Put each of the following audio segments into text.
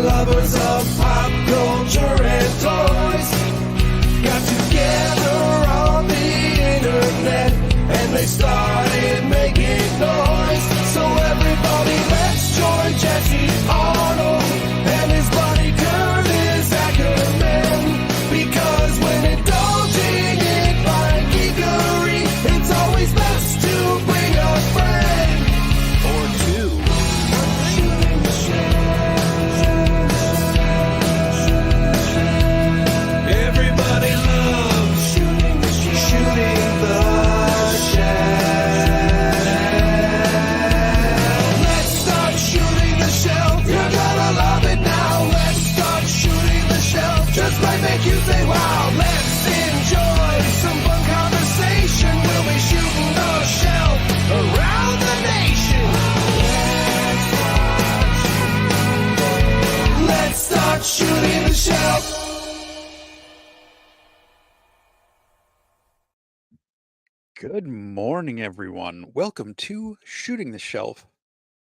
lovers of pop culture and toys got together on the internet and they started making noise. So everybody, let's join Jesse Arnold and his buddy Curtis Ackerman, because when indulging in fine geekery, it's always best to bring a friend or two. Shooting the shell. Everybody loves shooting the shell. Shooting the shell. Let's start shooting the shell. You're gonna love it now. Let's start shooting the shell. Just might make you say wow. Let's enjoy some fun conversation. We'll be shooting the shell around the nation. Let's start shooting the shell. Good morning, everyone. Welcome to Shooting the Shelf.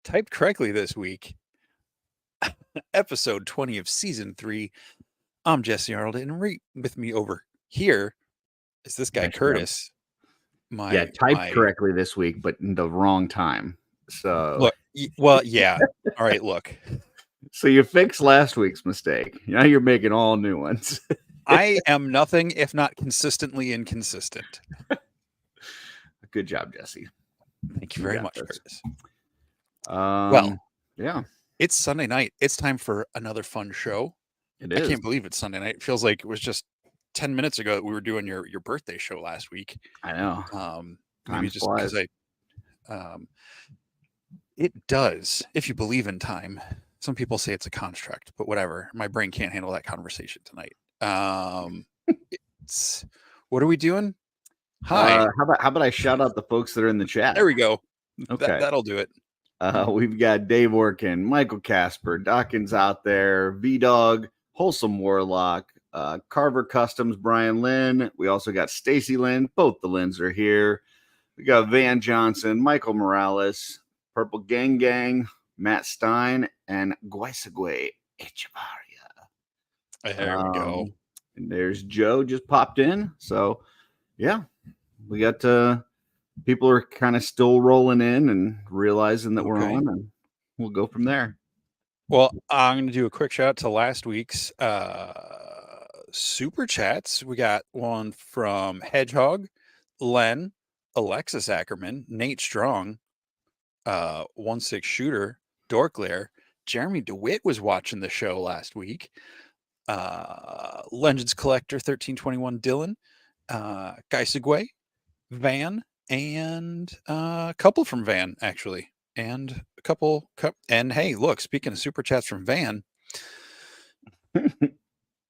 Typed correctly this week. Episode 20 of Season 3. I'm Jesse Arnold, and right with me over here is this guy, Nice job. Curtis. Typed correctly this week, but in the wrong time. So Look, well, yeah. All right, look. so you fixed last week's mistake. Now you're making all new ones. I am nothing if not consistently inconsistent. Good job, Jesse. Thank you You very got much, this. Curtis. Well, yeah, It's Sunday night. It's time for another fun show. it I is. can't believe it's Sunday night. It feels like it was just 10 minutes ago that we were doing your birthday show last week. I know. Maybe Time just because flies. it does, if you believe in time. Some people say it's a construct, but whatever. My brain can't handle that conversation tonight. What are we doing? Hi. How about I shout out the folks that are in the chat? There we go. Okay. That'll do it. We've got Dave Orkin, Michael Casper, Dawkins out there, V-Dog, Wholesome Warlock, Carver Customs, Brian Lynn. We also got Stacy Lynn. Both the Lynns are here. We got Van Johnson, Michael Morales, Purple Gang Gang, Matt Stein, and Guaisagüe Echevarria. There we go. And there's Joe just popped in. So, yeah, we got people are kind of still rolling in and realizing that we're Okay. on, and we'll go from there. Well, I'm going to do a quick shout out to last week's super chats. We got one from Hedgehog, Len, Alexis Ackerman, Nate Strong, 1-6 Shooter, Dorklair, Jeremy DeWitt was watching the show last week. Legends Collector 1321 Dylan, Guaisagüe, Van, and a couple from Van actually, and a couple. And hey, look, speaking of super chats from Van,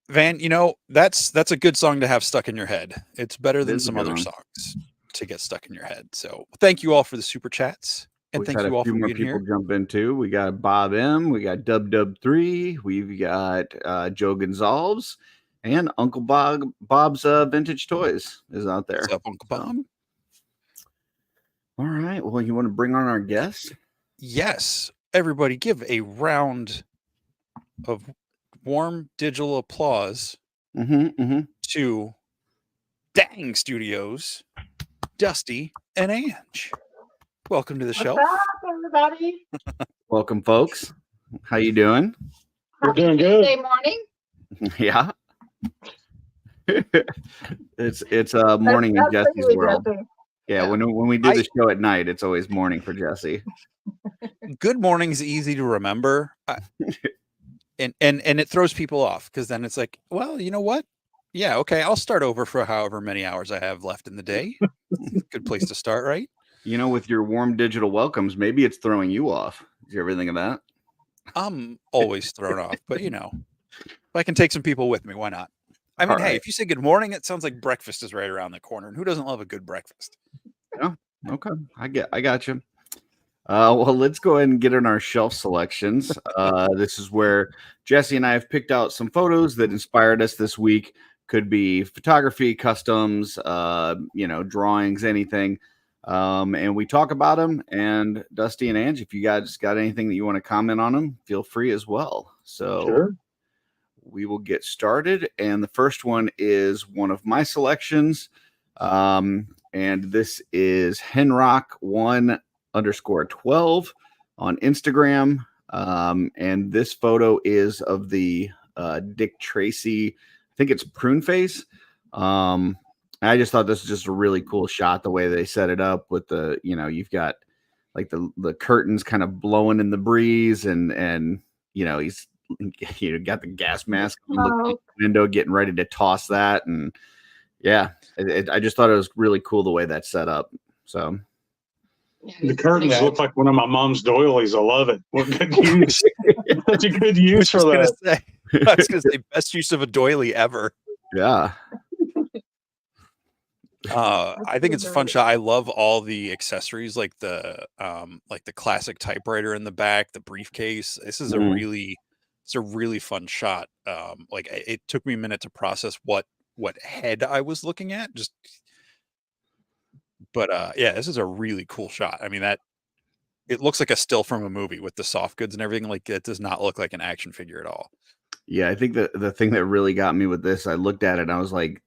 Van, you know that's a good song to have stuck in your head. It's better than is a some good other one. songs to get stuck in your head. So thank you all for the super chats, and We've thank had you a all few for more being people here. jump in too. We got Bob M, we got Dub3, we've got Joe Gonzalez, and Uncle Bob's Vintage Toys is out there. What's up, Uncle Bob? All right. Well, you want to bring on our guest? Yes, everybody, give a round of warm digital applause to Dang Studios, Dusty and Ange. Welcome to the show. What's up, everybody? Welcome, folks. How you doing? We're doing good. Good morning. Yeah. it's morning in Jesse's world. Yeah, when we do the show at night, it's always morning for Jesse. Good morning's easy to remember, and it throws people off because then it's like, well, you know what? Yeah, okay, I'll start over for however many hours I have left in the day. Good place to start, right? You know, with your warm digital welcomes, maybe it's throwing you off. Did you ever think of that? I'm always thrown off, but you know, if I can take some people with me, why not? I mean, hey, if you say good morning, it sounds like breakfast is right around the corner, and who doesn't love a good breakfast? Yeah, okay, I got you. Well, let's go ahead and get in our shelf selections. This is where Jesse and I have picked out some photos that inspired us this week. Could be photography, customs, drawings, anything. And we talk about them. And Dusty and Ange, if you guys got anything that you want to comment on them, feel free as well. So Sure. we will get started. And the first one is one of my selections. And this is henrock1_12 on Instagram. And this photo is of the Dick Tracy, I think it's prune face. I just thought this was just a really cool shot, the way they set it up with the, you've got like the curtains kind of blowing in the breeze, and he's got the gas mask on, looking at the window, getting ready to toss that. And yeah, I just thought it was really cool the way that's set up. So the curtains look like one of my mom's doilies. I love it. What good use. Such a good use for that. I was going to say best use of a doily ever. Yeah. I think it's a fun shot. I love all the accessories, like the classic typewriter in the back, the briefcase. This is it's a really fun shot. Like it took me a minute to process what head I was looking at. But yeah, this is a really cool shot. I mean, it looks like a still from a movie with the soft goods and everything. Like, it does not look like an action figure at all. Yeah, I think the thing that really got me with this, I looked at it and I was like,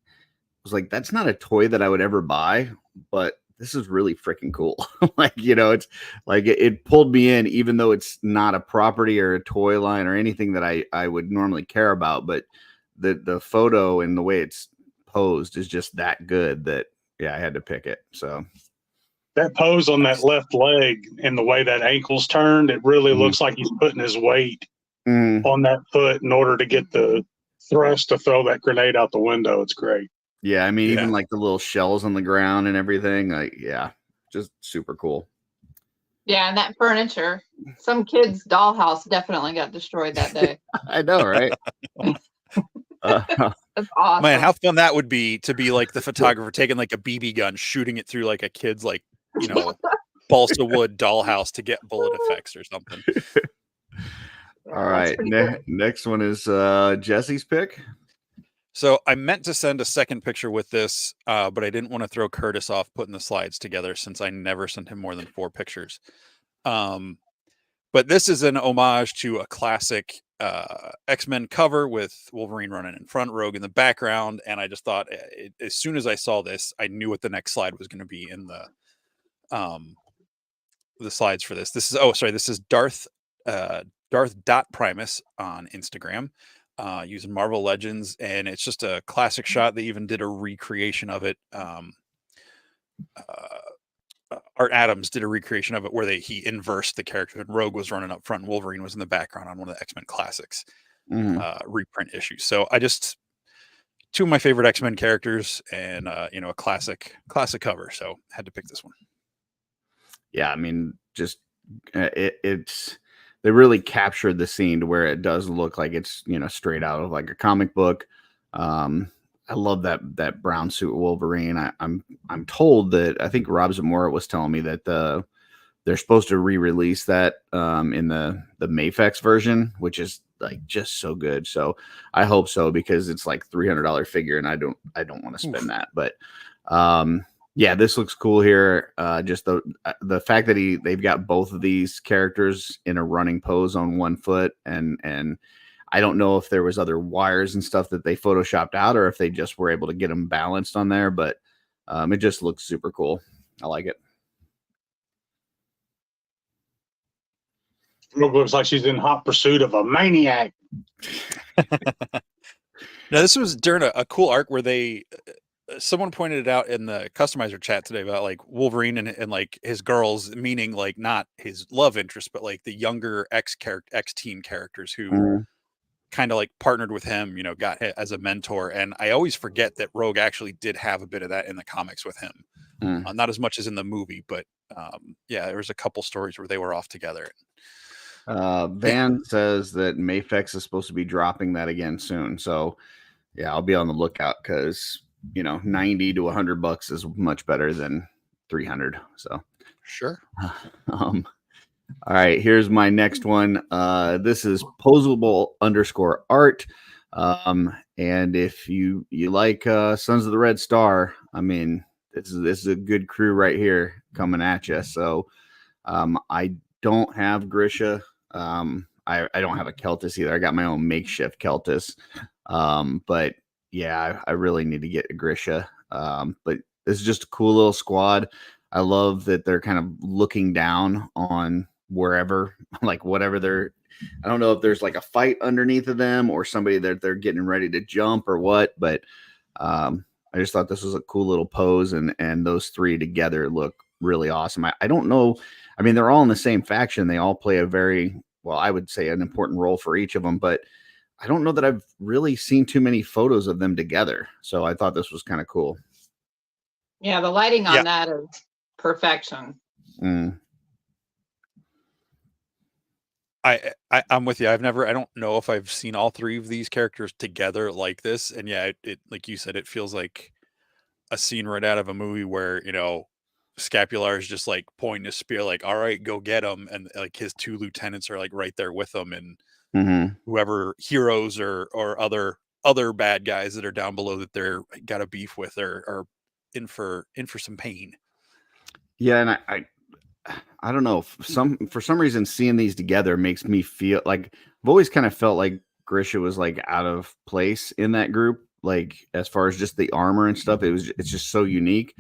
that's not a toy that I would ever buy, but this is really freaking cool. Like, it's like it pulled me in, even though it's not a property or a toy line or anything that I would normally care about. But the photo and the way it's posed is just that good that, yeah, I had to pick it. So that pose on that left leg and the way that ankle's turned, it really looks like he's putting his weight on that foot in order to get the thrust to throw that grenade out the window. It's great. Yeah, I mean, even like the little shells on the ground and everything, like, yeah, just super cool. Yeah, and that furniture, some kid's dollhouse definitely got destroyed that day. I know, right? That's awesome. Man, how fun that would be to be like the photographer taking like a BB gun, shooting it through like a kid's like, balsa wood dollhouse to get bullet effects or something. All right. Next one is Jesse's pick. So I meant to send a second picture with this, but I didn't want to throw Curtis off putting the slides together since I never sent him more than 4 pictures. But this is an homage to a classic X-Men cover with Wolverine running in front, Rogue in the background. And I just thought, as soon as I saw this, I knew what the next slide was going to be in the slides for this. This is Darth Primus on Instagram. Using Marvel Legends, and it's just a classic shot. They even did a recreation of it. Art Adams did a recreation of it where he inversed the character, and Rogue was running up front and Wolverine was in the background on one of the X-Men Classics reprint issues. So two of my favorite X-Men characters, and a classic cover. So had to pick this one. Yeah, I mean, just it's. They really captured the scene to where it does look like it's, straight out of like a comic book. I love that brown suit Wolverine. I'm told that, I think Rob Zamora was telling me that they're supposed to re-release that in the Mafex version, which is like just so good. So I hope so, because it's like $300 figure, and I don't want to spend that. But yeah, this looks cool here. Just the fact that they've got both of these characters in a running pose on one foot, and I don't know if there was other wires and stuff that they photoshopped out, or if they just were able to get them balanced on there. But it just looks super cool. I like it. It looks like she's in hot pursuit of a maniac. Now, this was during a cool arc where someone pointed it out in the customizer chat today about like Wolverine and like his girls, meaning like not his love interest, but like the younger X team characters who kind of like partnered with him, got him as a mentor. And I always forget that Rogue actually did have a bit of that in the comics with him. Not as much as in the movie, but yeah, there was a couple stories where they were off together. Van says that Mafex is supposed to be dropping that again soon. So yeah, I'll be on the lookout, because $90 to $100 is much better than $300. So sure. All right, here's my next one. This is posable_art. And if you like Sons of the Red Star, I mean, this is a good crew right here coming at you. So I don't have Grisha. I don't have a Keltis either. I got my own makeshift Keltis. But yeah, I really need to get a Grisha. But this is just a cool little squad. I love that they're kind of looking down on wherever, like whatever they're, I don't know if there's like a fight underneath of them or somebody that they're getting ready to jump or what, but I just thought this was a cool little pose, and those three together look really awesome. I don't know. I mean, they're all in the same faction. They all play a very, well, I would say an important role for each of them, but I don't know that I've really seen too many photos of them together. So I thought this was kind of cool. Yeah, the lighting on that is perfection. I'm with you. I don't know if I've seen all three of these characters together like this. And yeah, it like you said, it feels like a scene right out of a movie where, you know, Scapular is just like pointing his spear, like, all right, go get him. And like his two lieutenants are like right there with him. And whoever heroes or other bad guys that are down below that they're got a beef with are in for some pain. Yeah. And I don't know, for some reason seeing these together makes me feel like I've always kind of felt like Grisha was like out of place in that group, like as far as just the armor and stuff. It's just so unique,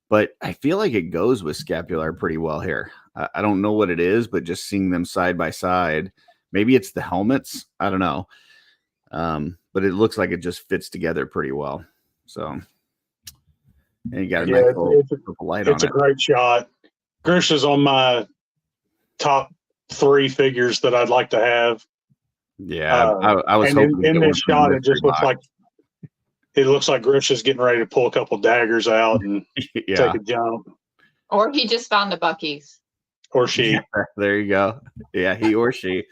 but I feel like it goes with Scapular pretty well here. I don't know what it is, but just seeing them side by side, maybe it's the helmets, I don't know, but it looks like it just fits together pretty well. So, and you got a nice little light on it. It's a great shot. Grisha's on my top 3 figures that I'd like to have. Yeah, I was hoping in this shot, it just looks like Grisha's getting ready to pull a couple daggers out and take a jump. Or he just found a Buc-ee's. Or she. Yeah, there you go. Yeah, he or she.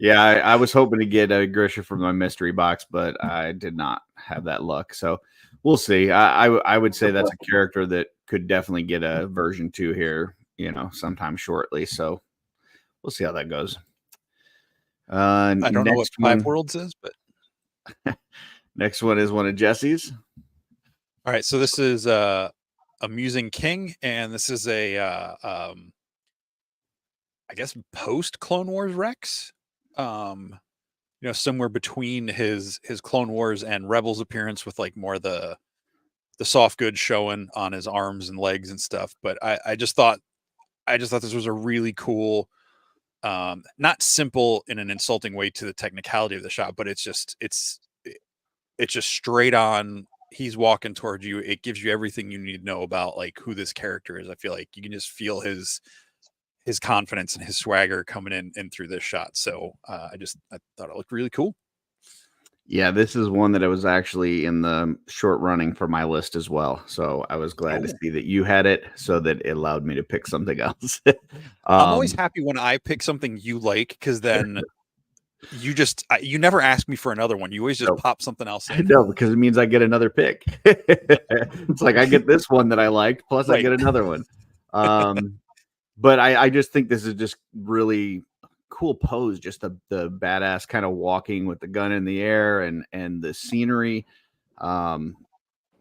Yeah, I was hoping to get a Grisha from my mystery box, but I did not have that luck. So we'll see. I would say that's a character that could definitely get a version 2 here, you know, sometime shortly. So we'll see how that goes. I don't know what Five Worlds is, but next one is one of Jesse's. All right, so this is Amusing King, and this is a I guess post Clone Wars Rex. You know, somewhere between his Clone Wars and Rebels appearance, with like more the soft goods showing on his arms and legs and stuff. But I just thought this was a really cool, not simple in an insulting way to the technicality of the shot, but it's just straight on. He's walking towards you. It gives you everything you need to know about like who this character is. I feel like you can just feel his confidence and his swagger coming in through this shot. So I thought it looked really cool. Yeah, this is one that I was actually in the short running for my list as well. So I was glad to see that you had it, so that it allowed me to pick something else. I'm always happy when I pick something you like, because then you never ask me for another one. You always just pop something else in. No, because it means I get another pick. It's like I get this one that I liked, plus I get another one. But I just think this is just really cool pose, just the badass kind of walking with the gun in the air and the scenery. You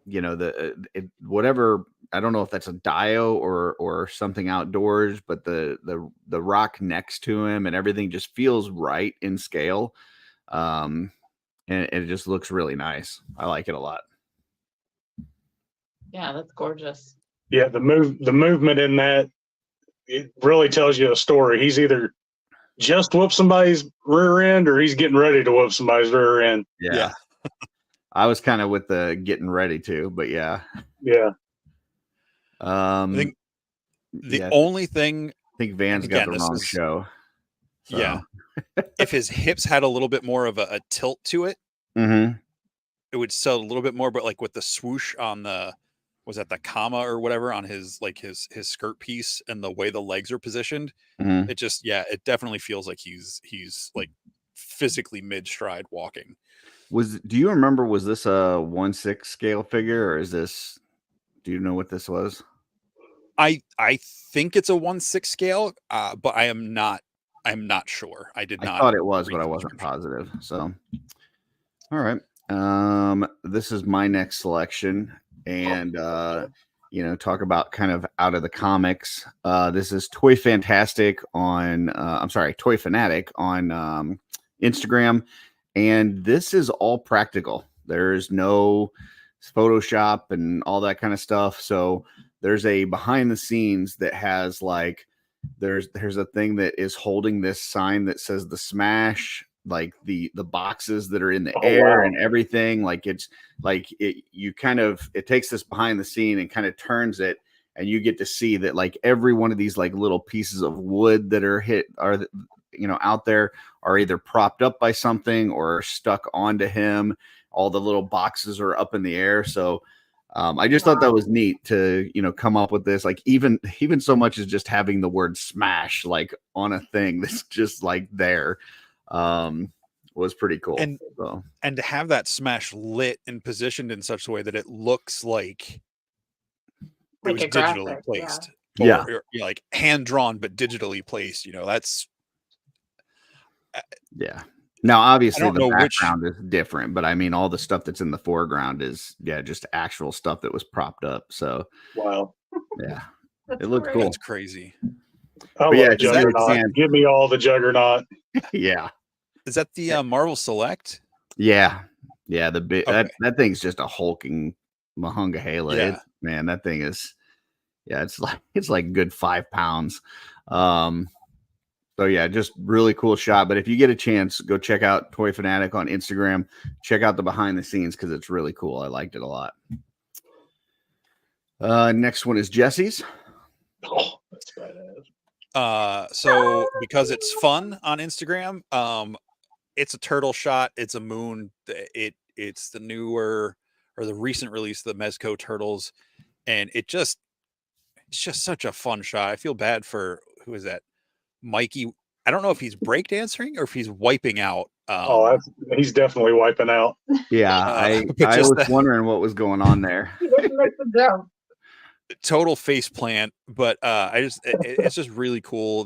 know, whatever, I don't know if that's a dio or something outdoors, but the rock next to him and everything just feels right in scale. And it just looks really nice. I like it a lot. Yeah, that's gorgeous. Yeah, the movement in that, it really tells you a story. He's either just whooped somebody's rear end or he's getting ready to whoop somebody's rear end. Yeah. I was kind of with the getting ready to, but yeah. I think the only thing, I think Van's got the wrong show. So. Yeah. If his hips had a little bit more of a tilt to it, it would sell a little bit more, but like with the swoosh on was that the comma or whatever on his skirt piece and the way the legs are positioned, it just, it definitely feels like he's like physically mid-stride walking. Do you remember, was this a 1/6 scale figure, or do you know what this was? I think it's a 1/6 scale, but I'm not sure. I thought it was, but I wasn't positive. So, all right. This is my next selection. And talk about kind of out of the comics. This is Toy Fantastic on, Toy Fanatic on Instagram. And this is all practical. There's no Photoshop and all that kind of stuff. So there's a behind the scenes that has like, there's a thing that is holding this sign that says the Smash, like the boxes that are in the air and everything. Like it's like it takes this behind the scene and kind of turns it, and you get to see that like every one of these like little pieces of wood that are out there are either propped up by something or stuck onto him. All the little boxes are up in the air. So I just thought that was neat to, come up with this, like even so much as just having the word Smash like on a thing that's just like there was pretty cool. And to have that Smash lit and positioned in such a way that it looks like it was digitally placed. Yeah. Or like hand drawn but digitally placed, that's yeah. Now, obviously, the know background is different, but I mean, all the stuff that's in the foreground is, just actual stuff that was propped up. So, wow, yeah, it looked cool. That's crazy. I love Juggernaut. Give me all the Juggernaut. Yeah. Is that the Marvel Select? Yeah. Yeah. The big that thing's just a hulking Mahunga Yeah. Man, that thing is, it's like good 5 pounds. So yeah, just really cool shot. But if you get a chance, go check out Toy Fanatic on Instagram. Check out the behind the scenes because it's really cool. I liked it a lot. Next one is Jesse's. Oh, that's badass. So because it's fun on Instagram, it's a turtle shot. It's a moon. It's the newer or the recent release of the Mezco turtles, and it's just such a fun shot. I feel bad for who is that? Mikey, I don't know if he's breakdancing or if he's wiping out. He's definitely wiping out. Yeah, I was wondering what was going on there. Total face plant, but it's just really cool.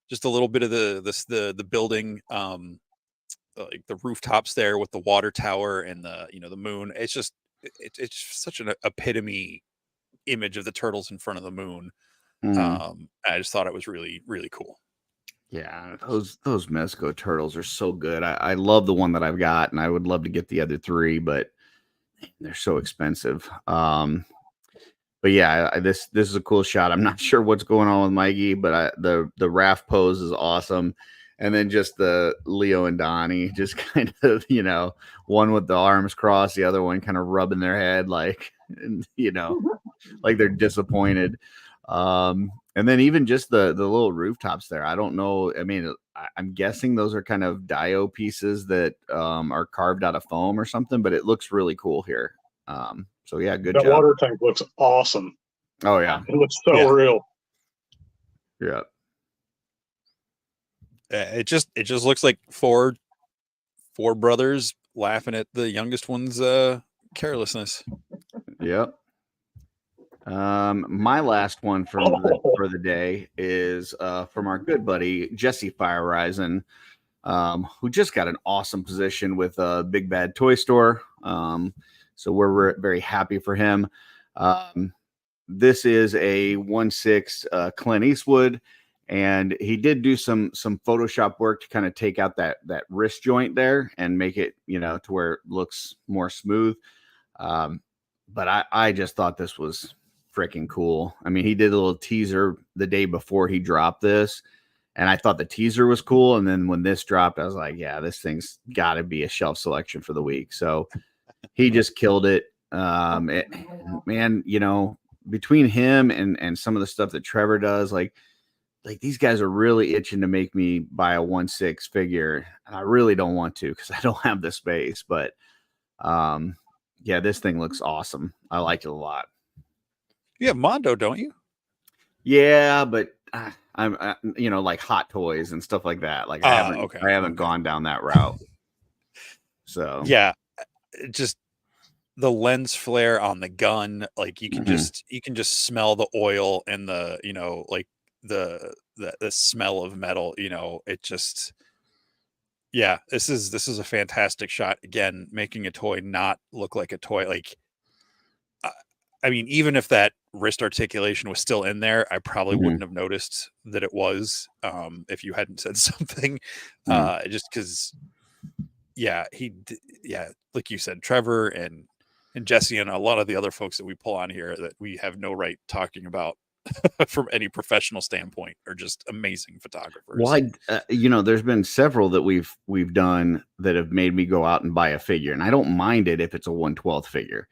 Just a little bit of the building, like the rooftops there with the water tower and the moon. It's such an epitome image of the turtles in front of the moon. I just thought it was really, really cool. Yeah, those Mezco turtles are so good. I love the one that I've got, and I would love to get the other 3, but they're so expensive. But yeah, this is a cool shot. I'm not sure what's going on with Mikey, but the raft pose is awesome. And then just the Leo and Donnie, just kind of, one with the arms crossed, the other one kind of rubbing their head like, like they're disappointed. And then even just the little rooftops there. I don't know. I mean, I'm guessing those are kind of Dio pieces that are carved out of foam or something, but it looks really cool here. So yeah, good job. The water tank looks awesome. Oh yeah. It looks so real. Yeah. It just looks like four brothers laughing at the youngest one's carelessness. Yep. My last one for the day is from our good buddy Jesse Firerizon, who just got an awesome position with Big Bad Toy Store. So we're very happy for him. This is a 1/6 Clint Eastwood, and he did do some Photoshop work to kind of take out that wrist joint there and make it, to where it looks more smooth. But I just thought this was freaking cool. I mean, he did a little teaser the day before he dropped this, and I thought the teaser was cool. And then when this dropped, I was like, yeah, this thing's got to be a shelf selection for the week. So he just killed it. Man, between him and some of the stuff that Trevor does, like these guys are really itching to make me buy a 1/6 figure, and I really don't want to because I don't have the space. But yeah, this thing looks awesome. I like it a lot. You have Mondo, don't you? Yeah, but I'm like Hot Toys and stuff like that. Like I haven't gone down that route. So yeah, just the lens flare on the gun, like you can just smell the oil and the like the smell of metal. It just this is a fantastic shot. Again, making a toy not look like a toy. Like I mean, even if that wrist articulation was still in there, I probably Mhm. wouldn't have noticed that it was, if you hadn't said something, just because, yeah, like you said, Trevor and Jesse and a lot of the other folks that we pull on here that we have no right talking about from any professional standpoint are just amazing photographers. Well, there's been several that we've done that have made me go out and buy a figure, and I don't mind it if it's a 1/12 figure,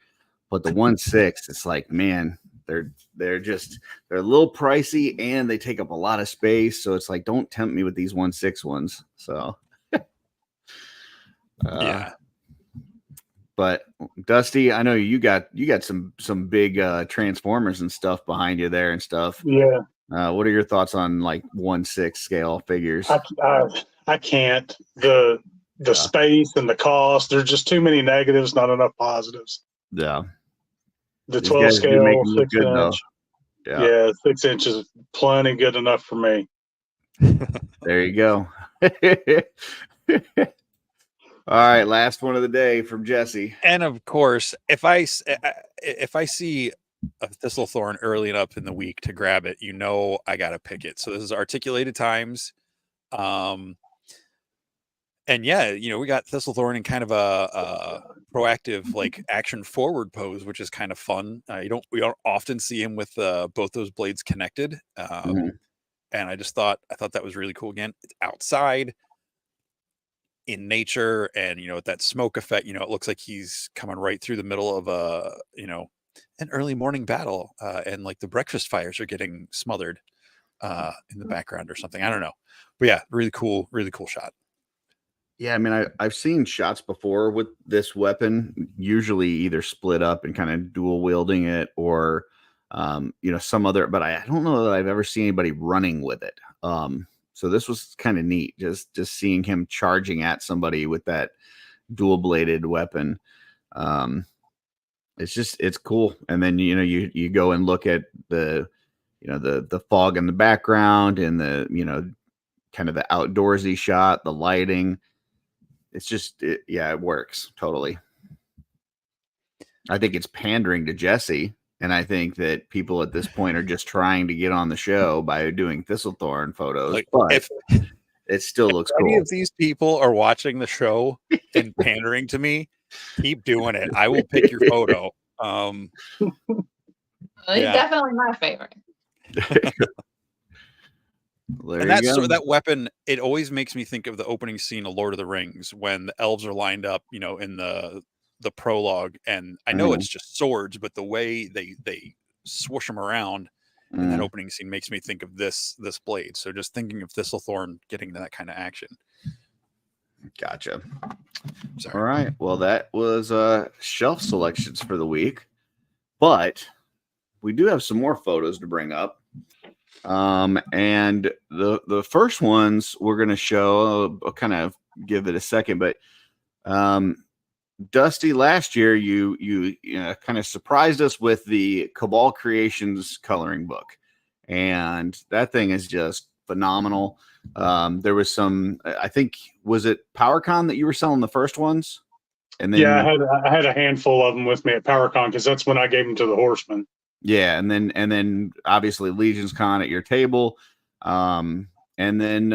but the 1/6, it's like, man, they're a little pricey and they take up a lot of space. So it's like, don't tempt me with these 1/6 ones. So, Yeah. But Dusty, I know you got some big Transformers and stuff behind you there and stuff. Yeah. What are your thoughts on like 1/6 scale figures? I can't. The space and the cost. There's just too many negatives, not enough positives. Yeah. The These 12 guys do make scale, them look 6 good, though. inch. Yeah. Yeah, 6 inches is plenty good enough for me. There you go. All right, last one of the day from Jesse. And of course, if I see a Thistlethorn early enough in the week to grab it, I got to pick it. So this is Articulated Times. And yeah, we got Thistlethorn in kind of a proactive, like action forward pose, which is kind of fun. We don't often see him with both those blades connected. And I thought that was really cool. Again, it's outside in nature, and with that smoke effect, it looks like he's coming right through the middle of an early morning battle, and like the breakfast fires are getting smothered in the background or something. I don't know, but yeah, really cool shot. Yeah, I mean, I've seen shots before with this weapon, usually either split up and kind of dual wielding it, or some other, but I don't know that I've ever seen anybody running with it. So this was kind of neat, just seeing him charging at somebody with that dual bladed weapon. It's cool. And then you go and look at the fog in the background and the kind of the outdoorsy shot, the lighting. It's just it works totally. I think it's pandering to Jesse. And I think that people at this point are just trying to get on the show by doing Thistlethorn photos, but it still looks cool. If these people are watching the show and pandering to me, keep doing it. I will pick your photo. He's definitely my favorite. And that weapon, it always makes me think of the opening scene of Lord of the Rings when the elves are lined up, in the prologue, and I know it's just swords, but the way they swoosh them around in that opening scene makes me think of this blade. So just thinking of Thistlethorn getting that kind of action. Gotcha. Sorry. All right. Well, that was shelf selections for the week, but we do have some more photos to bring up. And the first ones we're going to show, I'll kind of give it a second, but Dusty, last year you kind of surprised us with the Cabal Creations coloring book, and that thing is just phenomenal. There was some, I think, was it PowerCon that you were selling the first ones? And then I had a handful of them with me at PowerCon because that's when I gave them to the Horsemen. Yeah, and then obviously Legion's Con at your table. And then,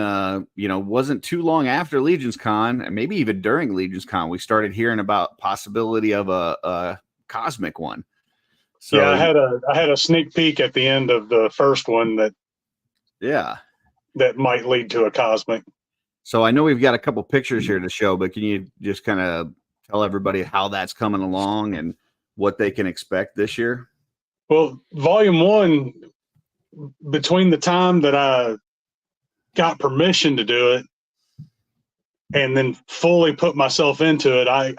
wasn't too long after Legion's Con, and maybe even during Legion's Con, we started hearing about possibility of a cosmic one. So yeah, I had a sneak peek at the end of the first one that might lead to a cosmic. So I know we've got a couple pictures here to show, but can you just kind of tell everybody how that's coming along and what they can expect this year? Well, Volume 1, between the time that I got permission to do it and then fully put myself into it, I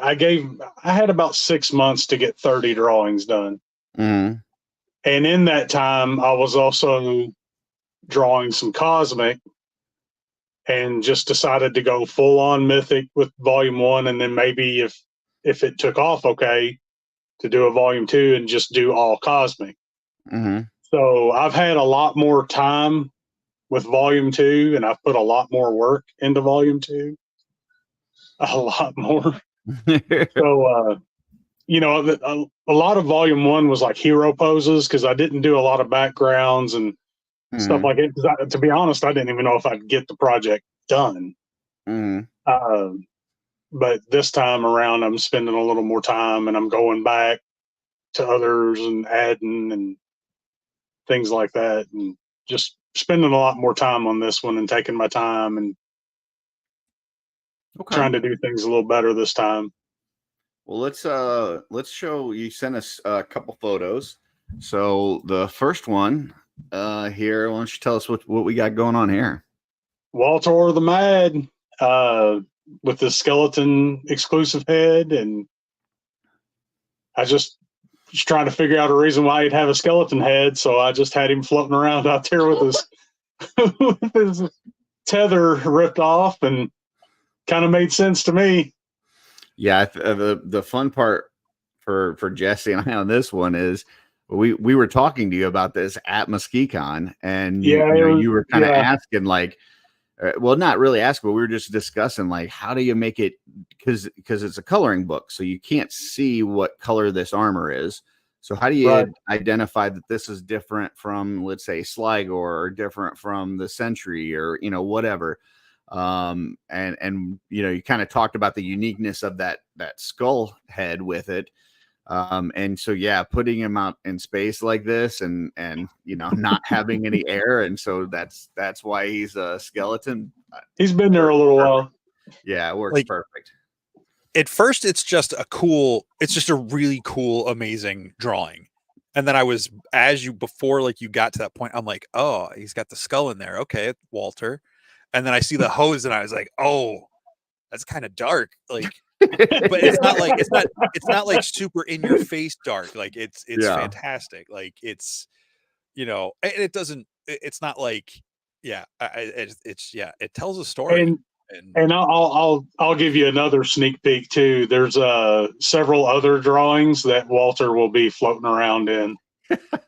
had about 6 months to get 30 drawings done. Mm-hmm. And in that time, I was also drawing some cosmic, and just decided to go full on mythic with Volume 1, and then maybe if it took off okay, to do a Volume 2 and just do all cosmic. Mm-hmm. So I've had a lot more time with Volume 2, and I've put a lot more work into Volume 2. A lot more. So, a lot of volume 1 was like hero poses because I didn't do a lot of backgrounds and stuff like it. To be honest, I didn't even know if I'd get the project done. But this time around, I'm spending a little more time, and I'm going back to others and adding and things like that, and just spending a lot more time on this one and taking my time and trying to do things a little better this time. Well, let's show. You sent us a couple photos. So the first one here, why don't you tell us what we got going on here? Walter the Mad with the skeleton exclusive head, and I just was trying to figure out a reason why he'd have a skeleton head, so I just had him floating around out there with his with his tether ripped off, and kind of made sense to me. Yeah, the fun part for Jesse and I on this one is we were talking to you about this at MuskeeCon, and you were kind of asking like, well, not really asking, but we were just discussing like, how do you make it, because it's a coloring book, so you can't see what color this armor is. So how do you identify that this is different from, let's say, Sligo, or different from the Sentry, or whatever. And you kind of talked about the uniqueness of that skull head with it. And so, yeah, putting him out in space like this and not having any air. And so that's why he's a skeleton. He's been there a little while. Yeah, it works perfect. At first, it's just a really cool, amazing drawing. And then before you got to that point, I'm like, oh, he's got the skull in there. Okay, Walter. And then I see the hose, and I was like, "Oh, that's kind of dark." But it's not like super in your face dark. Like it's fantastic. Like it's and it doesn't. It's not like it tells a story. And I'll give you another sneak peek too. There's several other drawings that Walter will be floating around in.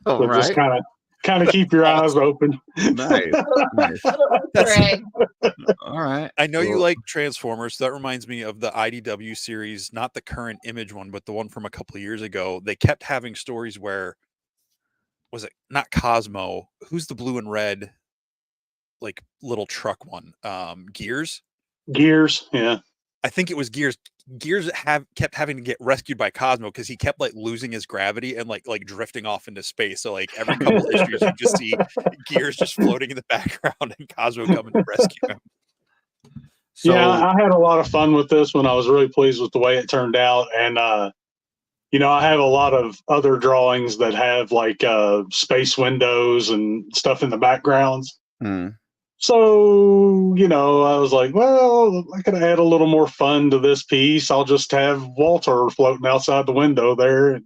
So just kind of keep your eyes open. Nice. That's right. All right. I know you like Transformers. So that reminds me of the IDW series, not the current Image one, but the one from a couple of years ago. They kept having stories where, was it not Cosmo? Who's the blue and red, like little truck one? Gears. Yeah. I think it was Gears. Gears kept having to get rescued by Cosmo because he kept losing his gravity and like drifting off into space. So every couple issues you just see Gears just floating in the background and Cosmo coming to rescue him. So, yeah, I had a lot of fun with this one. I was really pleased with the way it turned out, and I have a lot of other drawings that have space windows and stuff in the backgrounds. So, I was like, well, I could add a little more fun to this piece. I'll just have Walter floating outside the window there.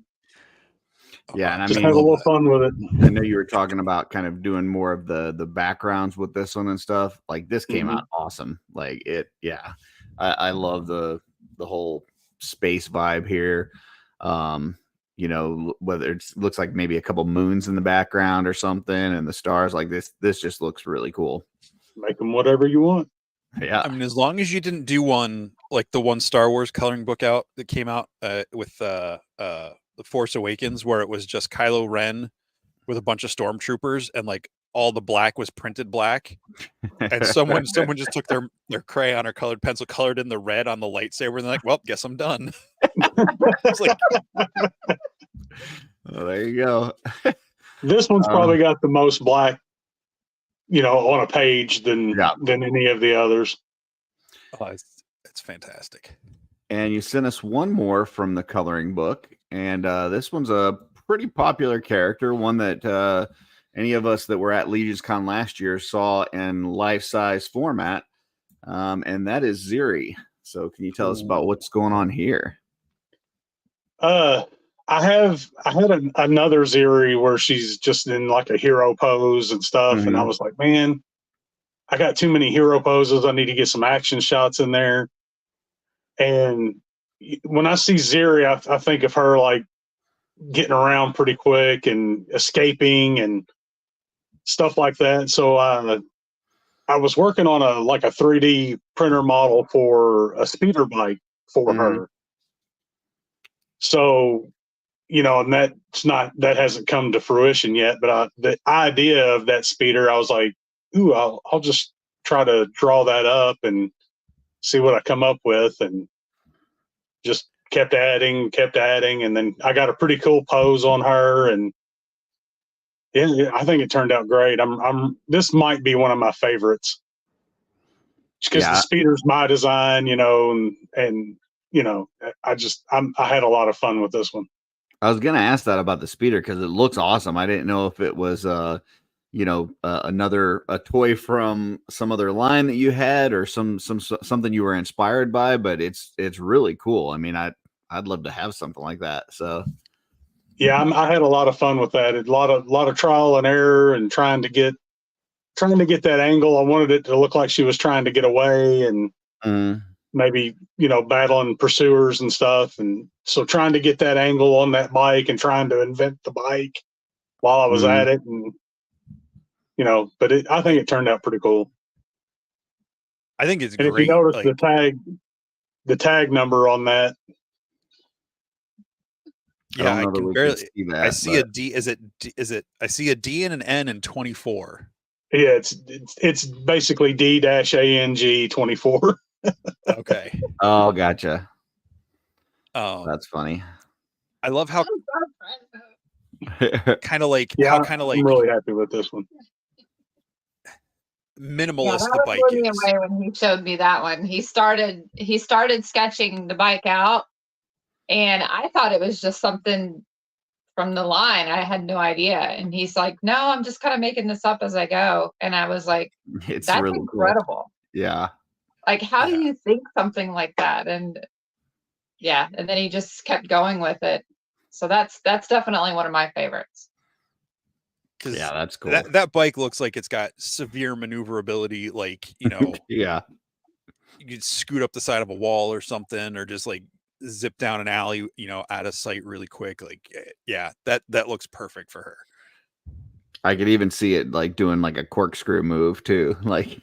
Yeah, and have a little fun with it. I know you were talking about kind of doing more of the backgrounds with this one and stuff. Like this came out awesome. I love the whole space vibe here. Whether it looks like maybe a couple moons in the background or something, and the stars, like this just looks really cool. Make them whatever you want. Yeah, I mean, as long as you didn't do one like the one Star Wars coloring book out that came out with The Force Awakens, where it was just Kylo Ren with a bunch of stormtroopers, and all the black was printed black, and someone just took their crayon or colored pencil, colored in the red on the lightsaber, and they're like, well, guess I'm done. It's like, well, there you go. This one's probably got the most black, on a page than any of the others. Oh, it's fantastic. And you sent us one more from the coloring book, and this one's a pretty popular character, one that any of us that were at Legion's Con last year saw in life-size format, and that is Ziri. So can you tell us about what's going on here? I had another Ziri where she's just in a hero pose and stuff, and I was like, man, I got too many hero poses. I need to get some action shots in there. And when I see Ziri, I think of her getting around pretty quick and escaping and stuff like that. So I was working on a 3D printer model for a speeder bike for her. So, and that hasn't come to fruition yet, but the idea of that speeder, I was like, ooh, I'll just try to draw that up and see what I come up with, and just kept adding. And then I got a pretty cool pose on her, and yeah, I think it turned out great. This might be one of my favorites because the speeder's my design, and I had a lot of fun with this one. I was gonna ask that about the speeder because it looks awesome. I didn't know if it was a toy from some other line that you had, or something you were inspired by, but it's really cool. I mean, I'd love to have something like that. So yeah, I had a lot of fun with that. A lot of trial and error, and trying to get that angle. I wanted it to look like she was trying to get away, and maybe battling pursuers and stuff, and so trying to get that angle on that bike and trying to invent the bike while I was at it, and but I think it turned out pretty cool. I think it's and great. If you notice the tag number on that. Yeah, I can barely see that. I see a D. Is it? I see a D and an N and 24. Yeah, it's basically D-ANG 24. Okay. Oh, gotcha. Oh, that's funny. I love how kind of like I'm really happy with this one. Minimalist that the bike blew me away when he showed me that one. He started sketching the bike out, and I thought it was just something from the line. I had no idea, and he's like, "No, I'm just kind of making this up as I go." And I was like, "That's really incredible." Cool. Yeah. Like, how do you think something like that? And and then he just kept going with it. So that's definitely one of my favorites. Yeah, that's cool. That bike looks like it's got severe maneuverability. Like, yeah, you could scoot up the side of a wall or something, or just like zip down an alley, out of sight really quick. Like, yeah, that looks perfect for her. I could even see it like doing like a corkscrew move too, like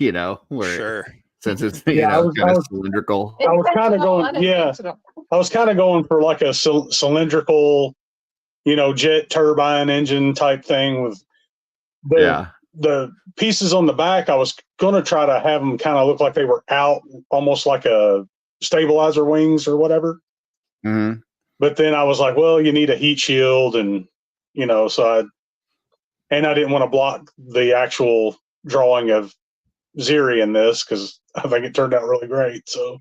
where since it's kind of cylindrical. I was kind of going, I was kind of going for like a cylindrical, jet turbine engine type thing with the pieces on the back. I was going to try to have them kind of look like they were out, almost like a stabilizer wings or whatever. Mm-hmm. But then I was like, well, you need a heat shield, and so I didn't want to block the actual drawing of Ziri in this because I think it turned out really great. So,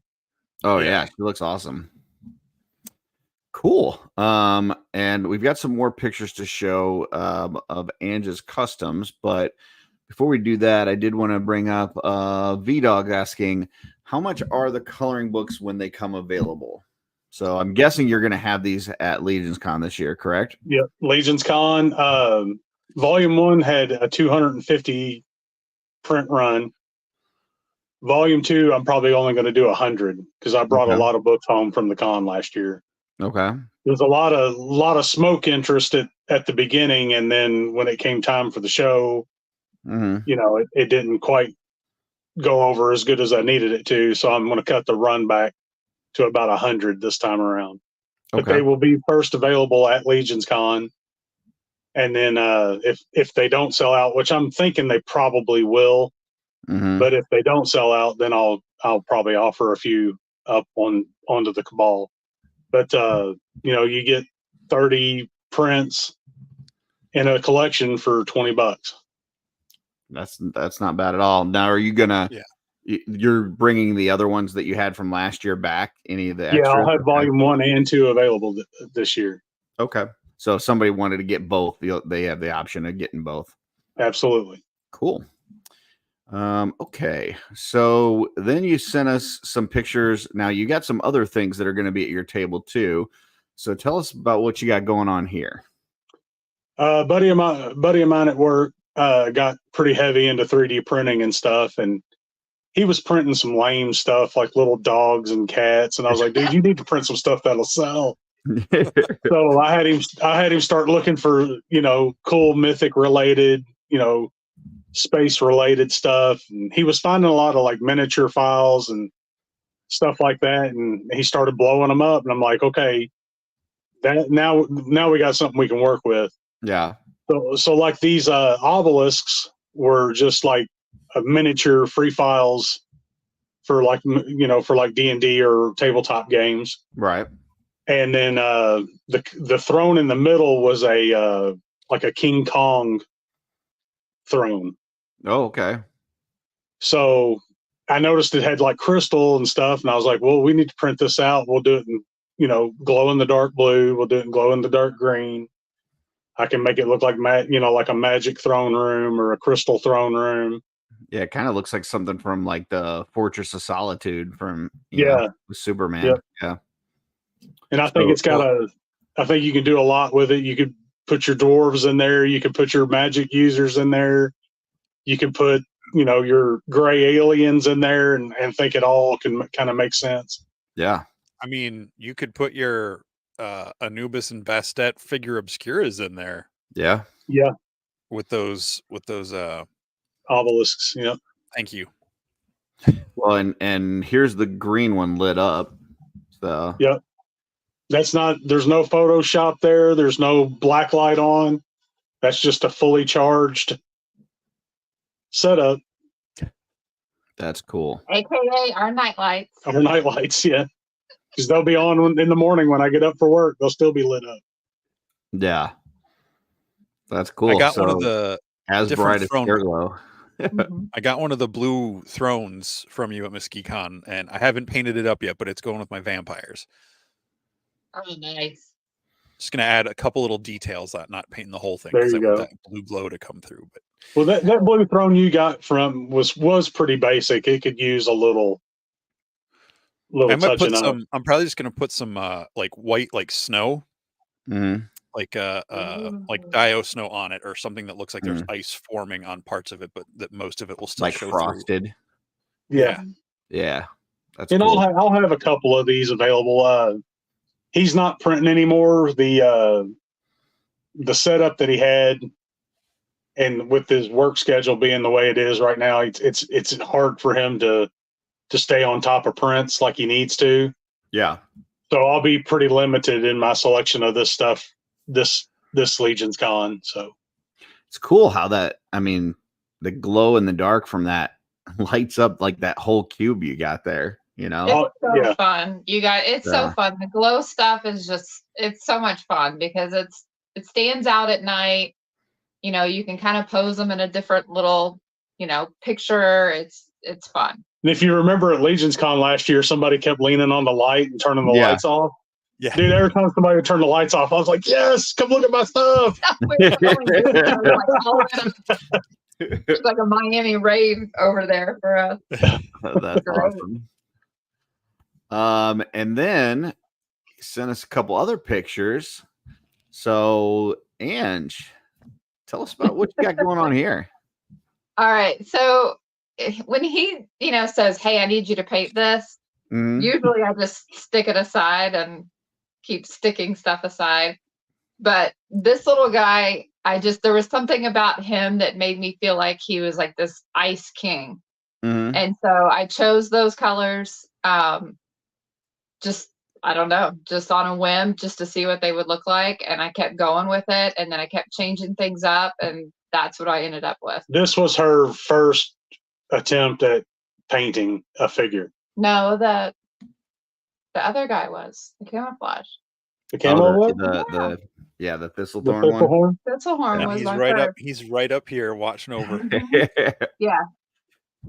yeah, she looks awesome. Cool. And we've got some more pictures to show of Ange's customs, but before we do that, I did want to bring up V-Dog asking, how much are the coloring books when they come available? So I'm guessing you're going to have these at Legions Con this year, correct? Yep. Legions Con, Volume 1 had a 250 print run. Volume 2, I'm probably only going to do 100 because I brought a lot of books home from the con last year. Okay. There's a lot of smoke interest at the beginning, and then when it came time for the show, it didn't quite go over as good as I needed it to. So I'm going to cut the run back to about 100 this time around. But they will be first available at Legions Con. And then if they don't sell out, which I'm thinking they probably will, but if they don't sell out, then I'll probably offer a few up onto the Cabal. But you get 30 prints in a collection for $20. That's not bad at all. Now, are you gonna? Yeah. You're bringing the other ones that you had from last year back? Any of the extras? Yeah, I'll have Volume 1 and 2 available this year. Okay. So if somebody wanted to get both, they have the option of getting both. Absolutely. Cool. Okay. So then you sent us some pictures. Now you got some other things that are going to be at your table too. So tell us about what you got going on here. Buddy of mine at work got pretty heavy into 3D printing and stuff, and he was printing some lame stuff like little dogs and cats. And I was like, dude, you need to print some stuff that'll sell. So I had him start looking for, cool mythic related, space related stuff. And he was finding a lot of like miniature files and stuff like that. And he started blowing them up. And I'm like, okay, that now we got something we can work with. Yeah. So like these obelisks were just like a miniature free files for like for like D&D or tabletop games. Right. And then the throne in the middle was a like a King Kong throne. Oh, okay. So I noticed it had like crystal and stuff, and I was like, well, we need to print this out. We'll do it in glow in the dark blue. We'll do it in glow in the dark green. I can make it look like like a magic throne room or a crystal throne room. Yeah, it kind of looks like something from like the Fortress of Solitude from with Superman. Yep. Yeah. And I think I think you can do a lot with it. You could put your dwarves in there. You can put your magic users in there. You can put, your gray aliens in there and think it all can kind of make sense. Yeah. I mean, you could put your Anubis and Bastet figure obscuras in there. Yeah. Yeah. With those obelisks. Yeah. Thank you. Well, and here's the green one lit up. So yep. There's no Photoshop there. There's no black light on. That's just a fully charged setup. That's cool. AKA our night lights. Our night lights, yeah. Because they'll be on in the morning when I get up for work. They'll still be lit up. Yeah. That's cool. I got one of the as bright as Airglow. I got one of the blue thrones from you at Mesquite-Con, and I haven't painted it up yet, but it's going with my vampires. Oh, nice. Just gonna add a couple little details, not painting the whole thing. There you go. Want that blue glow to come through. But well, that blue throne you got from was pretty basic. It could use a little I might put up. I'm probably just gonna put some like white like snow, like Dio snow on it, or something that looks like there's ice forming on parts of it, but that most of it will still like show frosted. Through. Yeah. That's and cool. I'll have a couple of these available. He's not printing anymore. The setup that he had, and with his work schedule being the way it is right now, it's hard for him to stay on top of prints like he needs to. Yeah. So I'll be pretty limited in my selection of this stuff this Legion's Con. So it's cool how the glow in the dark from that lights up like that whole cube you got there. It's so fun. It's so fun. The glow stuff is it's so much fun because it stands out at night. You can kind of pose them in a different little, picture. It's fun. And if you remember at Legion's Con last year, somebody kept leaning on the light and turning the lights off. Yeah. Dude, every time somebody would turn the lights off, I was like, yes, come look at my stuff. It's like a Miami rave over there for us. That's awesome. And then he sent us a couple other pictures. So, Ange, tell us about what you got going on here. All right. So when he, says, hey, I need you to paint this, usually I just stick it aside and keep sticking stuff aside. But this little guy, there was something about him that made me feel like he was like this ice king. And so I chose those colors, just on a whim, just to see what they would look like. And I kept going with it. And then I kept changing things up. And that's what I ended up with. This was her first attempt at painting a figure. No, the other guy was the camouflage. The camo was? The Thistlethorn one. Thistlethorn was he's my right first. up. He's right up here watching over. Yeah,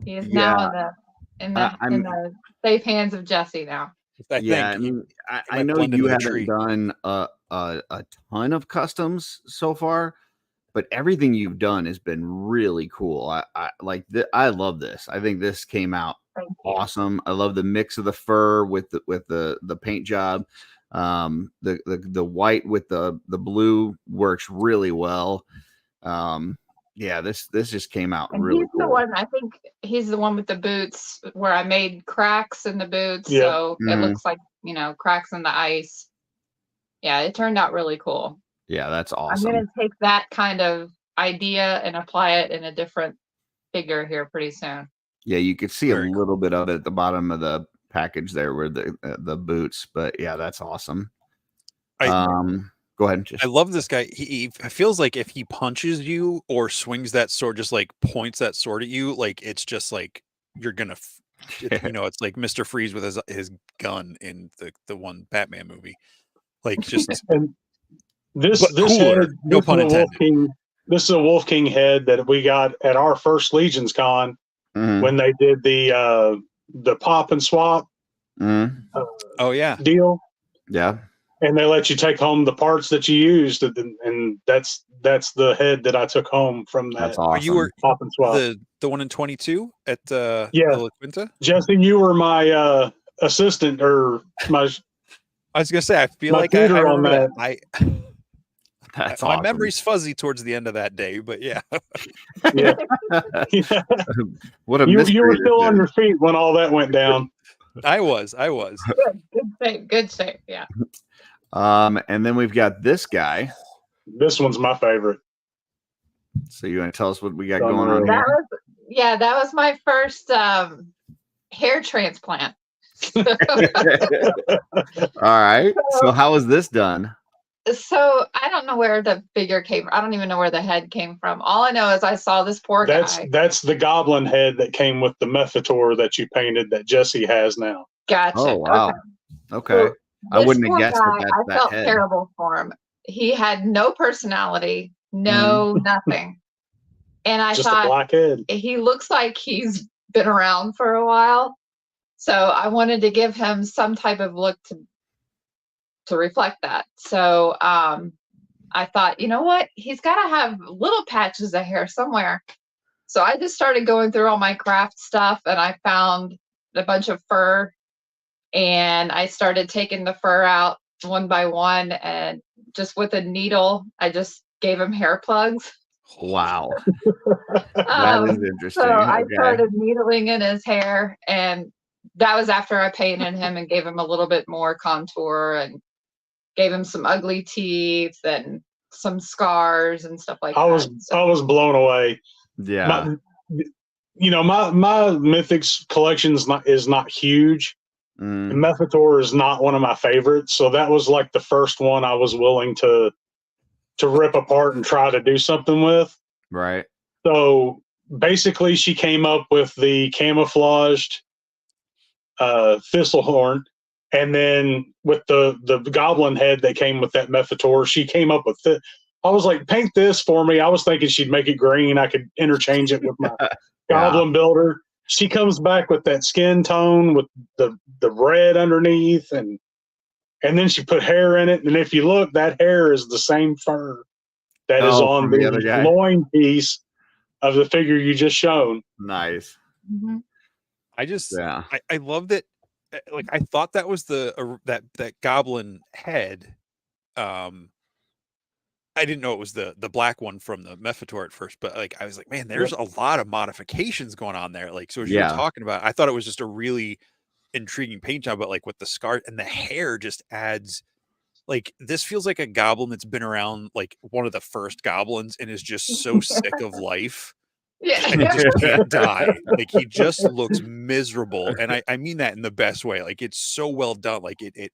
he is now in the safe hands of Jesse now. I know you haven't done a ton of customs so far, but everything you've done has been really cool. I love this. I think this came out awesome. I love the mix of the fur with the paint job. The white with the blue works really well. This just came out really he's cool. The one, I think he's the one with the boots where I made cracks in the boots, so it looks like cracks in the ice. Yeah, it turned out really cool. Yeah, that's awesome. I'm gonna take that kind of idea and apply it in a different figure here pretty soon. Yeah, you could see a little bit of it at the bottom of the package there where the boots, but yeah, that's awesome. Go ahead. I love this guy. He feels like if he punches you or swings that sword, just like points that sword at you, like it's just like you're gonna, it's like Mr. Freeze with his gun in the one Batman movie, like just. And this cooler, head, no pun intended. This is a Wolf King head that we got at our first Legions Con when they did the pop and swap. Oh yeah, deal. Yeah. And they let you take home the parts that you used, and that's the head that I took home from that. That's awesome. You were pop and swap. The one in 22 at yeah. La Quinta? Jesse, you were my assistant or my. I was gonna say I feel like I remember that. That's my awesome. memory's fuzzy towards the end of that day, but yeah. Yeah. What a you were still on on your feet when all that went down. I was. Good shape. Yeah. And then we've got this guy. This one's my favorite. So you want to tell us what we got going on here? That was my first hair transplant. All right. So how was this done? So I don't know where the figure came from. I don't even know where the head came from. All I know is I saw this poor guy. That's the goblin head that came with the Mephitor that you painted that Jesse has now. Gotcha. Oh wow. Okay. So I wouldn't have guessed that I that felt head. terrible for him. He had no personality, nothing. And I Just thought a black head. he looks like he's been around for a while. So I wanted to give him some type of look to reflect that. So I thought, you know what? He's got to have little patches of hair somewhere. So I just started going through all my craft stuff, and I found a bunch of fur, and I started taking the fur out one by one, and just with a needle, I just gave him hair plugs. Wow. That is interesting. So I started needling in his hair, and that was after I painted him and gave him a little bit more contour and gave him some ugly teeth and some scars and stuff like that. I was blown away. Yeah. My Mythics collection is not huge. Mephitor is not one of my favorites, so that was like the first one I was willing to rip apart and try to do something with. Right. So basically, she came up with the camouflaged Thistlehorn, and then with the goblin head that came with that Mephitor, she came up with it. I was like, paint this for me. I was thinking she'd make it green. I could interchange it with my goblin builder. She comes back with that skin tone with the red underneath, and then she put hair in it. And if you look, that hair is the same fur that is on the loin piece of the figure you just shown. Nice. Mm-hmm. I love that. Like I thought that was that goblin head. I didn't know it was the black one from the Mephitor at first, but like I was like, man, there's a lot of modifications going on there. Like, so as you were talking about, I thought it was just a really intriguing paint job, but like with the scar and the hair just adds, like, this feels like a goblin that's been around, like one of the first goblins, and is just so sick of life. Yeah. And he just can't die. Like he just looks miserable. And I mean that in the best way. Like it's so well done. Like it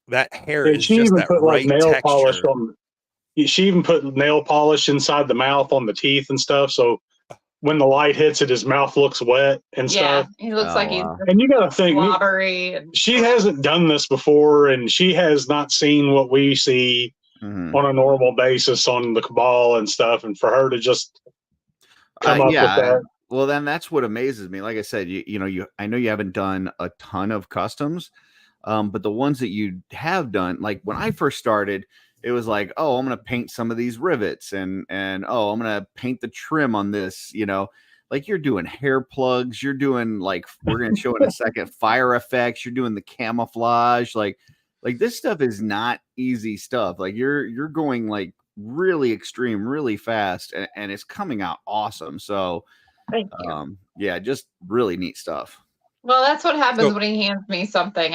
that hair is just that right nail texture. Polish on. She even put nail polish inside the mouth on the teeth and stuff. So when the light hits it, his mouth looks wet and stuff. He looks like he's and you got to think slobbery. She hasn't done this before, and she has not seen what we see on a normal basis on the Cabal and stuff. And for her to just come up with that. Well, then that's what amazes me. Like I said, I know you haven't done a ton of customs, but the ones that you have done, like when I first started, it was like, oh, I'm going to paint some of these rivets and oh, I'm going to paint the trim on this, like you're doing hair plugs. You're doing, like, we're going to show in a second, fire effects. You're doing the camouflage. Like this stuff is not easy stuff. Like you're going like really extreme, really fast, and it's coming out awesome. So thank you. Yeah, just really neat stuff. Well, that's what happens when he hands me something.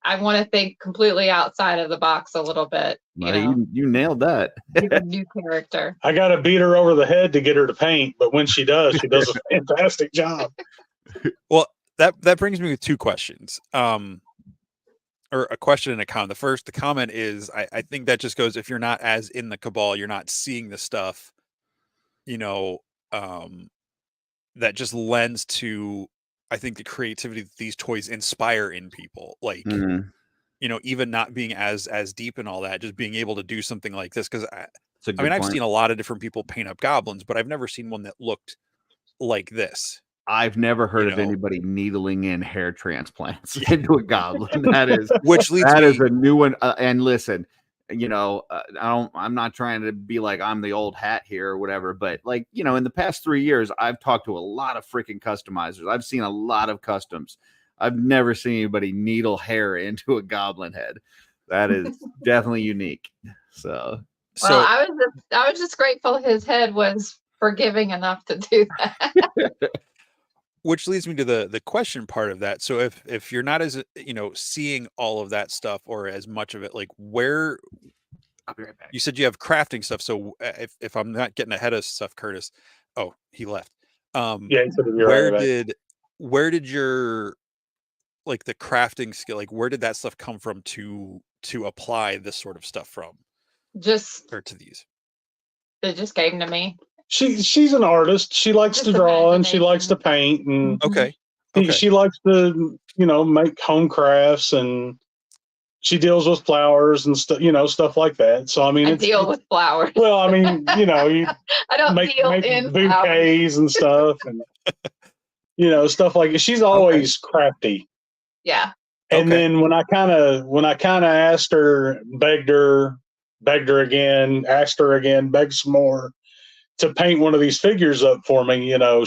I want to think completely outside of the box a little bit. You nailed that. A new character. I got to beat her over the head to get her to paint, but when she does a fantastic job. Well, that brings me with two questions. or a question and a comment. The comment is, I think that just goes, if you're not as in the cabal, you're not seeing the stuff, you know, that just lends to, I think, the creativity that these toys inspire in people. Like, Mhm. you know, even not being as deep in all that, just being able to do something like this. Because It's a I good mean, I've point. seen a lot of different people paint up goblins, but I've never seen one that looked like this. I've never heard You of know? anybody needling in hair transplants into a goblin. That is Which leads that me, is a new one. And listen, you know, I'm not trying to be like I'm the old hat here or whatever, but like, you know, in the past 3 years, I've talked to a lot of freaking customizers. I've seen a lot of customs. I've never seen anybody needle hair into a goblin head. That is definitely unique. So Well, so I was just grateful his head was forgiving enough to do that. which leads me to the question part of that. So if you're not as, you know, seeing all of that stuff or as much of it, like, where, I'll be right back. you said you have crafting stuff. So if I'm not getting ahead of stuff, Curtis, oh, he left. Yeah, he said to be Where right back. did your, like, the crafting skill, like, where did that stuff come from to apply this sort of stuff from, Just or to these? it just came to me. She's an artist. She likes Just to draw and she imagination. likes to paint, and Okay. she likes to, you know, make home crafts, and she deals with flowers and stuff, you know, stuff like that. So I mean, I deal with flowers. well, I mean, you know, you I don't make deal in flowers. bouquets and stuff, and you know, stuff like she's always crafty. Yeah. And Okay. then when I kind of asked her, begged her again, asked her again, begged some more to paint one of these figures up for me, you know,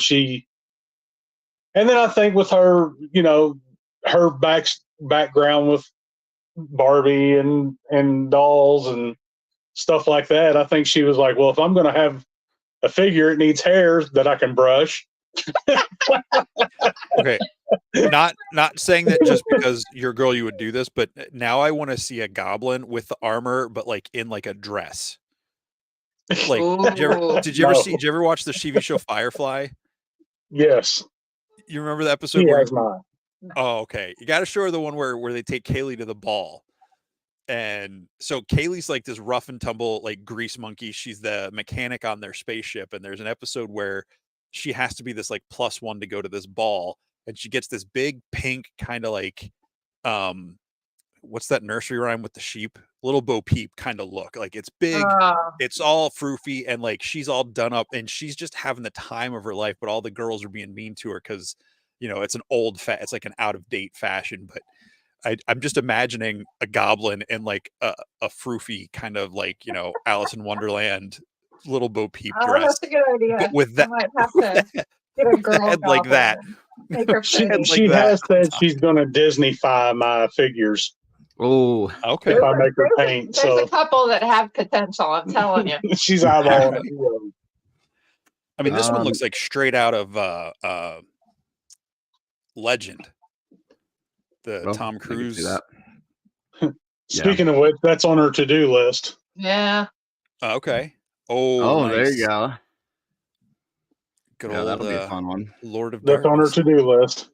and then I think with her, you know, her background with Barbie and dolls and stuff like that, I think she was like, well, if I'm going to have a figure, it needs hair that I can brush. Okay. Not saying that just because you're a girl you would do this, but now I want to see a goblin with the armor, but like in like a dress. Like, did you ever watch the TV show Firefly? Yes. You remember the episode He where? has mine. Oh, okay. You got to show her the one where they take Kaylee to the ball. And so Kaylee's like this rough and tumble, like, grease monkey. She's the mechanic on their spaceship. And there's an episode where she has to be this like +1 to go to this ball. And she gets this big pink kind of like, what's that nursery rhyme with the sheep? Little Bo Peep kind of look. Like, it's big, it's all froofy, and like she's all done up and she's just having the time of her life. But all the girls are being mean to her because, you know, it's an it's like an out of date fashion. But I'm just imagining a goblin in like a froofy kind of like, you know, Alice in Wonderland Little Bo Peep dress. That's a good idea. But with that, I might have to get a girl head like that. Make her She pretty. like that has on said top. she's going to Disney-fy my figures Oh, Okay. if I make her paint. There's So a couple that have potential, I'm telling you. she's eyeballing a few of them. I mean, this one looks like straight out of Legend. The well, Tom I can see Cruise. that. Speaking of which, that's on her to-do list. Yeah. Okay. Oh, Oh, nice. there you go. Good Yeah, old that'll be a fun one. Lord of That's on her Darkness. to-do list.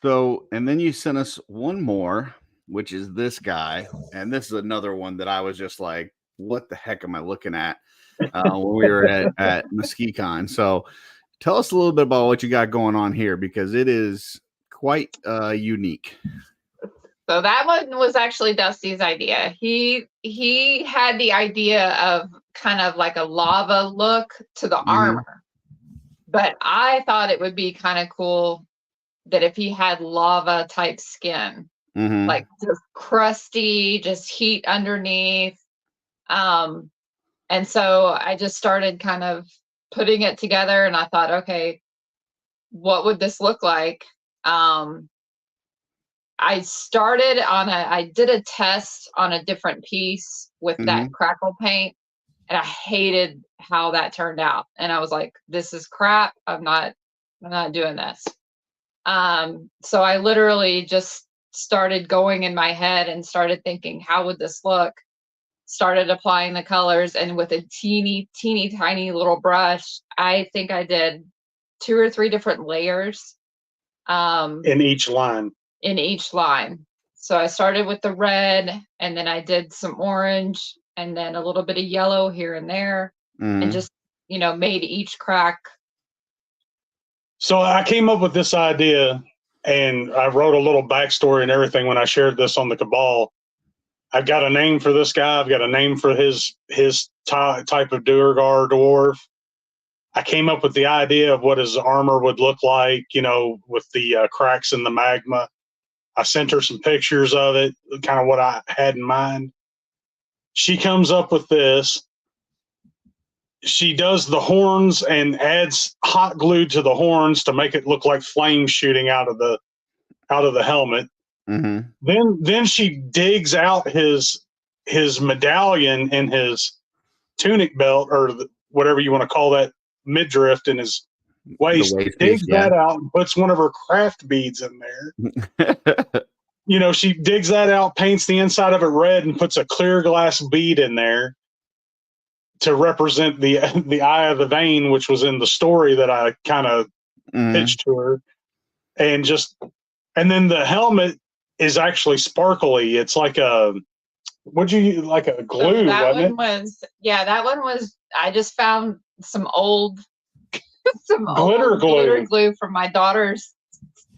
So, and then you sent us one more, which is this guy. And this is another one that I was just like, what the heck am I looking at when we were at MesquiCon? So tell us a little bit about what you got going on here, because it is quite unique. So that one was actually Dusty's idea. He had the idea of kind of like a lava look to the armor. But I thought it would be kind of cool that if he had lava type skin, like just crusty, just heat underneath. And so I just started kind of putting it together, and I thought, okay, what would this look like? I did a test on a different piece with that crackle paint, and I hated how that turned out. And I was like, this is crap. I'm not doing this. So I literally just started going in my head and started thinking, how would this look? Started applying the colors, and with a teeny tiny little brush, I think I did 2 or 3 different layers. In each line. So I started with the red, and then I did some orange, and then a little bit of yellow here and there, and just, you know, made each crack. So I came up with this idea, and I wrote a little backstory and everything when I shared this on the Cabal. I've got a name for this guy. I've got a name for his type of Duergar dwarf. I came up with the idea of what his armor would look like, you know, with the cracks in the magma. I sent her some pictures of it, kind of what I had in mind. She comes up with this. She does the horns and adds hot glue to the horns to make it look like flames shooting out of the helmet. Then she digs out his medallion and his tunic belt, or whatever you want to call that, midriff in his waist, digs that out and puts one of her craft beads in there. You know, she digs that out, paints the inside of it red, and puts a clear glass bead in there to represent the eye of the vein, which was in the story that I kind of pitched to her. And then the helmet is actually sparkly. It's like a glue, So that wasn't one it? that one was, I just found some old Glitter glue from my daughter's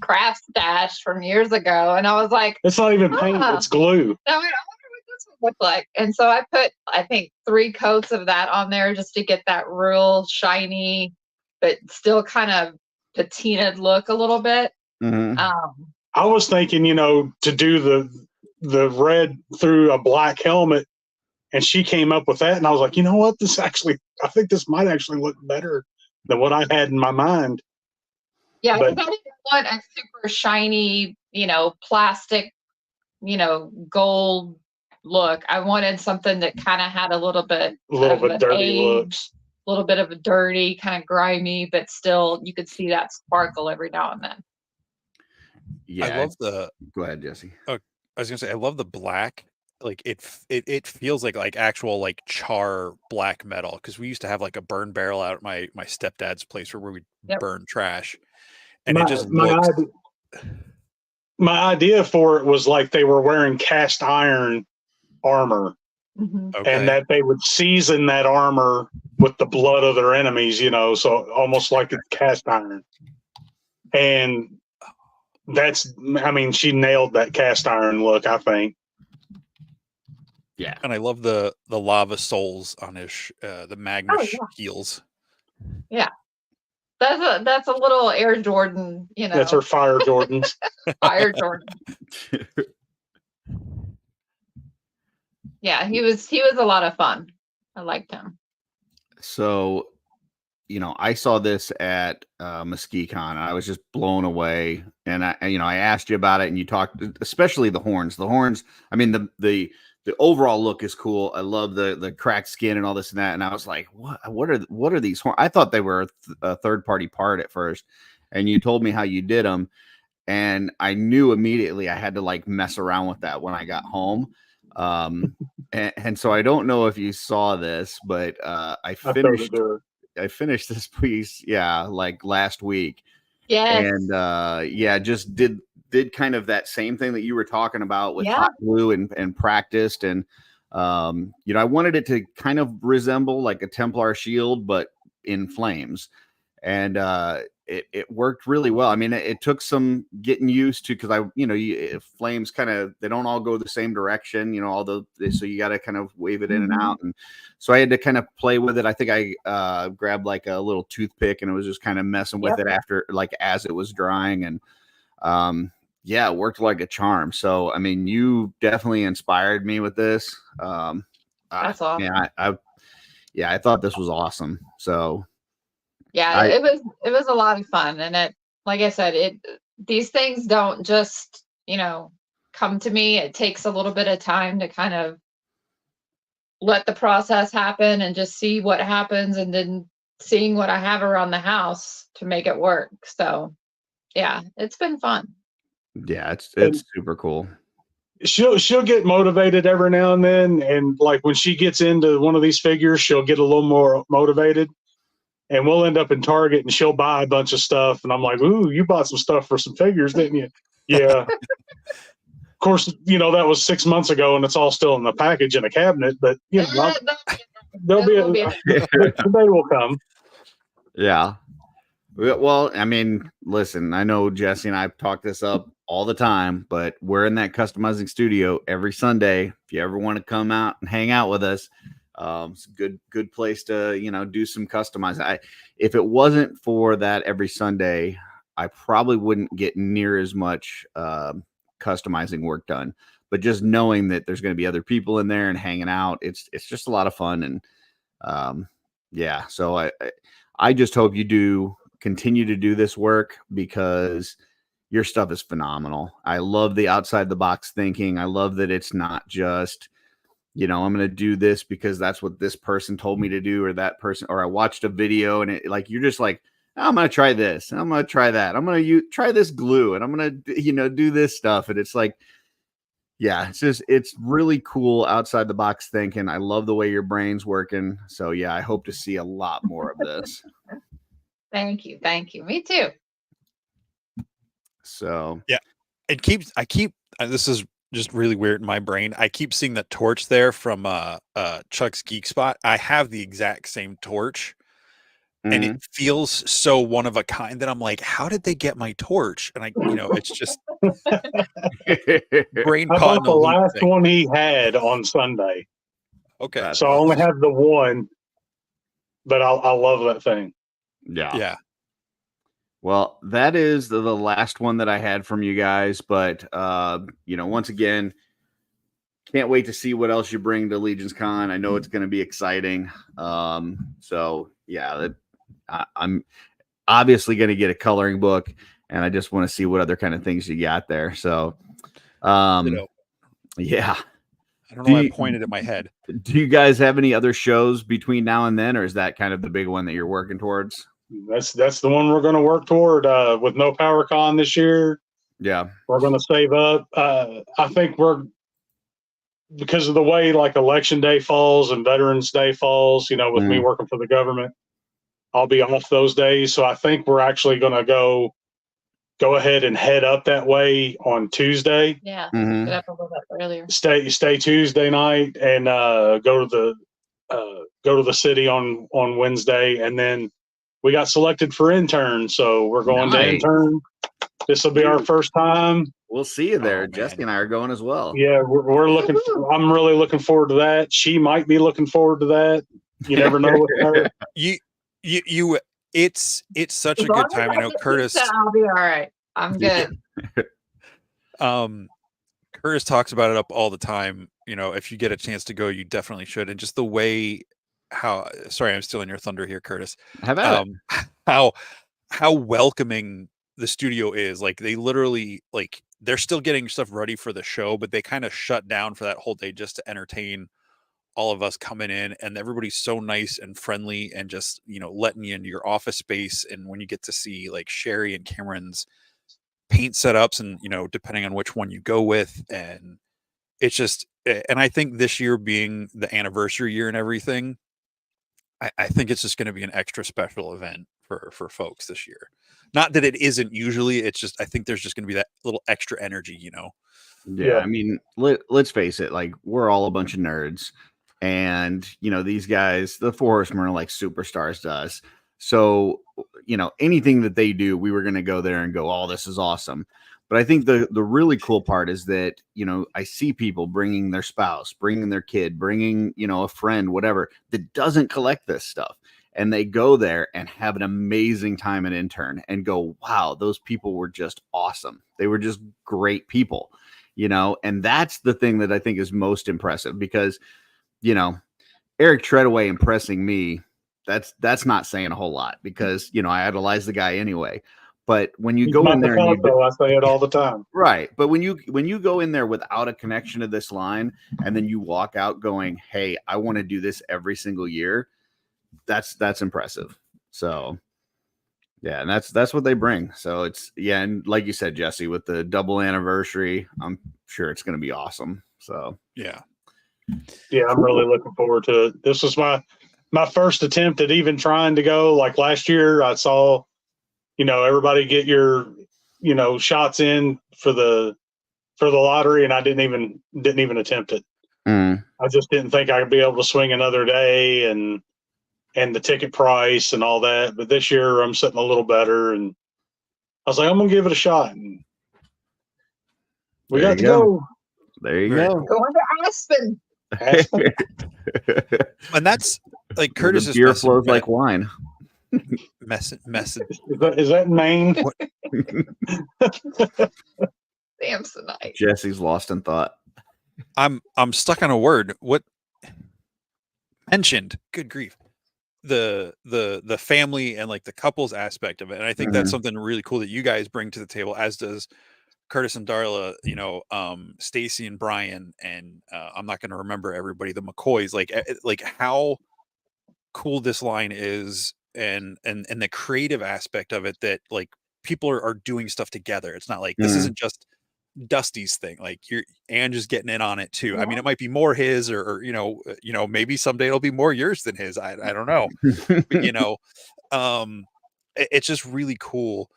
craft stash from years ago, and I was like, it's not even paint, it's glue. I wonder what this would look like. And so I put, I think, 3 coats of that on there just to get that real shiny but still kind of patinaed look a little bit. I was thinking, you know, to do the red through a black helmet, and she came up with that, and I was like, you know what, I think this might actually look better than what I had in my mind. Yeah, But- because I didn't want a super shiny, you know, plastic, you know, gold look. I wanted something that kind of had a little bit dirty look. a little bit of a dirty, kind of grimy, but still you could see that sparkle every now and then. Yeah, I love the. Go ahead, Jesse. I was gonna say I love the black. Like it feels like actual like char black metal, because we used to have like a burn barrel out at my stepdad's place where we burn trash, and it just looks. My idea for it was like they were wearing cast iron armor, and that they would season that armor with the blood of their enemies, you know, so almost like it's cast iron. And she nailed that cast iron look, I think. Yeah, and I love the lava souls on his the magma heels. Yeah, that's a little Air Jordan, you know. That's her Fire Jordans. Fire Jordan. Yeah, he was a lot of fun. I liked him. So, you know, I saw this at MesquiCon, and I was just blown away. And I asked you about it, and you talked, especially the horns. The horns. I mean, the overall look is cool. I love the cracked skin and all this and that. And I was like, what are these horns? I thought they were a third-party part at first. And you told me how you did them. And I knew immediately I had to like mess around with that when I got home. And so I don't know if you saw this, but I finished this piece, like last week. Yes. And just did kind of that same thing that you were talking about with hot glue and practiced. And I wanted it to kind of resemble like a Templar shield, but in flames. And it worked really well. I mean, it took some getting used to, because flames kind of, they don't all go the same direction, so you got to kind of wave it in and out. And so I had to kind of play with it. I think I grabbed like a little toothpick and it was just kind of messing with it after, like, as it was drying. And it worked like a charm. So, I mean, you definitely inspired me with this. That's awesome. I thought this was awesome. So it was a lot of fun. And it, like I said, these things don't just, come to me. It takes a little bit of time to kind of let the process happen and just see what happens, and then seeing what I have around the house to make it work. So yeah, it's been fun. Yeah, it's super cool. She'll get motivated every now and then, and like when she gets into one of these figures, she'll get a little more motivated, and we'll end up in Target and she'll buy a bunch of stuff, and I'm like, "Ooh, you bought some stuff for some figures, didn't you?" Yeah. course, you know, that was 6 months ago, and it's all still in the package in a cabinet. But you know, there'll be the day will come. Yeah. Well, I mean, listen, I know Jesse and I talk this up all the time, but we're in that customizing studio every Sunday. If you ever want to come out and hang out with us, it's a good place to, you know, do some customizing. If it wasn't for that every Sunday, I probably wouldn't get near as much customizing work done. But just knowing that there's going to be other people in there and hanging out, it's just a lot of fun. And yeah, so I just hope you continue to do this work, because your stuff is phenomenal. I love the outside the box thinking. I love that it's not just, you know, I'm going to do this because that's what this person told me to do, or that person, or I watched a video and it, like, you're just like, I'm going to try this, and I'm going to try that. I'm going to try this glue, and I'm going to, you know, do this stuff. And it's like, yeah, it's really cool outside the box thinking. I love the way your brain's working. So yeah, I hope to see a lot more of this. Thank you. Me too. So yeah, I keep this is just really weird in my brain. I keep seeing that torch there from Chuck's Geek Spot. I have the exact same torch, and it feels so one of a kind that I'm like, how did they get my torch? And you know, it's just brain. I bought the last one he had on Sunday. Okay, so I only have the one, but I love that thing. Yeah. Well, that is the last one that I had from you guys. But, you know, once again, can't wait to see what else you bring to Legion's Con. I know it's going to be exciting. So, yeah, I'm obviously going to get a coloring book, and I just want to see what other kind of things you got there. So, yeah. I don't know why I pointed at my head. Do you guys have any other shows between now and then, or is that kind of the big one that you're working towards? That's the one we're going to work toward with no PowerCon this year. Yeah, we're going to save up. I think because of the way like Election Day falls and Veterans Day falls, you know, with me working for the government, I'll be off those days. So I think we're actually going to go ahead and head up that way on Tuesday. Yeah, get up a little bit earlier. Stay Tuesday night and go to the city on Wednesday, and then we got selected for intern, so we're going to intern. This will be our first time. We'll see you there. Jesse and I are going as well. Yeah, we're looking. I'm really looking forward to that. She might be looking forward to that. You never know with her. It's such a good time. You know, Curtis. I'll be all right. I'm good. Curtis talks about it up all the time. You know, if you get a chance to go, you definitely should. And just the way sorry, I'm stealing your thunder here, Curtis. How welcoming the studio is. Like, they literally, like, they're still getting stuff ready for the show, but they kind of shut down for that whole day just to entertain all of us coming in, and everybody's so nice and friendly, and just, you know, letting you into your office space. And when you get to see like Sherry and Cameron's paint setups, and, you know, depending on which one you go with, and it's just, and I think this year being the anniversary year and everything, I think it's just going to be an extra special event for folks this year. Not that it isn't usually, it's just, I think there's just going to be that little extra energy, you know? Yeah. I mean, let's face it, like, we're all a bunch of nerds, and, you know, these guys, the Four Horsemen, are like superstars to us. So, you know, anything that they do, we were going to go there and go, oh, this is awesome. But I think the really cool part is that, you know, I see people bringing their spouse, bringing their kid, bringing, you know, a friend, whatever, that doesn't collect this stuff. And they go there and have an amazing time at intern and go, wow, those people were just awesome. They were just great people, you know. And that's the thing that I think is most impressive, because, you know, Eric Treadaway impressing me, that's not saying a whole lot, because, you know, I idolize the guy anyway. But when you go in there, I say it all the time. Right. But when you go in there without a connection to this line, and then you walk out going, hey, I want to do this every single year, that's impressive. So yeah, and that's what they bring. So it's, yeah, and like you said, Jesse, with the double anniversary, I'm sure it's going to be awesome. So yeah, I'm really looking forward to it. This was my first attempt at even trying to go. Like last year, I saw, you know, everybody get your, you know, shots in for the for the lottery, and I didn't even attempt it. I just didn't think I'd be able to swing another day and the ticket price and all that. But this year I'm sitting a little better, and I was like, I'm gonna give it a shot. And we got to go. There you Very go. cool. Going to Aspen. Aspen. And that's like Curtis's beer flows like wine. message. Is that Maine? Samsonite. Jesse's lost in thought. I'm stuck on a word. What mentioned? Good grief. The family and like the couples aspect of it. And I think that's something really cool that you guys bring to the table, as does Curtis and Darla, you know, Stacy and Brian, and I'm not going to remember everybody, the McCoys, like how cool this line is, and the creative aspect of it, that like people are doing stuff together. It's not like this isn't just Dusty's thing. Like Angie's getting in on it too. I mean, it might be more his, or you know, maybe someday it'll be more yours than his. I don't know. But, you know, it's just really cool,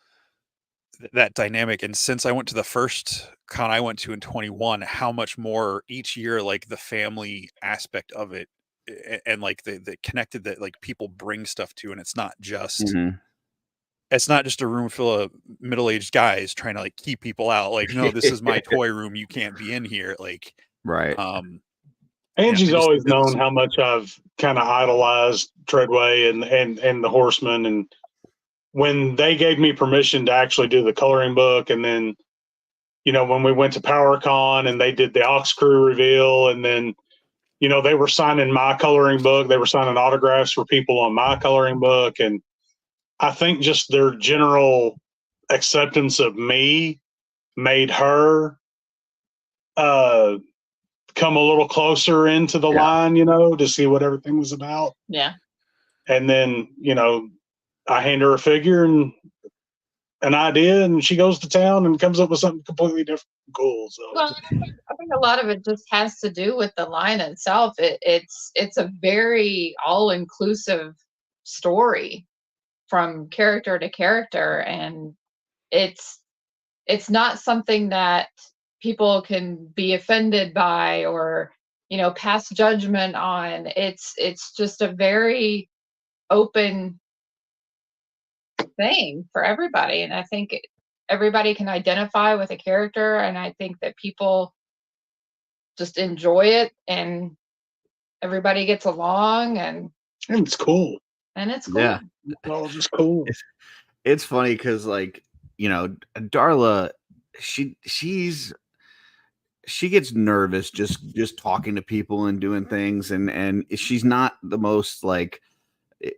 that dynamic. And since I went to the first con I went to in 21, how much more each year, like the family aspect of it, and like the connected that like people bring stuff to, and it's not just it's not just a room full of middle-aged guys trying to like keep people out. Like, no, this is my toy room, you can't be in here. Like, right. Angie's always known how much I've kind of idolized Treadway and the Horsemen. And when they gave me permission to actually do the coloring book, and then, you know, when we went to PowerCon and they did the Ox Crew reveal, and then, you know, they were signing my coloring book, they were signing autographs for people on my coloring book. And I think just their general acceptance of me made her come a little closer into the line, you know, to see what everything was about. Yeah. And then, you know, I hand her a figure and an idea, and she goes to town and comes up with something completely different and cool. So, well, I think a lot of it just has to do with the line itself. It's a very all-inclusive story from character to character, and it's not something that people can be offended by or, you know, pass judgment on. It's just a very open thing for everybody, and I think everybody can identify with a character, and I think that people just enjoy it, and everybody gets along, and it's cool. It's cool. Yeah. Well, just cool. It's funny because, like, you know, Darla, she gets nervous just talking to people and doing things, and she's not the most, like,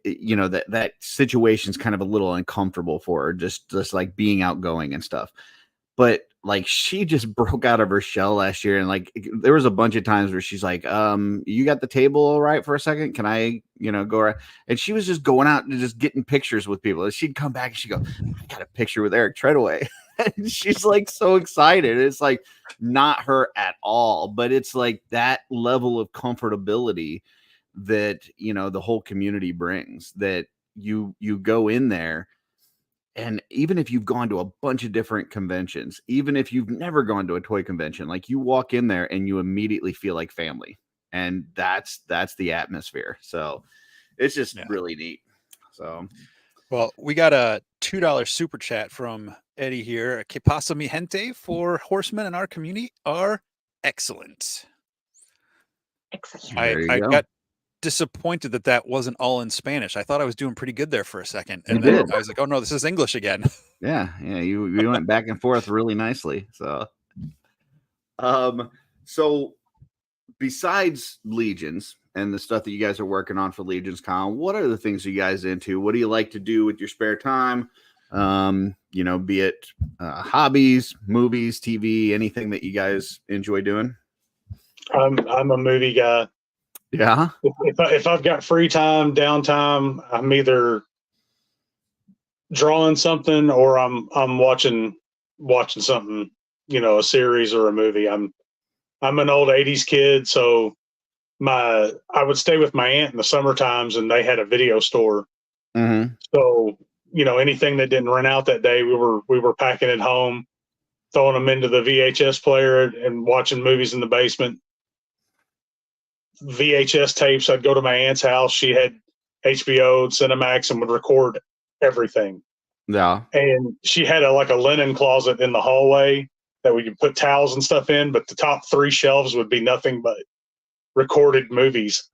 you know, that situation's kind of a little uncomfortable for her, just like being outgoing and stuff. But like, she just broke out of her shell last year, and like there was a bunch of times where she's like, you got the table all right for a second? Can I, you know, go around? And she was just going out and just getting pictures with people. And she'd come back and she'd go, I got a picture with Eric Treadway. And she's like so excited. It's like not her at all, but it's like that level of comfortability that, you know, the whole community brings, that you go in there, and even if you've gone to a bunch of different conventions, even if you've never gone to a toy convention, like, you walk in there and you immediately feel like family, and that's the atmosphere. So it's just really neat. So, well, we got a $2 super chat from Eddie here. Que pasa mi gente? For horsemen in our community are excellent. I got disappointed that wasn't all in Spanish. I thought I was doing pretty good there for a second, and then I was like, oh no, this is English again. Yeah, you went back and forth really nicely. So so besides Legions and the stuff that you guys are working on for Legions Con, what are the things you guys into? What do you like to do with your spare time? You know, be it hobbies, movies, TV, anything that you guys enjoy doing? I'm a movie guy. Yeah. If I've got free time, downtime, I'm either drawing something or I'm watching something, you know, a series or a movie. I'm an old 80s kid, so I would stay with my aunt in the summer times, and they had a video store. So, you know, anything that didn't rent out that day, we were packing it home. throwing them into the VHS player and watching movies in the basement. VHS tapes. I'd go to my aunt's house. She had HBO, Cinemax, and would record everything. Yeah. And she had a linen closet in the hallway that we could put towels and stuff in, but the top 3 shelves would be nothing but recorded movies.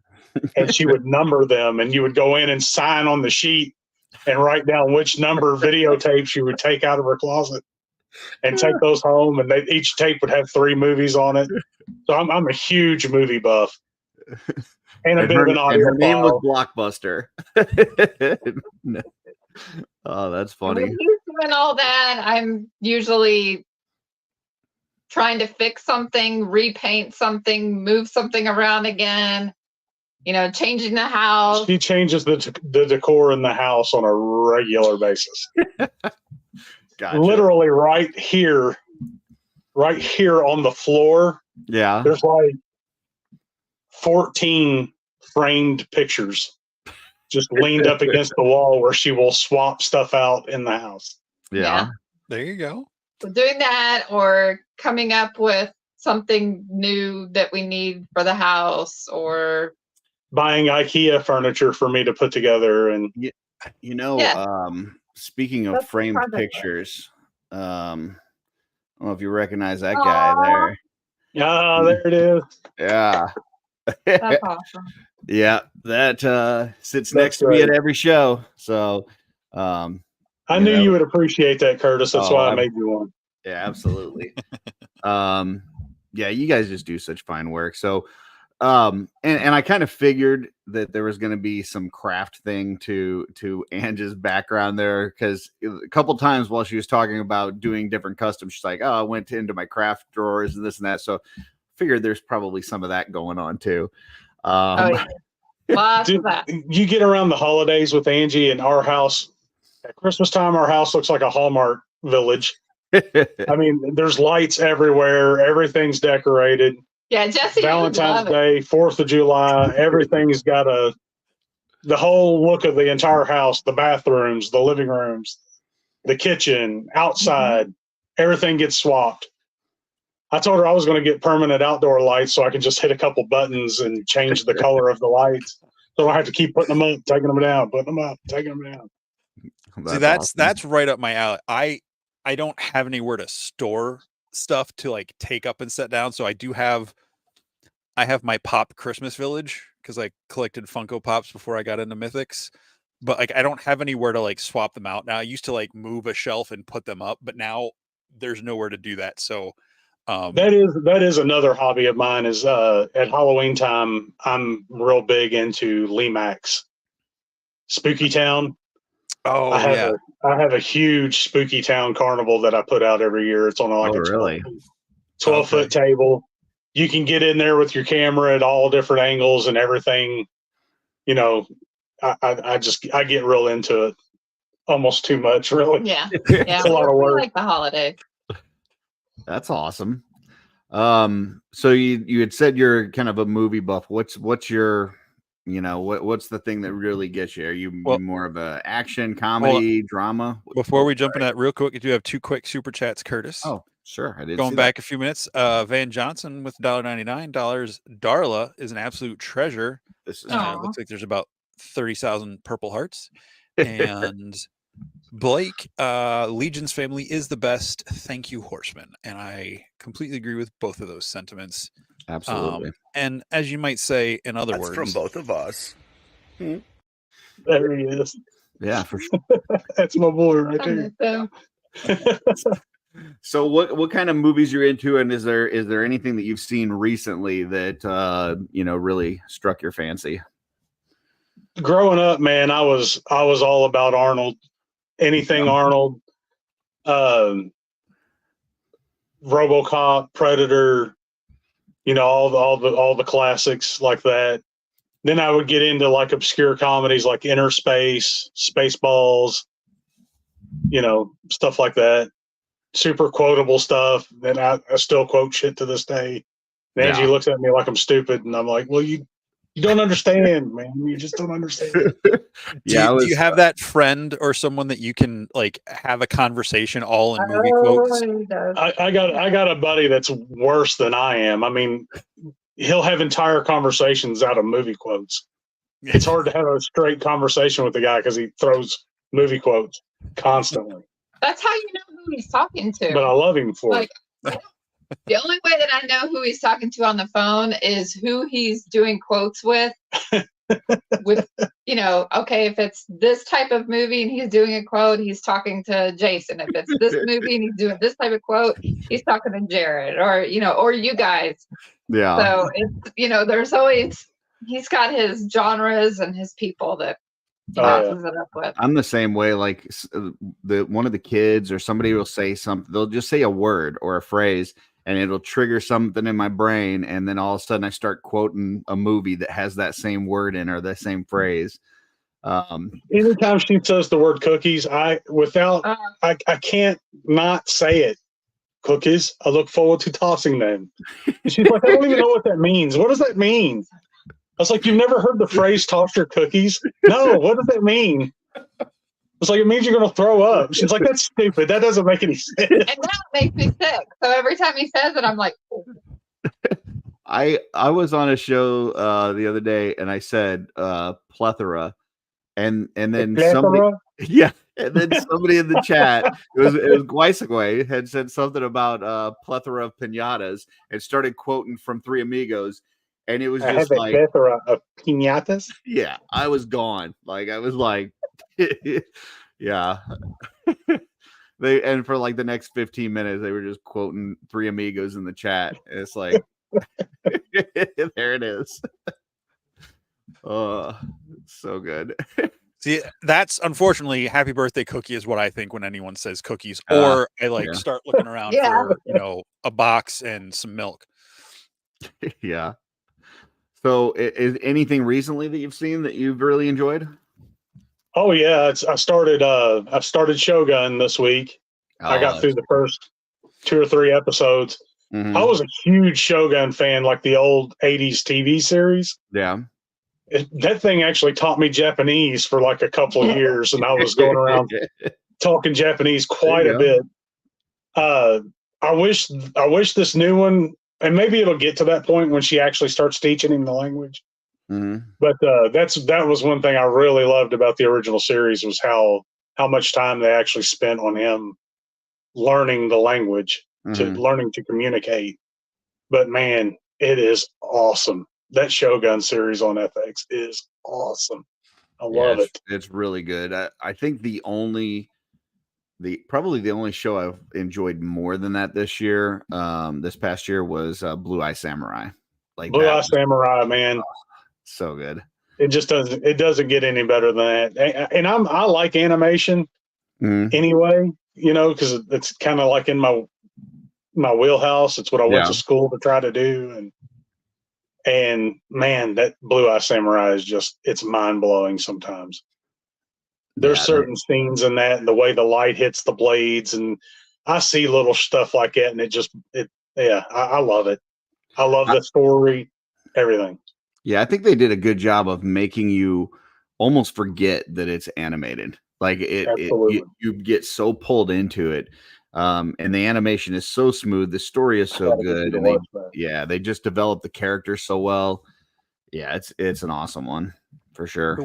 And she would number them, and you would go in and sign on the sheet and write down which number videotapes you would take out of her closet and take those home. And each tape would have 3 movies on it. So I'm a huge movie buff. And a bit of an audio. And her name was file. Blockbuster. Oh, that's funny. When he's doing all that, I'm usually trying to fix something, repaint something, move something around again, changing the house. She changes the decor in the house on a regular basis. Gotcha. Literally right here on the floor. Yeah. There's 14 framed pictures just leaned up against the wall where she will swap stuff out in the house. Yeah. There you go. So doing that or coming up with something new that we need for the house, or buying IKEA furniture for me to put together. And speaking of That's framed project. pictures, I don't know if you recognize that guy there. Ah, there it is. Yeah. that's awesome. Yeah, that sits That's next to me great. at every show. So I knew you would appreciate that, Curtis. That's why I made you one. Yeah, absolutely. Yeah, you guys just do such fine work. So and I kind of figured that there was going to be some craft thing to Angie's background there, because a couple times while she was talking about doing different customs, she's like, "Oh, I went into my drawers and this and that." So figured there's probably some of that going on too. Lots of that. You get around the holidays with Angie, and our house at Christmas time, our house looks like a Hallmark village. I mean, there's lights everywhere. Everything's decorated. Yeah, Jesse. Valentine's Day, 4th of July, everything's got the whole look of the entire house, the bathrooms, the living rooms, the kitchen, outside, everything gets swapped. I told her I was going to get permanent outdoor lights so I could just hit a couple buttons and change the color of the lights. So I don't have to keep putting them up, taking them down, putting them up, taking them down. That's right up my alley. I don't have anywhere to store stuff to take up and set down. So I have my Pop Christmas Village, because I collected Funko Pops before I got into Mythics. But I don't have anywhere to swap them out. Now I used to move a shelf and put them up, but now there's nowhere to do that. So that is another hobby of mine. Is at Halloween time, I'm real big into Limax, Spooky Town. Oh, I have a huge Spooky Town carnival that I put out every year. It's on a 12-foot table. You can get in there with your camera at all different angles and everything. I get real into it, almost too much, really. Yeah, It's a lot of work. Like the holiday. That's awesome. So you had said you're kind of a movie buff. What's your, what's the thing that really gets you? Are you more of a action, comedy, drama? Before we jump into that real quick, I do have 2 quick super chats, Curtis. Oh, sure. I did. Going back a few minutes, Van Johnson with $1.99. Darla is an absolute treasure. This is looks like there's about 30,000 purple hearts. And Blake, Legion's family is the best. Thank you, Horseman. And I completely agree with both of those sentiments. Absolutely. And as you might say, in other words, from both of us. There he is. Yeah, for sure. That's my boy right there. So what kind of movies you're into, and is there anything that you've seen recently that really struck your fancy? Growing up, man, I was all about Arnold. Anything Arnold, RoboCop, Predator, all the classics like that. Then I would get into obscure comedies like Inner Space, Spaceballs, stuff like that. Super quotable stuff. And I still quote shit to this day. And Angie looks at me like I'm stupid, and I'm like, well, you You don't understand, man. You just don't understand. Do you have that friend or someone that you can like have a conversation all in movie quotes? he does. I got a buddy that's worse than I am. I mean, he'll have entire conversations out of movie quotes. It's hard to have a straight conversation with the guy because he throws movie quotes constantly. That's how you know who he's talking to. But I love him for Like, it. the only way that I know who he's talking to on the phone is who he's doing quotes with. With, you know, okay, if it's this type of movie and he's doing a quote, he's talking to Jason. If it's this movie and he's doing this type of quote, he's talking to Jared, or, you know, or you guys. Yeah. So it's, you know, there's always, he's got his genres and his people that he bounces it up with. I'm the same way. Like one of the kids or somebody will say something. They'll just say a word or a phrase, and it'll trigger something in my brain. And then all of a sudden I start quoting a movie that has that same word in or the same phrase. Anytime she says the word cookies, I can't not say it. Cookies. I look forward to tossing them. And she's like, I don't even know what that means. What does that mean? I was like, you've never heard the phrase toss your cookies? No, what does that mean? It's like, it means you're going to throw up. She's like, that's stupid. That doesn't make any sense. And that makes me sick. So every time he says it, I'm like, oh. I was on a show the other day and I said plethora, and then somebody, yeah, and then somebody in the chat, it was Guaisagüe, had said something about plethora of piñatas and started quoting from Three Amigos, and it was just like plethora of piñatas. Yeah, I was gone. Like I was like, yeah. And for like the next 15 minutes, they were just quoting Three Amigos in the chat. And it's like, there it is. Oh, so good. See, that's unfortunately happy birthday cookie is what I think when anyone says cookies, or I start looking around for, you know, a box and some milk. Yeah. So is anything recently that you've seen that you've really enjoyed? Oh yeah. I've started Shogun this week. I got through the first 2 or 3 episodes. Mm-hmm. I was a huge Shogun fan, like the old 80s TV series. Yeah. That thing actually taught me Japanese for like a couple of years, and I was going around talking Japanese quite a bit. I wish this new one, and maybe it'll get to that point when she actually starts teaching him the language. Mm-hmm. But that was one thing I really loved about the original series, was how much time they actually spent on him learning the language, to learning to communicate. But man, it is awesome. That Shogun series on FX is awesome. I love it. It's really good. I think probably the only show I've enjoyed more than that this year, this past year, was Blue Eye Samurai. Like Blue Eye Samurai, man, so good. It just doesn't get any better than that. And I like animation anyway, you know, because it's kind of like in my wheelhouse. It's what I went to school to try to do, and man, that Blue Eye Samurai is it's mind blowing sometimes. There's certain scenes in that, and the way the light hits the blades, and I see little stuff like that, and I love it. I love the story, everything. Yeah, I think they did a good job of making you almost forget that it's animated. Like you get so pulled into it. And the animation is so smooth, the story is so good, and they just develop the characters so well. Yeah, it's an awesome one for sure.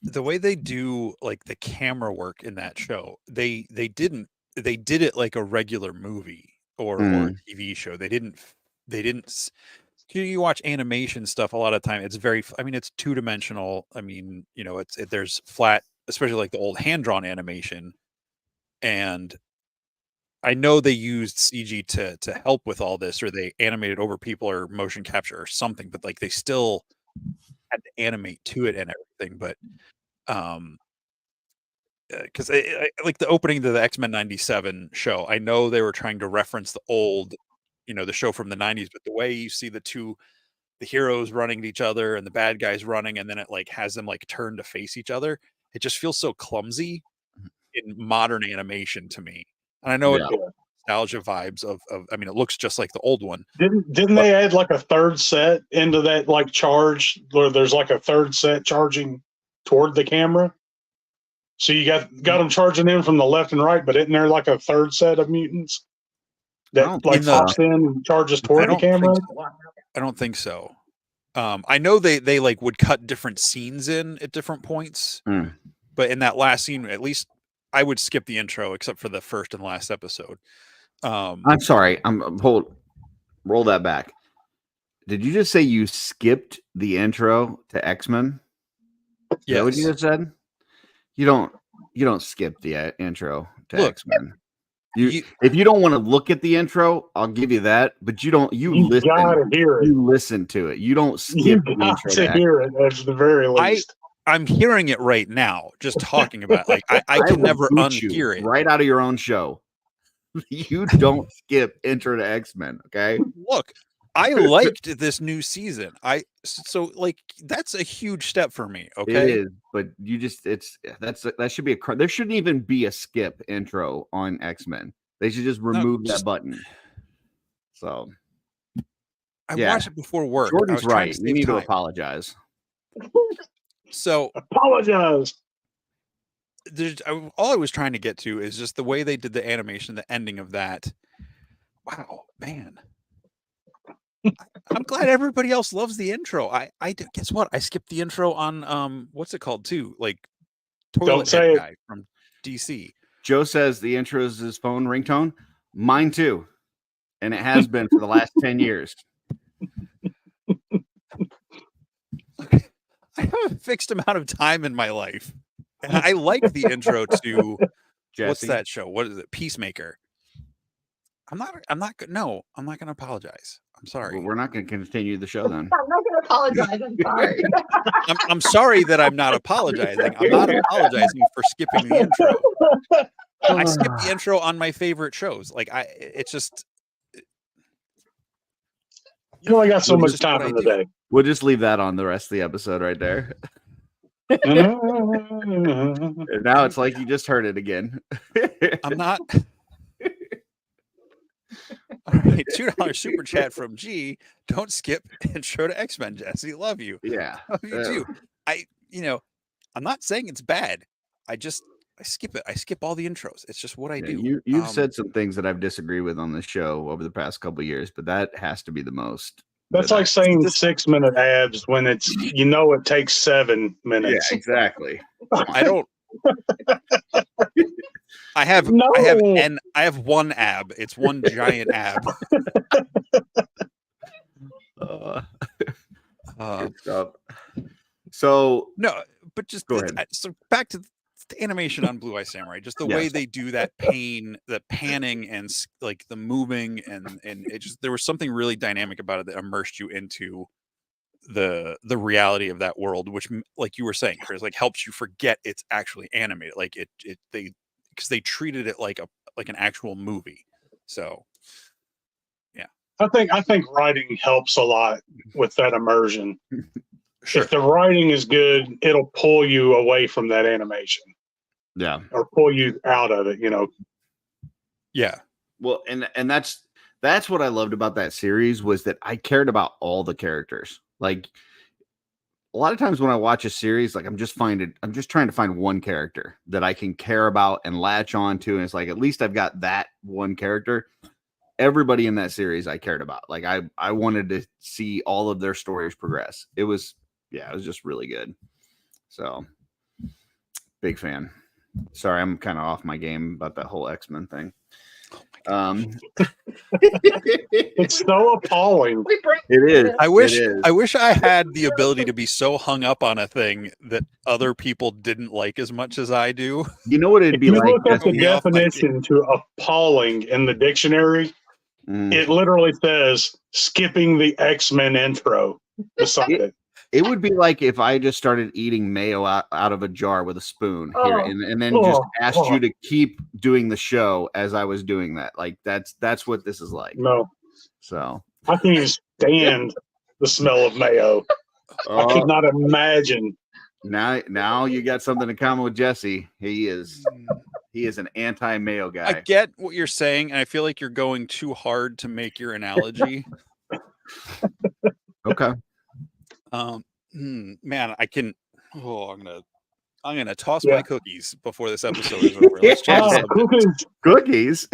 The way they do like the camera work in that show, they did it like a regular movie or a TV show. They didn't. You watch animation stuff a lot of time. It's it's 2-dimensional. I mean, you know, there's flat, especially like the old hand-drawn animation, and I know they used CG to help with all this, or they animated over people or motion capture or something, but like they still had to animate to it and everything. But because like the opening to the X-Men 97 show, I know they were trying to reference the old, you know, the show from the 90s, but the way you see the heroes running to each other and the bad guys running, and then it like has them like turn to face each other, it just feels so clumsy in modern animation to me. And I know it's nostalgia vibes of. I mean, it looks just like the old one. Didn't they add like a third set into that like charge where there's like a third set charging toward the camera? So you got them charging in from the left and right, but isn't there like a third set of mutants that like pops in and charges toward the camera? I don't think so. I know they like would cut different scenes in at different points, but in that last scene, at least I would skip the intro except for the first and last episode. I'm sorry. Roll that back. Did you just say you skipped the intro to X-Men? Yeah. Is that what you just said? You don't skip the intro to X-Men. If you don't want to look at the intro, I'll give you that. But you listen. Gotta hear it. You listen to it. You don't skip the intro to hear it at the very least. I'm hearing it right now, just talking about it. Like I can never unhear it. Right out of your own show. You don't skip intro to X-Men, okay? Look, I liked this new season. So like that's a huge step for me. Okay, it is, but that should be there shouldn't even be a skip intro on X-Men. They should just remove that button. So I watched it before work. Jordan's right. You need to apologize. So apologize. All I was trying to get to is just the way they did the animation, the ending of that. Wow, man. I'm glad everybody else loves the intro. I guess what? I skipped the intro on what's it called too? Like Toilet Head Guy from DC. Joe says the intro is his phone ringtone. Mine too. And it has been for the last 10 years. I have a fixed amount of time in my life. And I like the intro to Jesse. What's that show? What is it? Peacemaker. I'm not going to apologize. I'm sorry. Well, we're not going to continue the show then. I'm not going to apologize. I'm sorry. I'm sorry that I'm not apologizing. I'm not apologizing for skipping the intro. I skip the intro on my favorite shows. Like it's just. You only got so much time in the day. We'll just leave that on the rest of the episode right there. And now it's like you just heard it again. I'm not. All right, $2 super chat from G. Don't skip intro to X-Men, Jesse. Love you. Yeah, love you too. I'm not saying it's bad. I skip it. I skip all the intros. It's just what I do. You've said some things that I've disagreed with on the show over the past couple of years, but that has to be the most. That's like saying 6-minute abs when it's it takes 7 minutes. Yeah, exactly. I don't. I have one ab. It's one giant ab. Good stuff. So no, but just go ahead. So back to the animation on Blue Eye Samurai, just the way they do that the panning and like the moving and it just there was something really dynamic about it that immersed you into the reality of that world, which, like you were saying, Chris, like helps you forget it's actually animated. Like because they treated it like an actual movie. So yeah, I think writing helps a lot with that immersion. Sure. If the writing is good, it'll pull you away from that animation. Yeah, or pull you out of it. Yeah. Well, and that's what I loved about that series was that I cared about all the characters. Like a lot of times when I watch a series, like I'm just trying to find one character that I can care about and latch on to. And it's like, at least I've got that one character. Everybody in that series I cared about. Like I wanted to see all of their stories progress. It was just really good. So big fan. Sorry, I'm kind of off my game about that whole X-Men thing. It's so appalling. It is. I wish I had the ability to be so hung up on a thing that other people didn't like as much as I do. You know what it'd be if you like? Look up the definition to appalling in the dictionary. It literally says skipping the X-Men intro beside it. It would be like if I just started eating mayo out of a jar with a spoon here, and then just asked you to keep doing the show as I was doing that. Like that's what this is like. No. So I can't even stand the smell of mayo. I could not imagine. Now you got something in common with Jesse. He He is an anti-mayo guy. I get what you're saying, and I feel like you're going too hard to make your analogy. Okay. Man, I can. Oh, I'm gonna toss Yeah. my cookies before this episode is over. Let's change Oh, subjects. Cookies.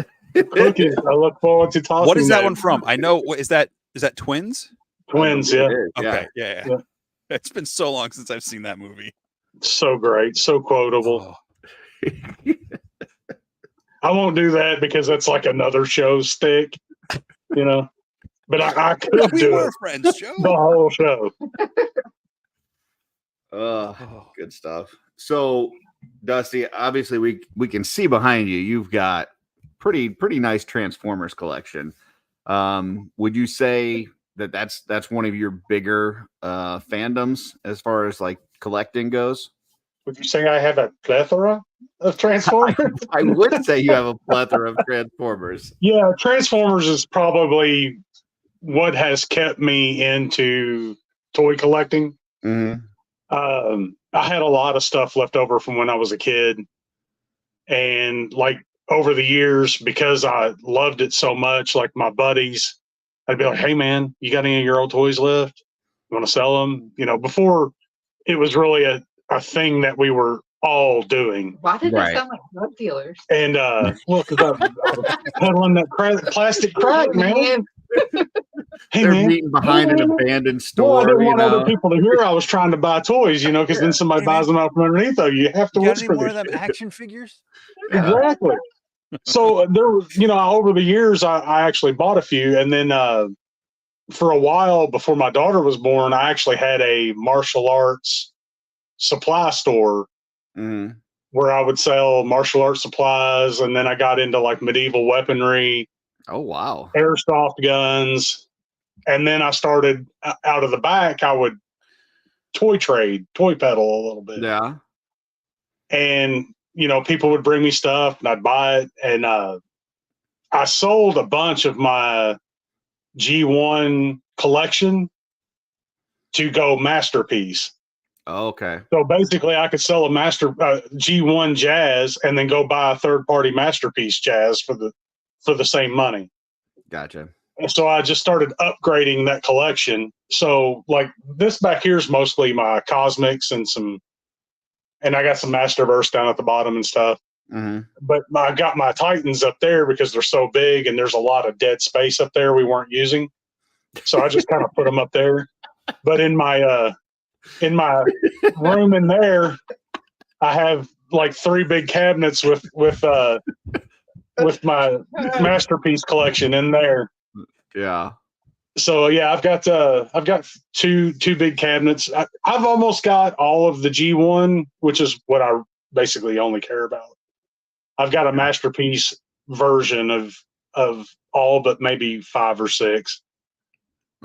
cookies. I look forward to tossing. What is that them. one from? I know. What is that? Is that Twins? Twins, It yeah. is, Okay, yeah. Yeah. It's been so long since I've seen that movie. So great, so quotable. Oh. I won't do that because that's like another show stick, you know. But I could We do were it friends, Joe. the whole show. Oh. Good stuff. So, Dusty, obviously we can see behind you. You've got pretty nice Transformers collection. Would you say that's one of your bigger fandoms as far as like collecting goes? Would you say I have a plethora of Transformers? I would say you have a plethora of Transformers. Yeah, Transformers is probably what has kept me into toy collecting. Mm-hmm. I had a lot of stuff left over from when I was a kid. And like over the years, because I loved it so much, like my buddies, I'd be like, hey man, you got any of your old toys left? You want to sell them? You know, before it was really a thing that we were all doing. Why did Right. it sound like drug dealers? And well, because I was peddling that plastic crack, man. Hey, They're man. meeting behind an abandoned Well, I store. didn't You want know? other people to hear I was trying to buy toys, you know, because then somebody Hey, buys them out from underneath. Though you have to You got any whisper more of this them shit. action figures? Exactly. So there was, you know, over the years, I actually bought a few, and then for a while before my daughter was born, I actually had a martial arts supply store Mhm. where I would sell martial arts supplies, and then I got into like medieval weaponry, Oh wow. airsoft guns, and then I started out of the back. I would toy peddle a little bit. Yeah. And you know, people would bring me stuff and I'd buy it. And I sold a bunch of my G1 collection to go masterpiece. Oh, okay. So basically I could sell a G1 Jazz and then go buy a third party masterpiece Jazz for the same money. Gotcha. And so I just started upgrading that collection. So like this back here is mostly my Cosmics and I got some Masterverse down at the bottom and stuff. Mm-hmm. But I got my Titans up there because they're so big and there's a lot of dead space up there we weren't using. So I just kind of put them up there. But in my room in there, I have like 3 big cabinets with my masterpiece collection in there. Yeah. So yeah, I've got two big cabinets. I've almost got all of the G1, which is what I basically only care about. I've got a masterpiece version of all but maybe 5 or 6.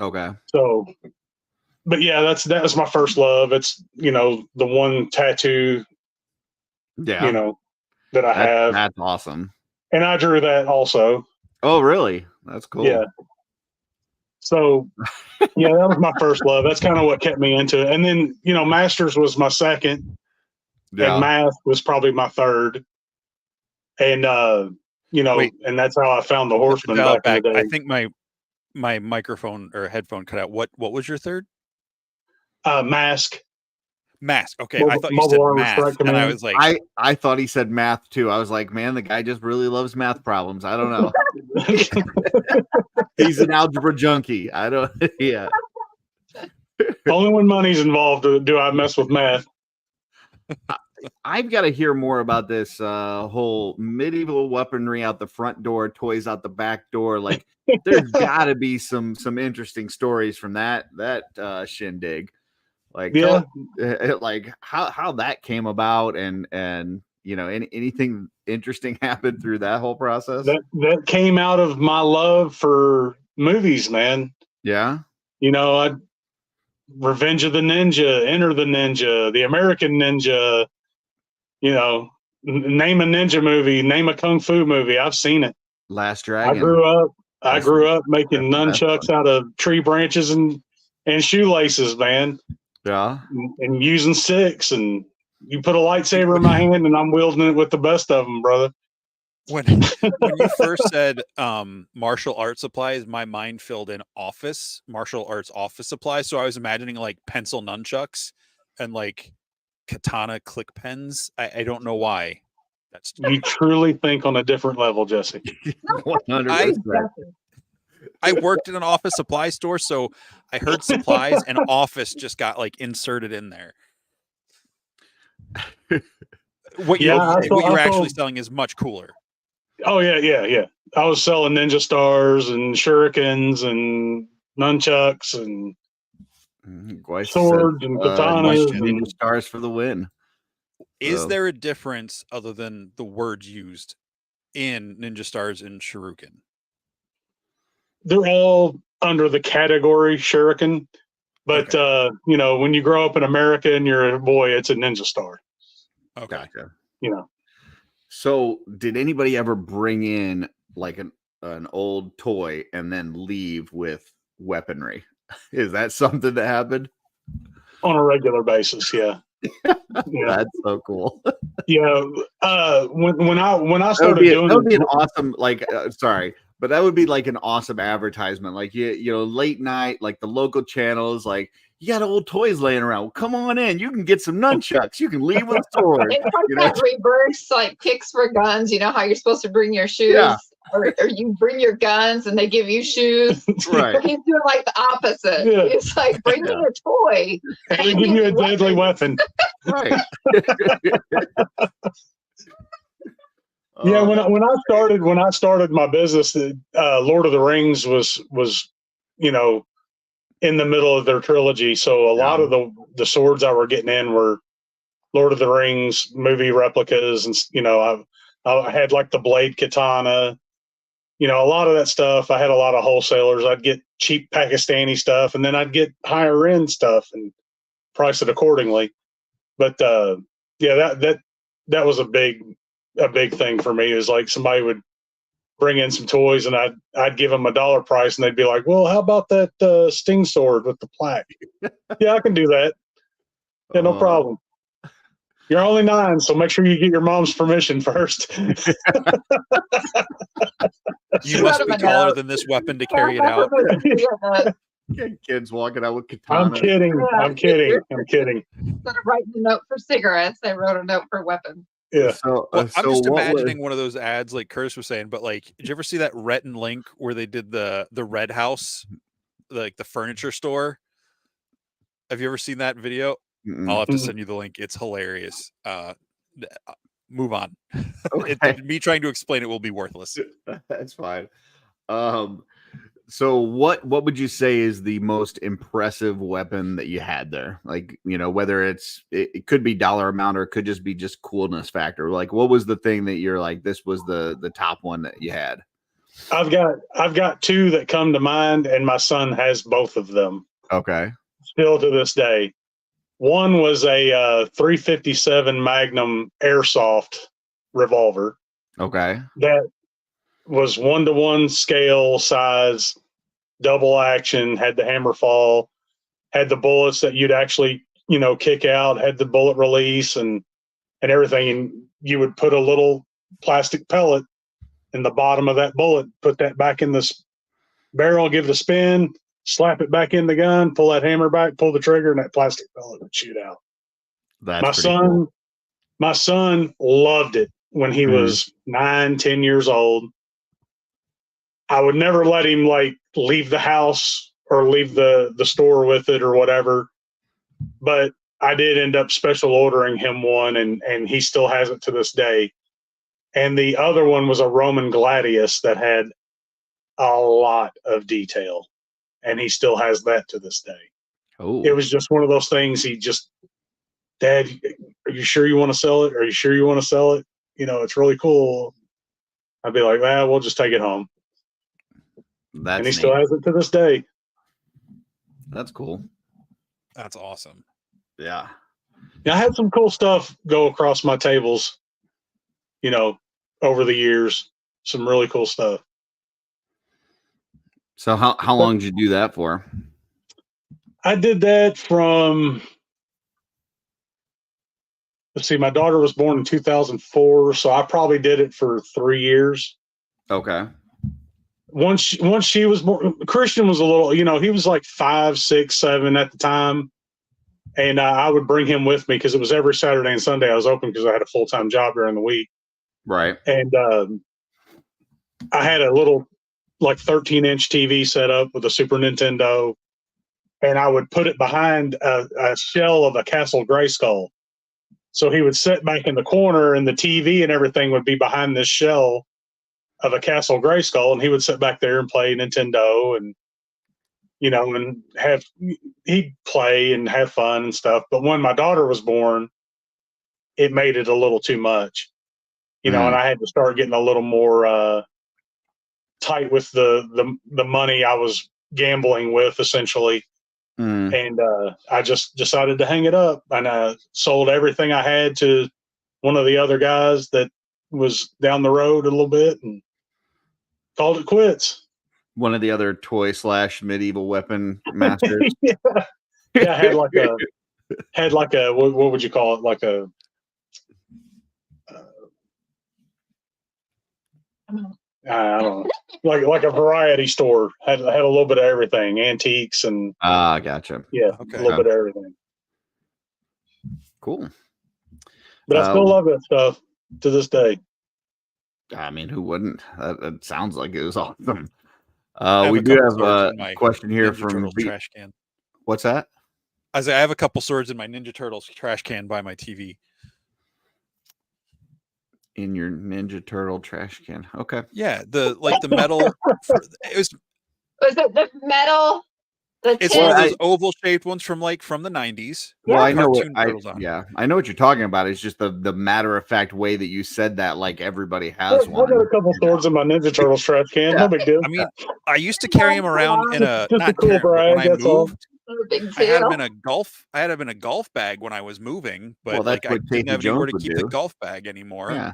Okay. So, but yeah, that was my first love. It's, you know, the one tattoo, Yeah. you know, that I have, That's awesome. and I drew that also. Oh, really? That's cool. Yeah. So, yeah, that was my first love. That's kind of what kept me into it. And then, you know, Masters was my second, Yeah. and Math was probably my third. And, you know, Wait. and that's how I found the Horseman Dial it back in the day. I think my microphone or headphone cut out. What was your third? Mask. Mask. Okay, I thought you said Mobile Armor math, Strike and I Command. was like, I thought he said math too. I was like, man, the guy just really loves math problems. I don't know. He's an algebra junkie. I don't. Yeah. Only when money's involved do I mess with math. I've got to hear more about this whole medieval weaponry out the front door, toys out the back door. Like, there's got to be some interesting stories from that shindig. Like, Yeah. like how that came about, and you know, anything interesting happened through that whole process. That came out of my love for movies, man. Yeah. You know, Revenge of the Ninja, Enter the Ninja, The American Ninja. You know, name a ninja movie, name a kung fu movie. I've seen it. Last Dragon. I grew up making That's nunchucks out of tree branches and shoelaces, man, Yeah. and using sticks. And You put a lightsaber in my hand, and I'm wielding it with the best of them, brother. When you first said martial arts supplies, my mind filled in martial arts office supplies. So I was imagining like pencil nunchucks and like katana click pens. I don't know why. That's You truly think on a different level, Jesse. 100%. I worked in an office supply store, so I heard supplies and office just got like inserted in there. What you were actually selling is much cooler. Oh yeah. I was selling ninja stars and shurikens and nunchucks and swords and katanas. Ninja stars for the win. Is there a difference other than the words used in ninja stars and shuriken? They're all under the category shuriken, but when you grow up in America and you're a boy, it's a ninja star. Okay. Gotcha. So did anybody ever bring in like an old toy and then leave with weaponry? Is that something that happened? On a regular basis, yeah. That's so cool. Yeah. When I started doing that would be an awesome, but that would be like an awesome advertisement. Like late night, like the local channels, like you got old toys laying around. Well, come on in. You can get some nunchucks. You can leave with swords. It's like that reverse, like kicks for guns. You know how you're supposed to bring your shoes, or you bring your guns and they give you shoes. Right. But he's doing like the opposite. Yeah. It's like bring me a toy. And they give you a deadly weapon. Right. Yeah, when I started my business, Lord of the Rings was in the middle of their trilogy. So a lot of the swords I were getting in were Lord of the Rings movie replicas, and I had like the blade katana, a lot of that stuff. I had a lot of wholesalers. I'd get cheap Pakistani stuff, and then I'd get higher end stuff and price it accordingly. But that was a big thing for me. Is like somebody would bring in some toys and I'd give them $1 price and they'd be like, well, how about that Sting sword with the plaque? Yeah, I can do that. Yeah, no problem. You're only 9, so make sure you get your mom's permission first. You must be taller than this weapon to carry it out. Kids walking out with katana. I'm kidding. Instead of writing a note for cigarettes, they wrote a note for weapons. Yeah. I'm just imagining one of those ads like Curtis was saying, but like, did you ever see that Rhett and Link where they did the Red House, like the furniture store? Have you ever seen that video? I'll have to send you the link. It's hilarious. Move on. Okay. Me trying to explain it will be worthless. That's fine. So what would you say is the most impressive weapon that you had there? Like, whether it could be dollar amount or it could just be coolness factor. Like, what was the thing that you're like, this was the top one that you had? I've got 2 that come to mind, and my son has both of them. Okay. Still to this day. One was a 357 Magnum airsoft revolver. Okay. That was 1-to-1 scale size, double action, had the hammer fall, had the bullets that you'd actually, kick out, had the bullet release and everything. And you would put a little plastic pellet in the bottom of that bullet, put that back in this barrel, give it a spin, slap it back in the gun, pull that hammer back, pull the trigger, and that plastic pellet would shoot out. My son loved it when he was 9, 10 years old. I would never let him like leave the house or leave the store with it or whatever. But I did end up special ordering him one, and he still has it to this day. And the other one was a Roman Gladius that had a lot of detail, and he still has that to this day. Oh, it was just one of those things. Dad, are you sure you want to sell it? Are you sure you want to sell it? It's really cool. I'd be like, well, we'll just take it home. And he still has it to this day. That's cool. That's awesome. Yeah. I had some cool stuff go across my tables, over the years. Some really cool stuff. So how long did you do that for? I did that from let's see, my daughter was born in 2004, so I probably did it for 3 years. Okay. Once she was born, Christian was a little, he was like 5, 6, 7 at the time. And I would bring him with me because it was every Saturday and Sunday I was open because I had a full-time job during the week. Right. And I had a little like 13-inch TV set up with a Super Nintendo, and I would put it behind a shell of a Castle Grayskull. So he would sit back in the corner, and the TV and everything would be behind this shell of a Castle Grayskull, and he would sit back there and play Nintendo and and he'd play and have fun and stuff. But when my daughter was born, it made it a little too much, and I had to start getting a little more tight with the money I was gambling with, essentially. And I just decided to hang it up, and I sold everything I had to one of the other guys that was down the road a little bit and called it quits. One of the other toy / medieval weapon masters. Yeah, I had like a what would you call it? Like a I don't know, like a variety store. Had a little bit of everything, antiques and gotcha. Yeah, Okay. a little bit of everything. Cool. But I still love that stuff to this day. I mean, who wouldn't? That sounds like it was awesome. have We a do couple have swords a in my question here Ninja from Turtles trash can. What's that? I say I have a couple swords in my Ninja Turtles trash can by my TV. In your Ninja Turtle trash can. Okay. Yeah, the metal. Was it the metal? It's tin? one of those oval shaped ones from the 90s. Well, I know Cartoon turtles on it. I know what you're talking about. It's just the matter of fact way that you said that, like everybody has I one. got a couple swords in my Ninja Turtles trash can. No big deal. I mean, I used to carry them around in a Just a not cool carry 'em, but brag, when I that's all. moved, Not a big I had them deal. in a golf. I had them in a golf bag when I was moving, but Well, that's I what didn't Casey have anywhere Jones to would keep the do. golf bag anymore. Yeah.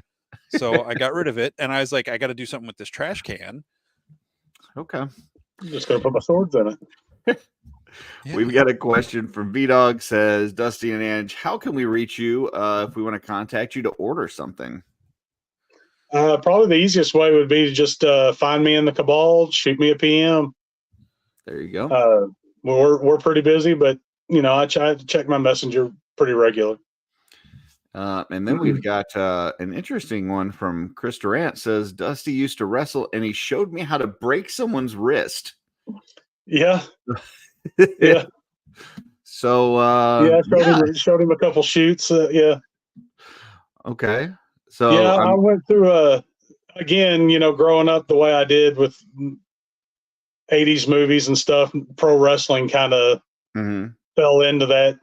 So I got rid of it, and I was like, I got to do something with this trash can. Okay. I'm just gonna put my swords in it. Yeah. We've got a question from V-Dog. Says, Dusty and Ange, how can we reach you if we want to contact you to order something? Probably the easiest way would be to just find me in the Cabal, shoot me a PM. There you go. We're pretty busy, but I try to check my messenger pretty regular. And then we've got an interesting one from Chris Durant. Says, Dusty used to wrestle and he showed me how to break someone's wrist. Yeah. Yeah. So I showed him a couple shoots. Yeah. Okay. So yeah, I went through again, growing up the way I did with 80s movies and stuff, pro wrestling kind of fell into that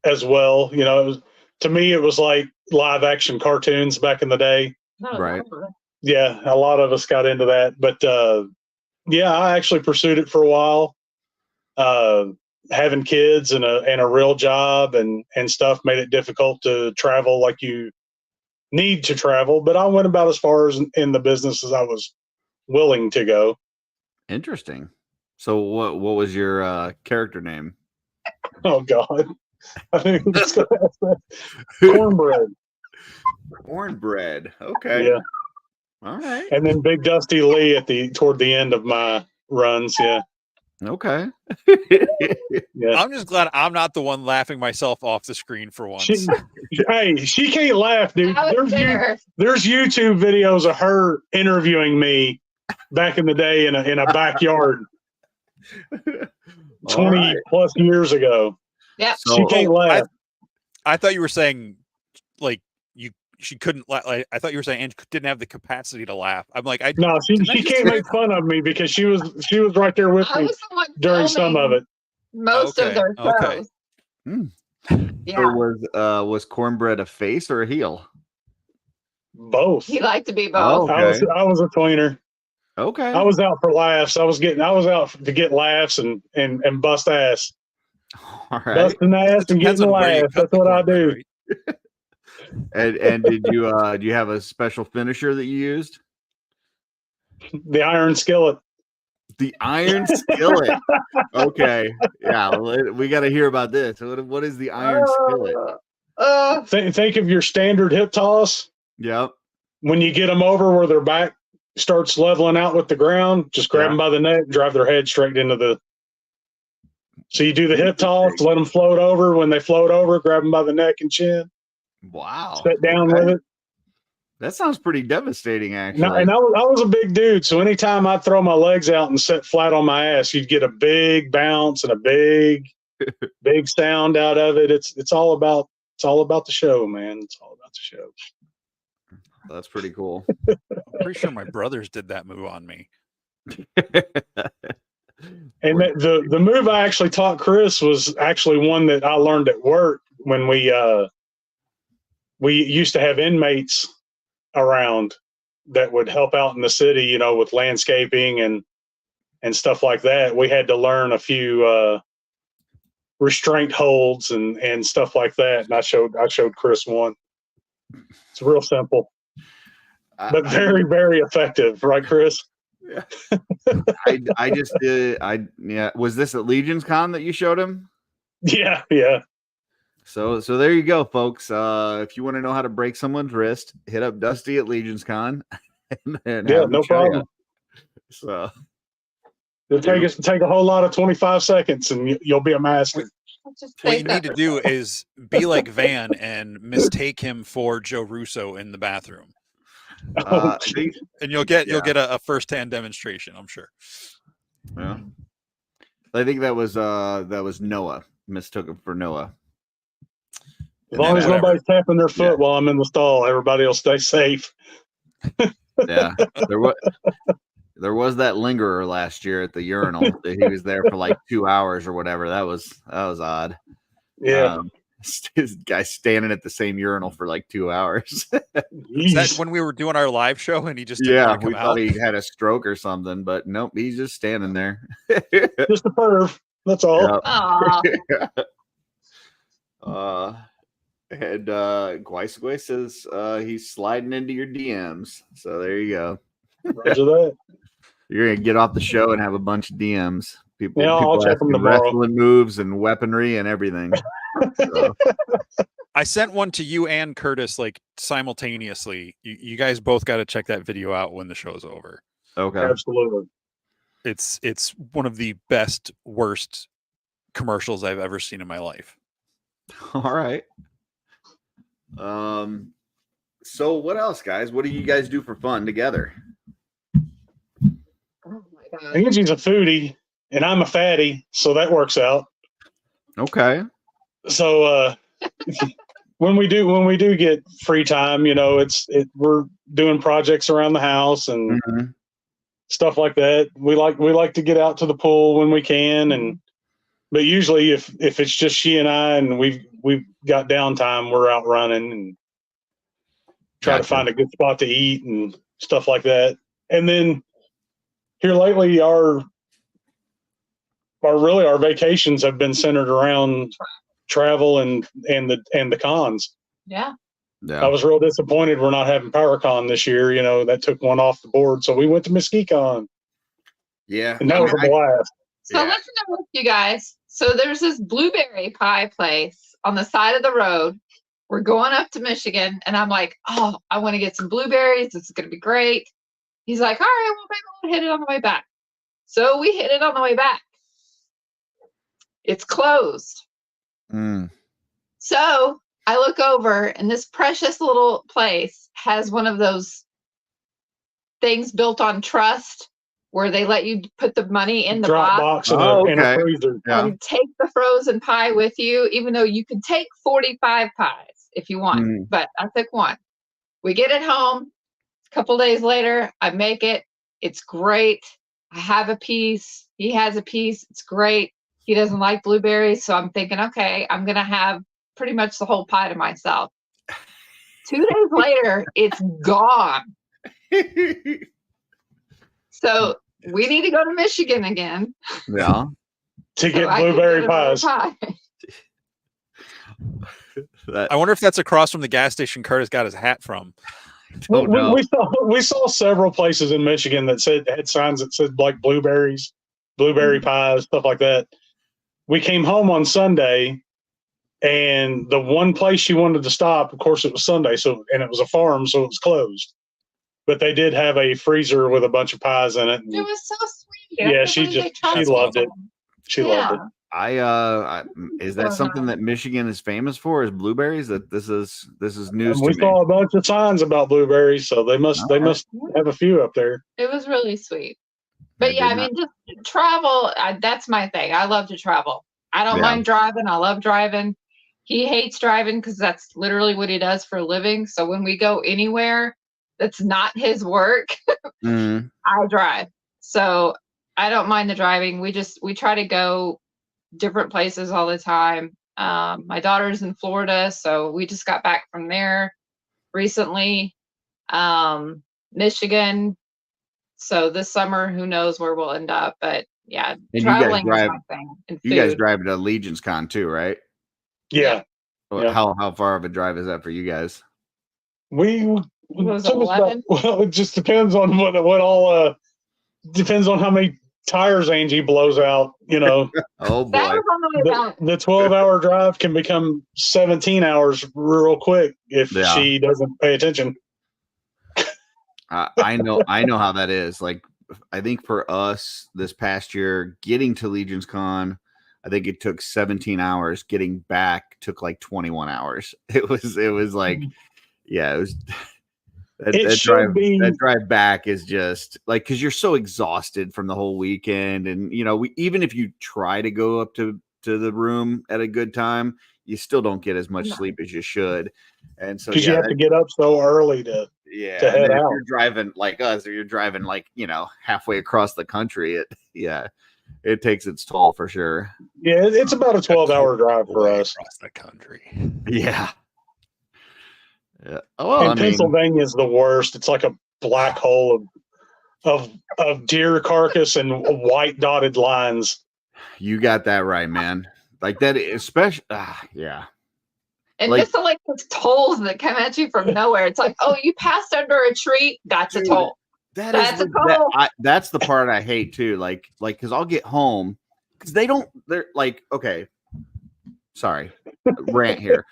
as well. To me, it was like live action cartoons back in the day. Right. Yeah, a lot of us got into that. But I actually pursued it for a while. Having kids and a real job and stuff made it difficult to travel like you need to travel. But I went about as far as in the business as I was willing to go. Interesting. So what was your character name? Oh God. I think it's Cornbread. Cornbread. Okay. Yeah. All right. And then Big Dusty Lee toward the end of my runs. Yeah. Okay. Yeah. I'm just glad I'm not the one laughing myself off the screen for once. She can't laugh, dude. There's YouTube videos of her interviewing me back in the day in a backyard 20 plus years ago. Yeah. So, she can't laugh. I thought you were saying she couldn't laugh. I thought you were saying Ange didn't have the capacity to laugh. I'm like, no, she can't make fun of me because she was right there with me during some of it. Most of their shows. Yeah. So was Cornbread a face or a heel? Both. He liked to be both. Oh, okay. I was a tweener. Okay. I was out for laughs. I was out to get laughs and bust ass. All right. Busting ass and getting laughs. That's what I do. Right? And did you do you have a special finisher that you used? The iron skillet. The iron skillet. Okay. Yeah, we got to hear about this. What is the iron skillet? Think of your standard hip toss. Yep. When you get them over where their back starts leveling out with the ground, just grab them by the neck, drive their head straight into the. So you do the hip toss, let them float over. When they float over, grab them by the neck and chin. Wow. Sit down with it. That sounds pretty devastating, actually. No, and I was a big dude, so anytime I throw my legs out and sit flat on my ass, you'd get a big bounce and a big sound out of it. It's all about the show, man. It's all about the show. That's pretty cool. I'm pretty sure my brothers did that move on me. And the move I actually taught Chris was actually one that I learned at work when we used to have inmates around that would help out in the city, you know, with landscaping and stuff like that. We had to learn a few restraint holds and stuff like that. And I showed Chris one. It's real simple, but very, very effective, right, Chris? Yeah. I just did. Was this at Legion's Con that you showed him? Yeah. So there you go, folks. If you want to know how to break someone's wrist, hit up Dusty at Legion's Con. And no problem. So it'll take a whole lot of 25 seconds, and you'll be a master. What you need to do is be like Van and mistake him for Joe Russo in the bathroom. And you'll get a first-hand demonstration, I'm sure. Yeah. I think that was Noah. Mistook him for Noah. As long as nobody's tapping their foot while I'm in the stall, everybody will stay safe. Yeah. There was that lingerer last year at the urinal. He was there for like 2 hours or whatever. That was odd. Yeah. This guy standing at the same urinal for like 2 hours. Is that when we were doing our live show and he just didn't come out? Thought he had a stroke or something, but nope, he's just standing there. Just a perv. That's all. And Guaisagui says he's sliding into your DMs. So there you go. Roger that. You're gonna get off the show and have a bunch of DMs. People I'll check them tomorrow. Wrestling moves and weaponry and everything. So. I sent one to you and Curtis like simultaneously. You guys both got to check that video out when the show's over. Okay, absolutely. It's one of the best worst commercials I've ever seen in my life. All right. So what else, guys? What do you guys do for fun together? Oh my God. Angie's a foodie and I'm a fatty, so that works out. Okay. So when we do get free time, you know, we're doing projects around the house and stuff like that. We like to get out to the pool when we can, but usually if it's just she and I and we've got downtime, we're out running and try to find a good spot to eat and stuff like that. And then here lately, our vacations have been centered around travel and the cons. Yeah. I was real disappointed we're not having PowerCon this year. You know, that took one off the board. So we went to MesquiCon. Yeah. And that was a blast. So listen to you guys. So there's this blueberry pie place on the side of the road. We're going up to Michigan, and I'm like, oh, I want to get some blueberries. This is going to be great. He's like, all right, well, maybe we'll hit it on the way back. So we hit it on the way back. It's closed. So I look over, and this precious little place has one of those things built on trust where they let you put the money in the box in a freezer. And take the frozen pie with you, even though you can take 45 pies if you want. But I took one. We get it home. A couple days later, I make it. It's great. I have a piece. He has a piece. It's great. He doesn't like blueberries. So I'm thinking, okay, I'm going to have pretty much the whole pie to myself. 2 days later, it's gone. So we need to go to Michigan again. Yeah. To get blueberry pies. I wonder if that's across from the gas station Curtis got his hat from. We saw several places in Michigan that had signs that said like blueberry pies, stuff like that. We came home on Sunday And the one place she wanted to stop, of course, it was Sunday, and it was a farm, so it was closed. But they did have a freezer with a bunch of pies in it. It was so sweet. Yeah, she loved it. She loved it. Is that something that Michigan is famous for? Is blueberries? That this is news to We me. saw a bunch of signs about blueberries, so they must have a few up there. It was really sweet. But yeah, I mean, just travel. That's my thing. I love to travel. I don't mind driving. I love driving. He hates driving because that's literally what he does for a living. So when we go anywhere that's not his work, I drive. So I don't mind the driving. We try to go different places all the time. My daughter's in Florida, so we just got back from there recently. Michigan. So this summer, who knows where we'll end up? But yeah, and traveling is my thing. And you guys drive to Legion's Con too, right? Yeah. How far of a drive is that for you guys? It just depends on depends on how many tires Angie blows out, Oh boy. That was on the way back. The 12-hour drive can become 17 hours real quick if she doesn't pay attention. I know how that is. Like, I think for us this past year, getting to Legion's Con, I think it took 17 hours. Getting back took like 21 hours. It was like, yeah, it was. That drive back is just like, because you're so exhausted from the whole weekend, and even if you try to go up to the room at a good time, you still don't get as much sleep as you should, and so because you have to get up so early to head out. If you're driving like us, or you're driving like halfway across the country, it takes its toll for sure. Yeah, it's about a 12-hour drive for us across the country. Yeah. Yeah. Well, Pennsylvania is the worst. It's like a black hole of deer carcass and white dotted lines. You got that right, man. Like that, especially. Yeah. And just like those tolls that come at you from nowhere. It's like, oh, you passed under a tree. That's a toll. That's a toll. That's the part I hate too. Like, because I'll get home because they're like, okay, sorry, rant here.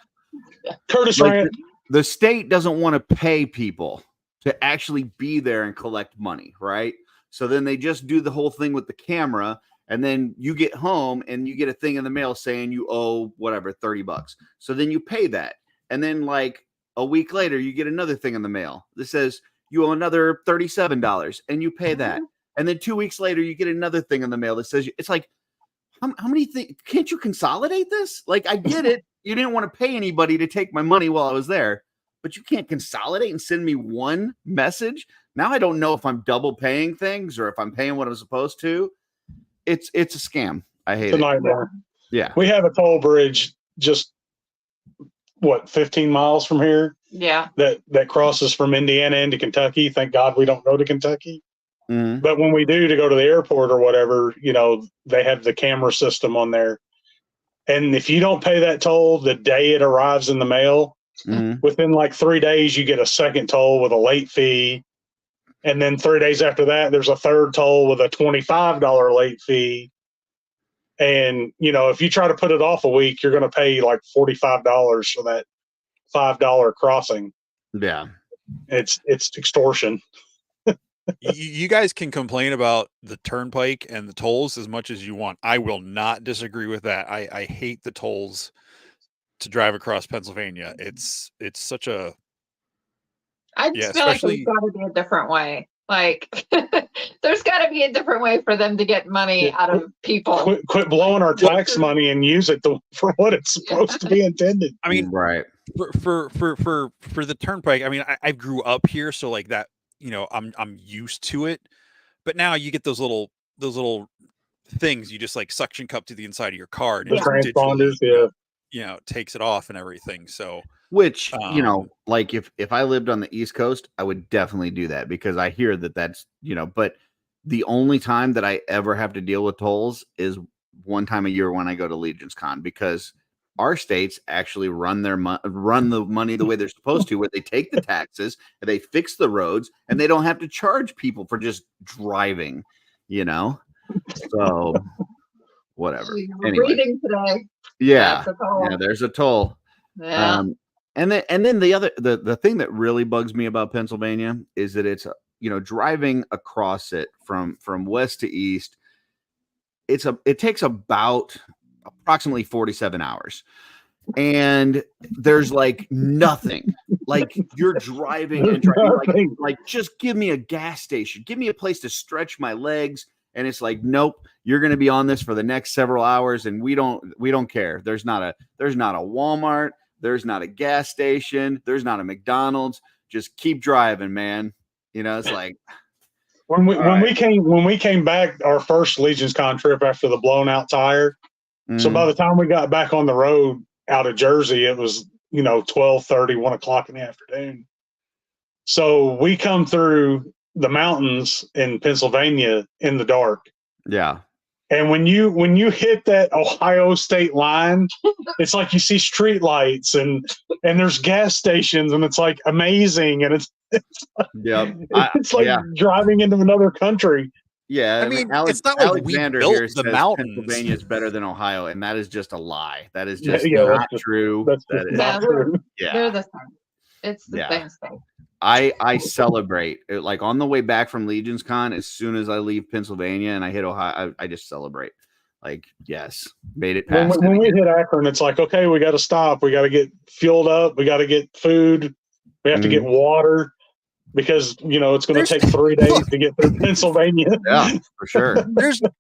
Curtis rant. The state doesn't want to pay people to actually be there and collect money, right? So then they just do the whole thing with the camera, and then you get home and you get a thing in the mail saying you owe whatever $30. So then you pay that, and then like a week later you get another thing in the mail that says you owe another $37, and you pay that, and then 2 weeks later you get another thing in the mail that says it's like, how many things? Can't you consolidate this? Like, I get it. You didn't want to pay anybody to take my money while I was there, but you can't consolidate and send me one message. Now I don't know if I'm double paying things or if I'm paying what I'm supposed to. It's a scam. I hate it. It's a nightmare. Yeah. We have a toll bridge just 15 miles from here. Yeah. That crosses from Indiana into Kentucky. Thank God we don't go to Kentucky. Mm-hmm. But when we do to go to the airport or whatever, they have the camera system on there. And if you don't pay that toll the day it arrives in the mail, within like 3 days, you get a second toll with a late fee. And then 3 days after that, there's a third toll with a $25 late fee. And, if you try to put it off a week, you're going to pay like $45 for that $5 crossing. Yeah. It's extortion. You guys can complain about the turnpike and the tolls as much as you want. I will not disagree with that. I hate the tolls to drive across Pennsylvania. It's such a. I just feel like there's got to be a different way. Like, there's got to be a different way for them to get money out of people. Quit blowing our tax money and use it for what it's supposed to be intended. I mean, right. For the turnpike. I mean, I grew up here, so like that. I'm used to it, but now you get those little things you just like suction cup to the inside of your car, and transponders, takes it off and everything. So, which like if I lived on the East Coast, I would definitely do that because I hear that's But the only time that I ever have to deal with tolls is one time a year when I go to Legion's Con, because our states actually run the money the way they're supposed to, where they take the taxes and they fix the roads, and they don't have to charge people for just driving, So whatever. You're Anyway, reading today. yeah, That's a toll. yeah, there's a toll. Yeah. And then the thing that really bugs me about Pennsylvania is that it's driving across it from west to east. It takes about approximately 47 hours, and there's like nothing. Like you're driving and driving, like just give me a gas station, give me a place to stretch my legs. And it's like, nope, you're going to be on this for the next several hours, and we don't care. There's not a Walmart, there's not a gas station, there's not a McDonald's. Just keep driving, man. It's like when we came back our first Legion's Con trip after the blown out tire. So by the time we got back on the road out of Jersey, it was 12:30, 1 o'clock in the afternoon. So we come through the mountains in Pennsylvania in the dark. Yeah. And when you hit that Ohio state line, it's like you see street lights and there's gas stations, and it's like amazing. And it's like driving into another country. Yeah, I mean, it's not like Alexander we built here the says mountains. Pennsylvania is better than Ohio, and that is just a lie. That is just not true. That's just not true. They're the same. It's the same thing. I celebrate it, like on the way back from Legion's Con. As soon as I leave Pennsylvania and I hit Ohio, I just celebrate. Like, yes, made it past. When we hit Akron, it's like, okay, we got to stop. We got to get fueled up. We got to get food. We have to get water. Because it's going to take 3 days to get through Pennsylvania. Yeah, for sure.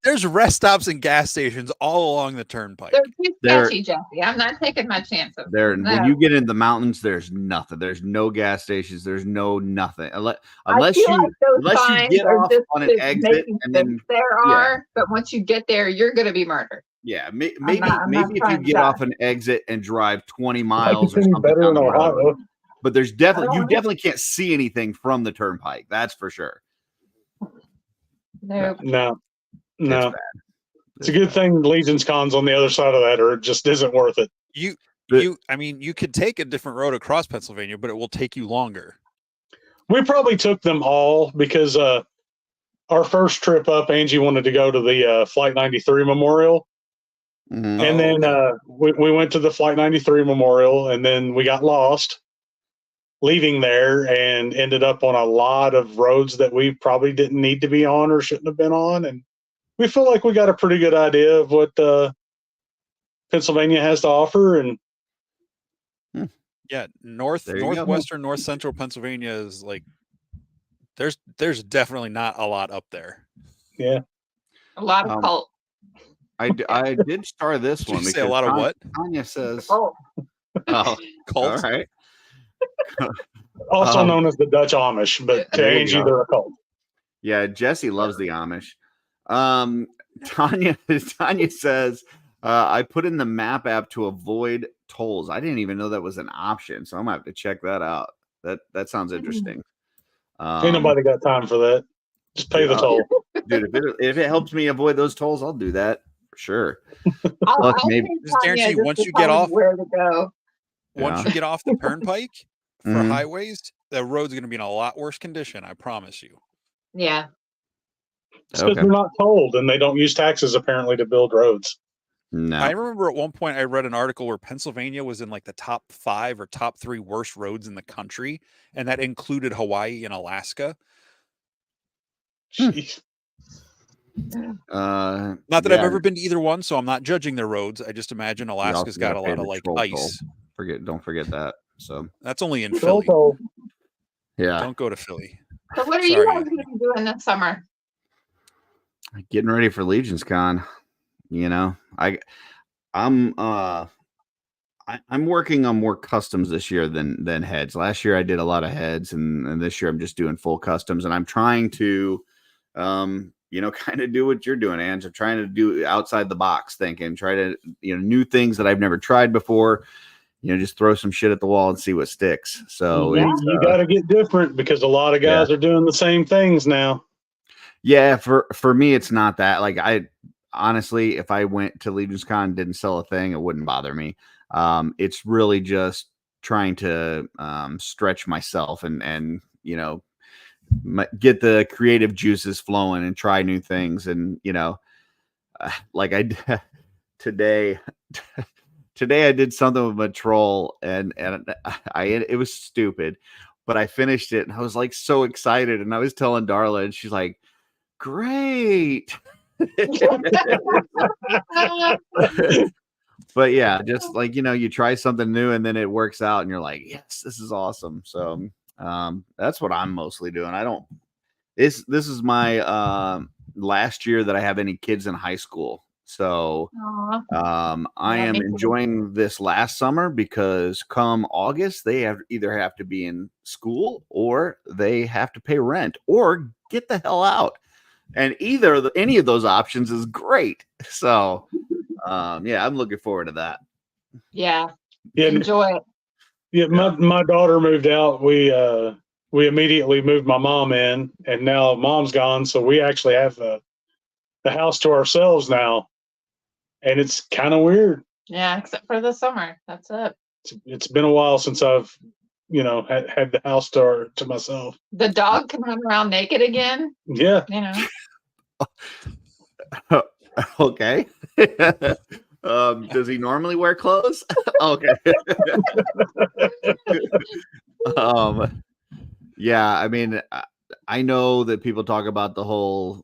There's rest stops and gas stations all along the turnpike. They're too sketchy, Jesse. I'm not taking my chances. When you get into the mountains, there's nothing. There's no gas stations. There's no nothing. Unless you get off on an exit, and then but once you get there, you're going to be murdered. Yeah, maybe if you get off an exit and drive 20 miles or something better down in the Ohio. road. But there's definitely can't see anything from the turnpike. That's for sure. No. It's a good thing Legion's Con's on the other side of that, or it just isn't worth it. You could take a different road across Pennsylvania, but it will take you longer. We probably took them all because our first trip up, Angie wanted to go to the Flight 93 Memorial. Mm-hmm. And then we went to the Flight 93 Memorial, and then we got lost leaving there and ended up on a lot of roads that we probably didn't need to be on or shouldn't have been on. And we feel like we got a pretty good idea of what Pennsylvania has to offer. And northwestern, north central Pennsylvania is like, there's definitely not a lot up there. Yeah. A lot of cult. I did start this one. Did you say a lot of what? Tanya says. Oh, cult. All right. Also known as the Dutch Amish, but to Angie, they're a cult. Yeah, Jesse loves the Amish. Tanya says, I put in the map app to avoid tolls. I didn't even know that was an option, so I'm gonna have to check that out. That sounds interesting. Ain't nobody got time for that. Just pay the toll. Dude, if it helps me avoid those tolls, I'll do that for sure. I'll maybe just guarantee you, once you get off where to go. Once you get off the turnpike for highways, the road's going to be in a lot worse condition. I promise you. Yeah. It's because they're not tolled, and they don't use taxes apparently to build roads. No. I remember at one point I read an article where Pennsylvania was in like the top 5 or top 3 worst roads in the country, and that included Hawaii and Alaska. Jeez. Not that I've ever been to either one, so I'm not judging their roads. I just imagine Alaska's got a lot of like ice. Don't forget that. So that's only in Philly. Yeah. Don't go to Philly. So what are you guys going to be doing this summer? Getting ready for Legion's Con. I'm working on more customs this year than heads. Last year I did a lot of heads, and this year I'm just doing full customs, and I'm trying to kind of do what you're doing, Ange. I'm trying to do outside the box thinking, try to, new things that I've never tried before, just throw some shit at the wall and see what sticks. So you got to get different because a lot of guys are doing the same things now. Yeah. For me, it's not that. Like, honestly, if I went to Legion's Con and didn't sell a thing, it wouldn't bother me. It's really just trying to stretch myself and get the creative juices flowing and try new things. And, like today. Today I did something with my troll, and it was stupid, but I finished it and I was like so excited, and I was telling Darla, and she's like, "Great." But yeah, just like, you try something new and then it works out and you're like, yes, this is awesome. So that's what I'm mostly doing. This is my last year that I have any kids in high school. So I am enjoying this last summer because come August they either have to be in school or they have to pay rent or get the hell out. And any of those options is great. So yeah, I'm looking forward to that. Yeah. Enjoy it. Yeah, my daughter moved out. We immediately moved my mom in, and now mom's gone, so we actually have the house to ourselves now, and it's kind of weird. Yeah, except for the summer. That's it. It's been a while since I've had the house to myself. The dog can run around naked again. Yeah. Okay. Does he normally wear clothes? Okay. Yeah, I mean, I know that people talk about the whole,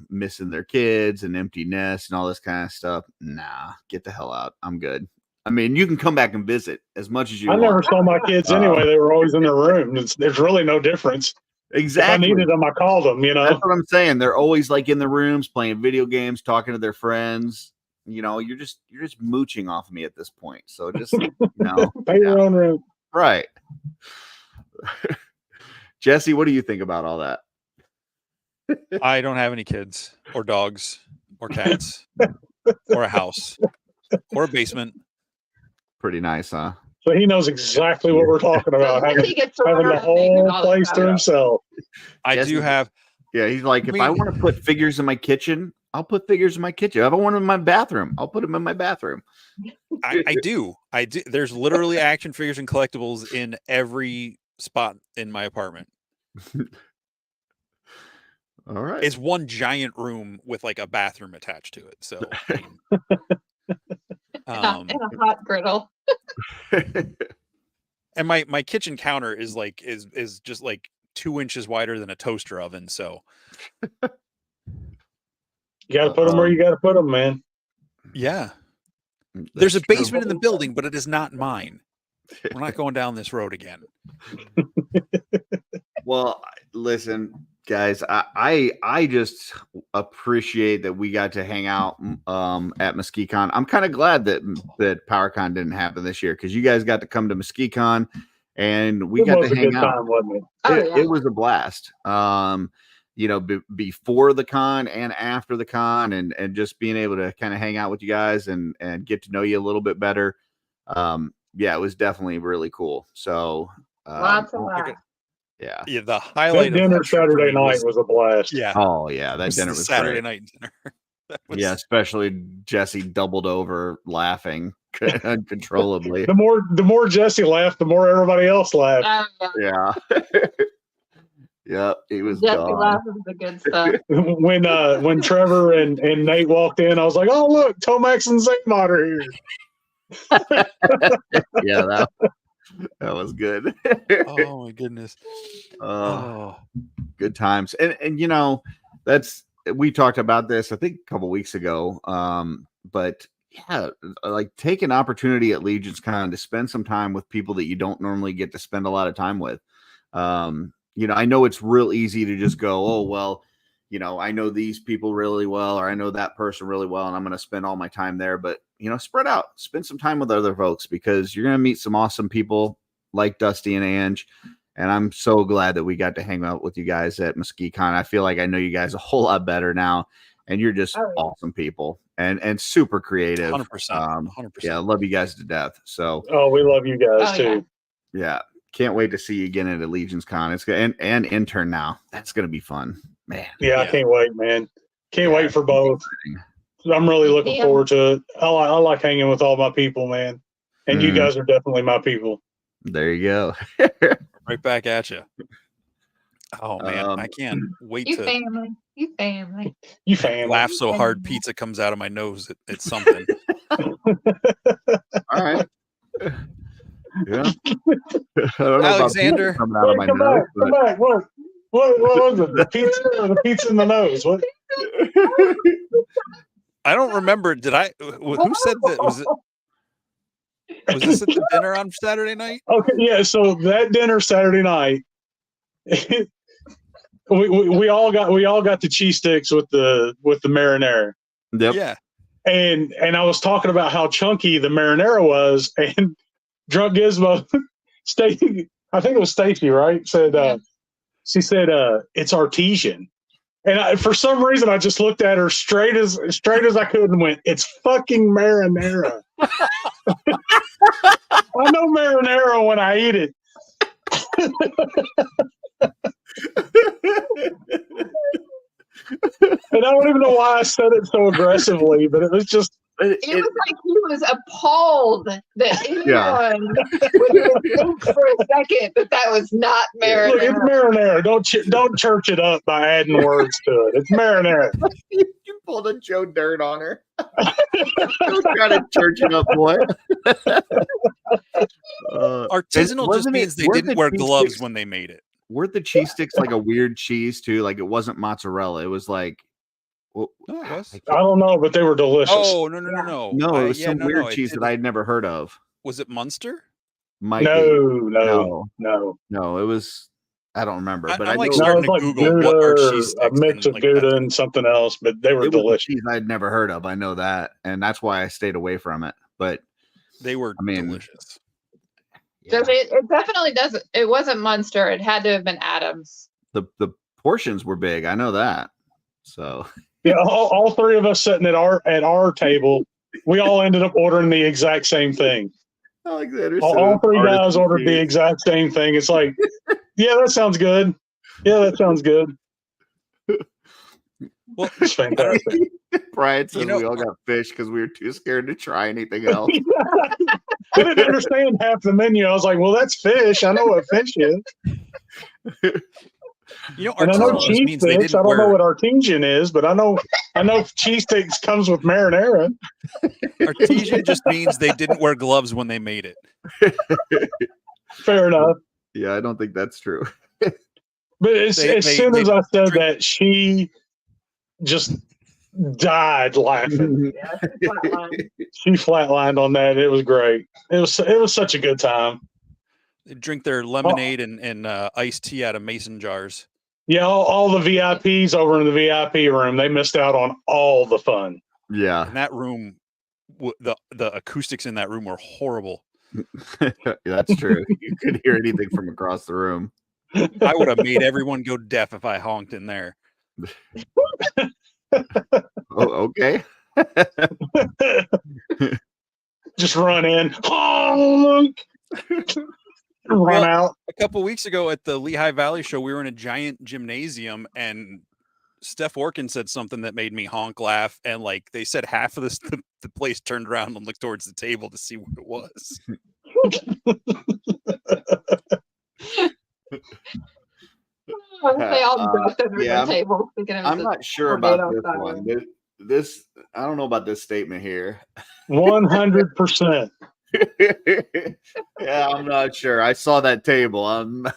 missing their kids and empty nest and all this kind of stuff. Nah, get the hell out. I'm good. I mean, you can come back and visit as much as you want. I never saw my kids anyway. They were always in their room. There's really no difference. Exactly. If I needed them, I called them, That's what I'm saying. They're always like in the rooms playing video games, talking to their friends. You're just mooching off of me at this point. So just, pay your own room. Right. Jesse, what do you think about all that? I don't have any kids or dogs or cats or a house or a basement. Pretty nice, huh? So he knows exactly what we're talking about. having the whole place to himself. I do have. Yeah, he's like, if I want to put figures in my kitchen, I'll put figures in my kitchen. If I want them in my bathroom, I'll put them in my bathroom. I do. There's literally action figures and collectibles in every spot in my apartment. All right. It's one giant room with like a bathroom attached to it. So and a hot griddle. And my kitchen counter is just like 2 inches wider than a toaster oven. So you got to put them where you got to put them, man. Yeah. There's a basement in the building, but it is not mine. We're not going down this road again. Well, listen, guys, I just appreciate that we got to hang out at MesquiteCon. I'm kind of glad that PowerCon didn't happen this year because you guys got to come to MesquiteCon and we got to hang out. Time, wasn't it? It was a blast. Before the con and after the con, and just being able to kind of hang out with you guys and get to know you a little bit better. Yeah, it was definitely really cool. So lots of laughs. Yeah, the highlight that dinner Saturday night was a blast. Yeah. Oh yeah, that dinner was Saturday great. Night dinner. Yeah, especially Jesse doubled over laughing uncontrollably. The more Jesse laughed, the more everybody else laughed. Yeah. Yep, he was Jesse gone. laughs is the good stuff. When Trevor and Nate walked in, I was like, "Oh look, Tomax and Zaymod are here." Yeah, that was good. Oh my goodness. Good times. And we talked about this I think a couple weeks ago. But yeah, like take an opportunity at Legion's Con to spend some time with people that you don't normally get to spend a lot of time with. I know it's real easy to just go, oh well, I know these people really well, or I know that person really well, and I'm going to spend all my time there. But, spread out, spend some time with other folks because you're going to meet some awesome people like Dusty and Ange. And I'm so glad that we got to hang out with you guys at MesquiteCon. I feel like I know you guys a whole lot better now, and you're just awesome people and super creative. 100%. 100%. Yeah, I love you guys to death. So, we love you guys too. Yeah. Can't wait to see you again at Legion's Con. It's and intern now. That's going to be fun. Man. Yeah, I can't wait, man. Can't wait for both. I'm really looking forward to it. I like hanging with all my people, man. And you guys are definitely my people. There you go. Right back at you. Oh man, I can't wait You to family. You family. You family. laugh so hard pizza comes out of my nose. It's something. All right. Yeah. I don't know Alexander. about coming out of my come nose. back, come back. What was it? The pizza or the pizza in the nose? What? I don't remember. Did I? Who said that? Was this at the dinner on Saturday night? Okay, yeah. So that dinner Saturday night, we all got the cheese sticks with the marinara. Yep. Yeah. And I was talking about how chunky the marinara was, and Drunk Gizmo, Stacy, I think it was Stacy, right? Said she said it's artesian, and for some reason I just looked at her straight as I could and went, "It's fucking marinara." I know marinara when I eat it. And I don't even know why I said it so aggressively, but it was just. It was like he was appalled that anyone would think for a second that was not marinara. Look, it's marinara. Don't church it up by adding words to it. It's marinara. You pulled a Joe Dirt on her. Don't try to church it up, boy. Artisanal just means they didn't wear gloves when they made it. Weren't the cheese sticks like a weird cheese too? Like it wasn't mozzarella. It was like. Well, No, it was. I don't know, but they were delicious. Oh no! No, it was some weird cheese that I had never heard of. Was it Munster? No. It was. I don't remember, but I'm I like know starting it was to like Google Gouda what are or cheese a sticks mix of like Gouda that. and something else, but they were it was a delicious. cheese I'd never heard of. I know that, and that's why I stayed away from it. But They were delicious. So it definitely doesn't. It wasn't Munster. It had to have been Adams. The portions were big. I know that. So Yeah, all three of us sitting at our table, we all ended up ordering the exact same thing. Alexander, All three guys ordered the exact same thing. It's like, yeah, that sounds good. Yeah, that sounds good. Well, it's fantastic. Brian says we all got fish because we were too scared to try anything else. I didn't understand half the menu. I was like, well, that's fish. I know what fish is. You know, and I know artisanal cheese means they sticks. didn't I don't know wear. what artesian is, but I know cheese sticks comes with marinara. Artesian just means they didn't wear gloves when they made it. Fair enough. Yeah, I don't think that's true. But as soon as I said that, she just died laughing. She flatlined on that. It was great. It was such a good time. They drink their lemonade and iced tea out of mason jars. Yeah, all the VIPs over in the VIP room, they missed out on all the fun. Yeah. In that room, the acoustics in that room were horrible. That's true. You couldn't hear anything from across the room. I would have made everyone go deaf if I honked in there. Oh, okay. Just run in, honk, run out. A couple weeks ago at the Lehigh Valley show, we were in a giant gymnasium, and Steph Orkin said something that made me honk laugh. And like they said, half of the place turned around and looked towards the table to see what it was. They all ducked under the table. I'm not sure about this one. This I don't know about this statement here. 100%. Yeah, I'm not sure. I saw that table. I don't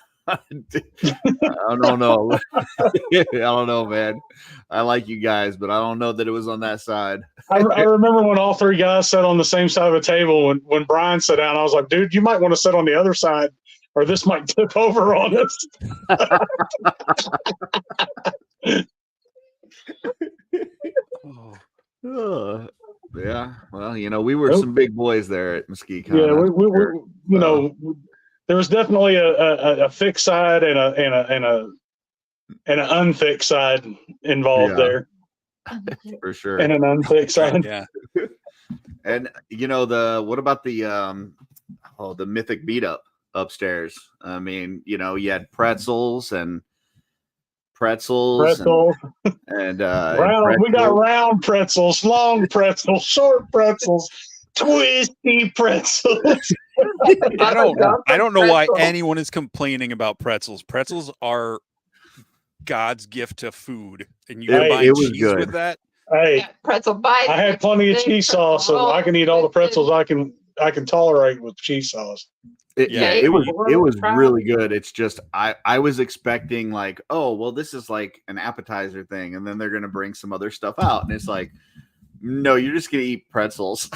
know. I don't know, man. I like you guys, but I don't know that it was on that side. I remember when all three guys sat on the same side of the table. When Brian sat down, I was like, dude, you might want to sit on the other side, or this might tip over on us. Yeah, well, we were some big boys there at Mesquite. Yeah, we there was definitely a fixed side and an unfixed side involved there. For sure. And an unfixed side. Yeah. And what about the Mythic meetup upstairs? I mean, you had pretzels. And round, we got round pretzels, long pretzels, short pretzels, twisty pretzels. I don't know why anyone is complaining about pretzels. Pretzels are God's gift to food, and you It- combine it was cheese good. with that. Hey, Yeah, pretzel bites. I had plenty of cheese sauce, so I can eat all the pretzels I can tolerate with cheese sauce. Yeah, It was fries. really good. It's just I was expecting like, oh well, this is like an appetizer thing, and then they're gonna bring some other stuff out, and it's like, no, you're just gonna eat pretzels,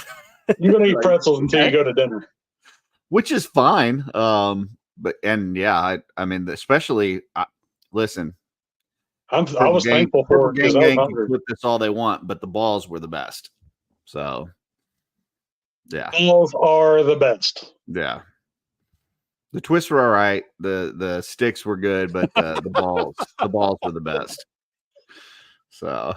You're gonna eat Like, pretzels until you go to dinner. which is fine. But and yeah, I mean, especially listen, I was thankful for it because I was Gang hungry. can flip this all they want, but the balls were the best. So yeah, Balls are the best. yeah. The twists were all right. The sticks were good, but the balls were the best. So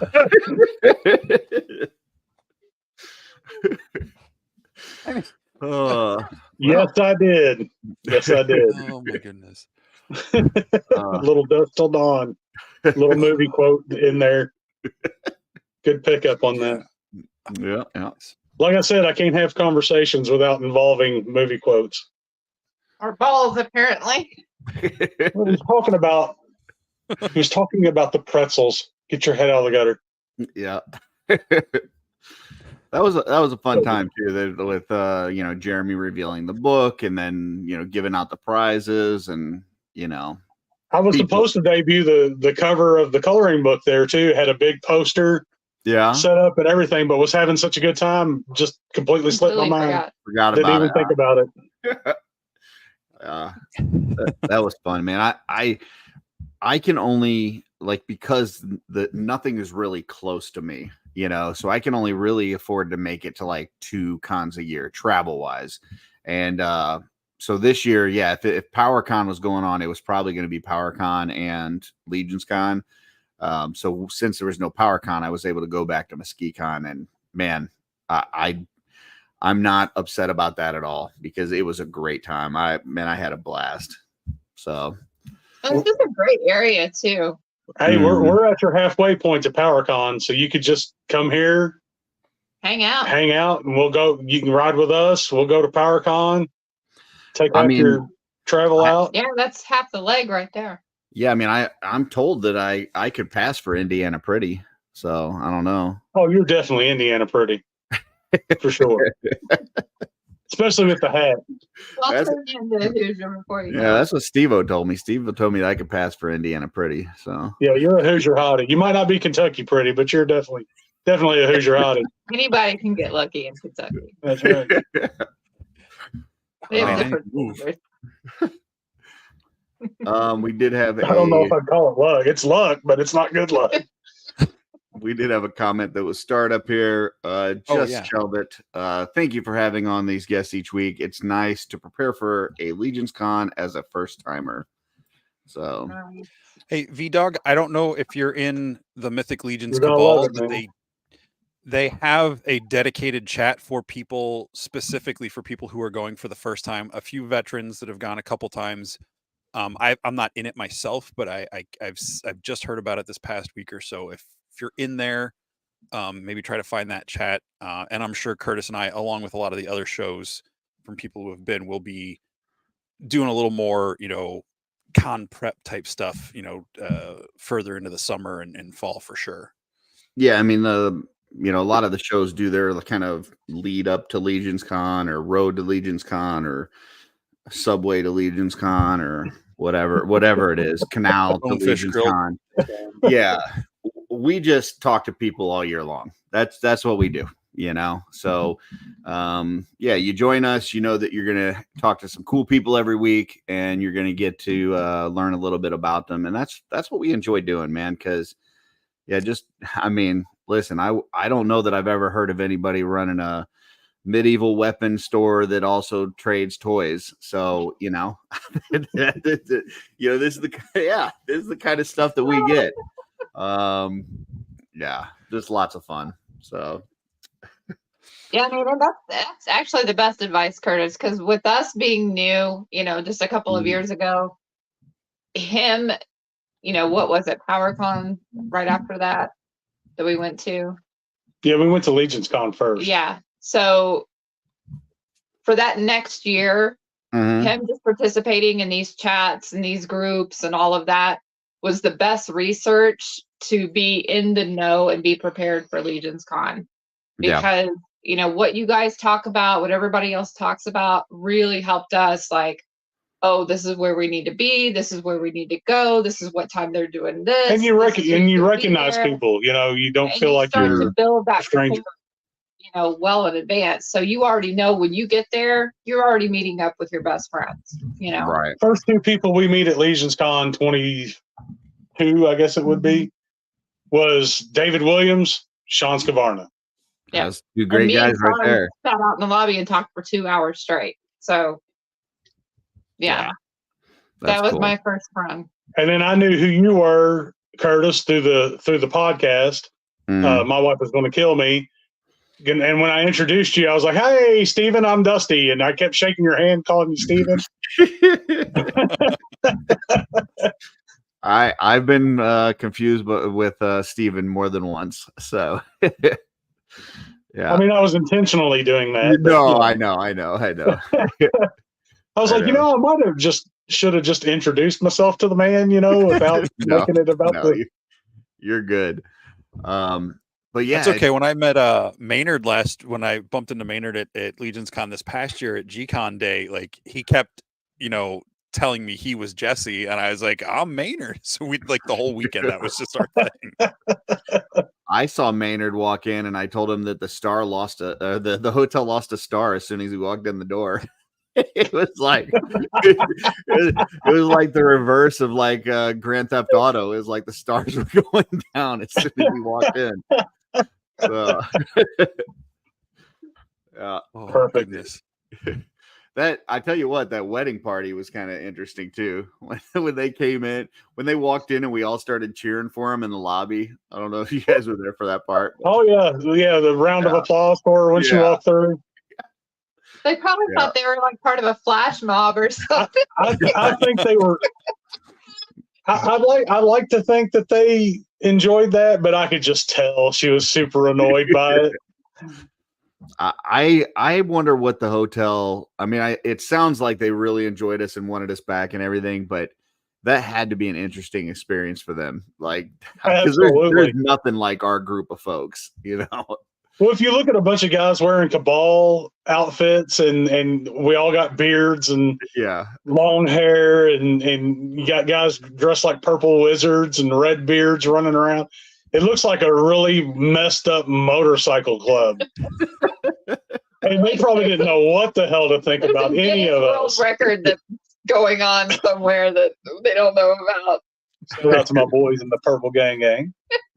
Yes, I did. Yes, I did. Oh my goodness. A little dust till dawn. Little movie quote in there. Good pickup on that. yeah. Like I said, I can't have conversations without involving movie quotes. Or balls, apparently. What he's talking about? He was talking about the pretzels. Get your head out of the gutter. Yeah. That was a fun time too. With Jeremy revealing the book and then giving out the prizes and I was people. supposed to debut the cover of the coloring book there too. Had a big poster Yeah, set up and everything, but was having such a good time, just completely slipped my mind. forgot Didn't about even think about it. that was fun, man. I can only because nothing is really close to me, so I can only really afford to make it to like 2 cons a year travel wise. And so this year, yeah, if PowerCon was going on, it was probably going to be PowerCon and Legions Con. So since there was no PowerCon, I was able to go back to MesquiCon, and man, I'm not upset about that at all because it was a great time. I had a blast. So And this is a great area too. Hey, we're at your halfway point to PowerCon, so you could just come here, Hang out. and we'll go. You can ride with us. We'll go to PowerCon. Take your travel out. Yeah, that's half the leg right there. yeah, I mean, I'm told that I could pass for Indiana Pretty, so I don't know. Oh, you're definitely Indiana Pretty, for sure. Especially with the hat. Well, That's- turn into Hoosier before you Yeah, go. that's what Steve-O told me. Steve-O told me that I could pass for Indiana Pretty. So Yeah, you're a Hoosier hottie. You might not be Kentucky Pretty, but you're definitely a Hoosier hottie. Anybody can get lucky in Kentucky. That's right. They have Oh, different move. flavors. we did have I don't know if I'd call it luck. It's luck, but it's not good luck. we did have a comment that was startup here. yeah. Shelbit. Thank you for having on these guests each week. It's nice to prepare for a Legions Con as a first timer. So Hey, V-Dog, I don't know if you're in the Mythic Legions You're gonna Cabal, love it, but man. they have a dedicated chat for people, specifically for people who are going for the first time. A few veterans that have gone a couple times. I'm not in it myself, but I've just heard about it this past week or so. If you're in there, maybe try to find that chat. And I'm sure Curtis and I, along with a lot of the other shows from people who have been, will be doing a little more, con prep type stuff, further into the summer and fall for sure. yeah, I mean a lot of the shows do their kind of lead up to Legions Con or road to Legions Con or subway to Legions Con or whatever it is, canal to Bonefish Legions Grill. Con. Yeah, we just talk to people all year long. That's what we do, So, yeah, you join us. You know that you're gonna talk to some cool people every week, and you're gonna get to learn a little bit about them, and that's what we enjoy doing, man. Because, yeah, listen, I don't know that I've ever heard of anybody running a medieval weapon store that also trades toys. So, this is the kind of stuff that we get. Yeah, just lots of fun. So Yeah, I mean, and that's actually the best advice, Curtis, because with us being new, just a couple of years ago, him, what was it, PowerCon right after that we went to? Yeah, we went to Legions Con first. Yeah. So for that next year, him just participating in these chats and these groups and all of that, was the best research to be in the know and be prepared for Legion's Con. Because, what you guys talk about, what everybody else talks about really helped us, like, oh, this is where we need to be. This is where we need to go. This is what time they're doing this. And you recognize people, you don't feel like start you're to build that a stranger. rapport, well in advance. So you already know when you get there, you're already meeting up with your best friends, Right. First two people we meet at Legion's Con 22, I guess it would be, was David Williams, Sean Scavarna. Yeah. That's two great guys right there. Sat out in the lobby and talked for 2 hours straight. So yeah. That was cool. my first friend. And then I knew who you were, Curtis, through the podcast. My wife was going to kill me. And when I introduced you, I was like, "Hey, Steven, I'm Dusty." And I kept shaking your hand, calling you Steven. I've been confused with Steven more than once. So yeah. I mean, I was intentionally doing that. No, I know. I was like, I should have just introduced myself to the man, without making it about You're good. But yeah, it's okay. When I met Maynard when I bumped into Maynard at Legion's Con this past year at G-Con Day, like he kept, telling me he was Jesse, and I was like, I'm Maynard. So we like the whole weekend that was just our thing. I saw Maynard walk in, and I told him that the hotel lost a star as soon as he walked in the door. It was like it was like the reverse of like Grand Theft Auto. It was like the stars were going down as soon as he walked in. So, yeah, perfect. That I tell you what, that wedding party was kind of interesting too. When they came in, when they walked in, and we all started cheering for him in the lobby. I don't know if you guys were there for that part. Oh yeah, the round of applause for her when she walked through. They probably thought they were like part of a flash mob or something. I think they were. I like to think that they enjoyed that, but I could just tell she was super annoyed by it. I wonder what the hotel. I mean, it sounds like they really enjoyed us and wanted us back and everything, but that had to be an interesting experience for them. Like, because there's nothing like our group of folks, Well, if you look at a bunch of guys wearing Cabal outfits and we all got beards and long hair and you got guys dressed like purple wizards and red beards running around, it looks like a really messed up motorcycle club. And they probably didn't know what the hell to think about any of us. Record that's going on somewhere that they don't know about. Shout out to my boys in the Purple Gang.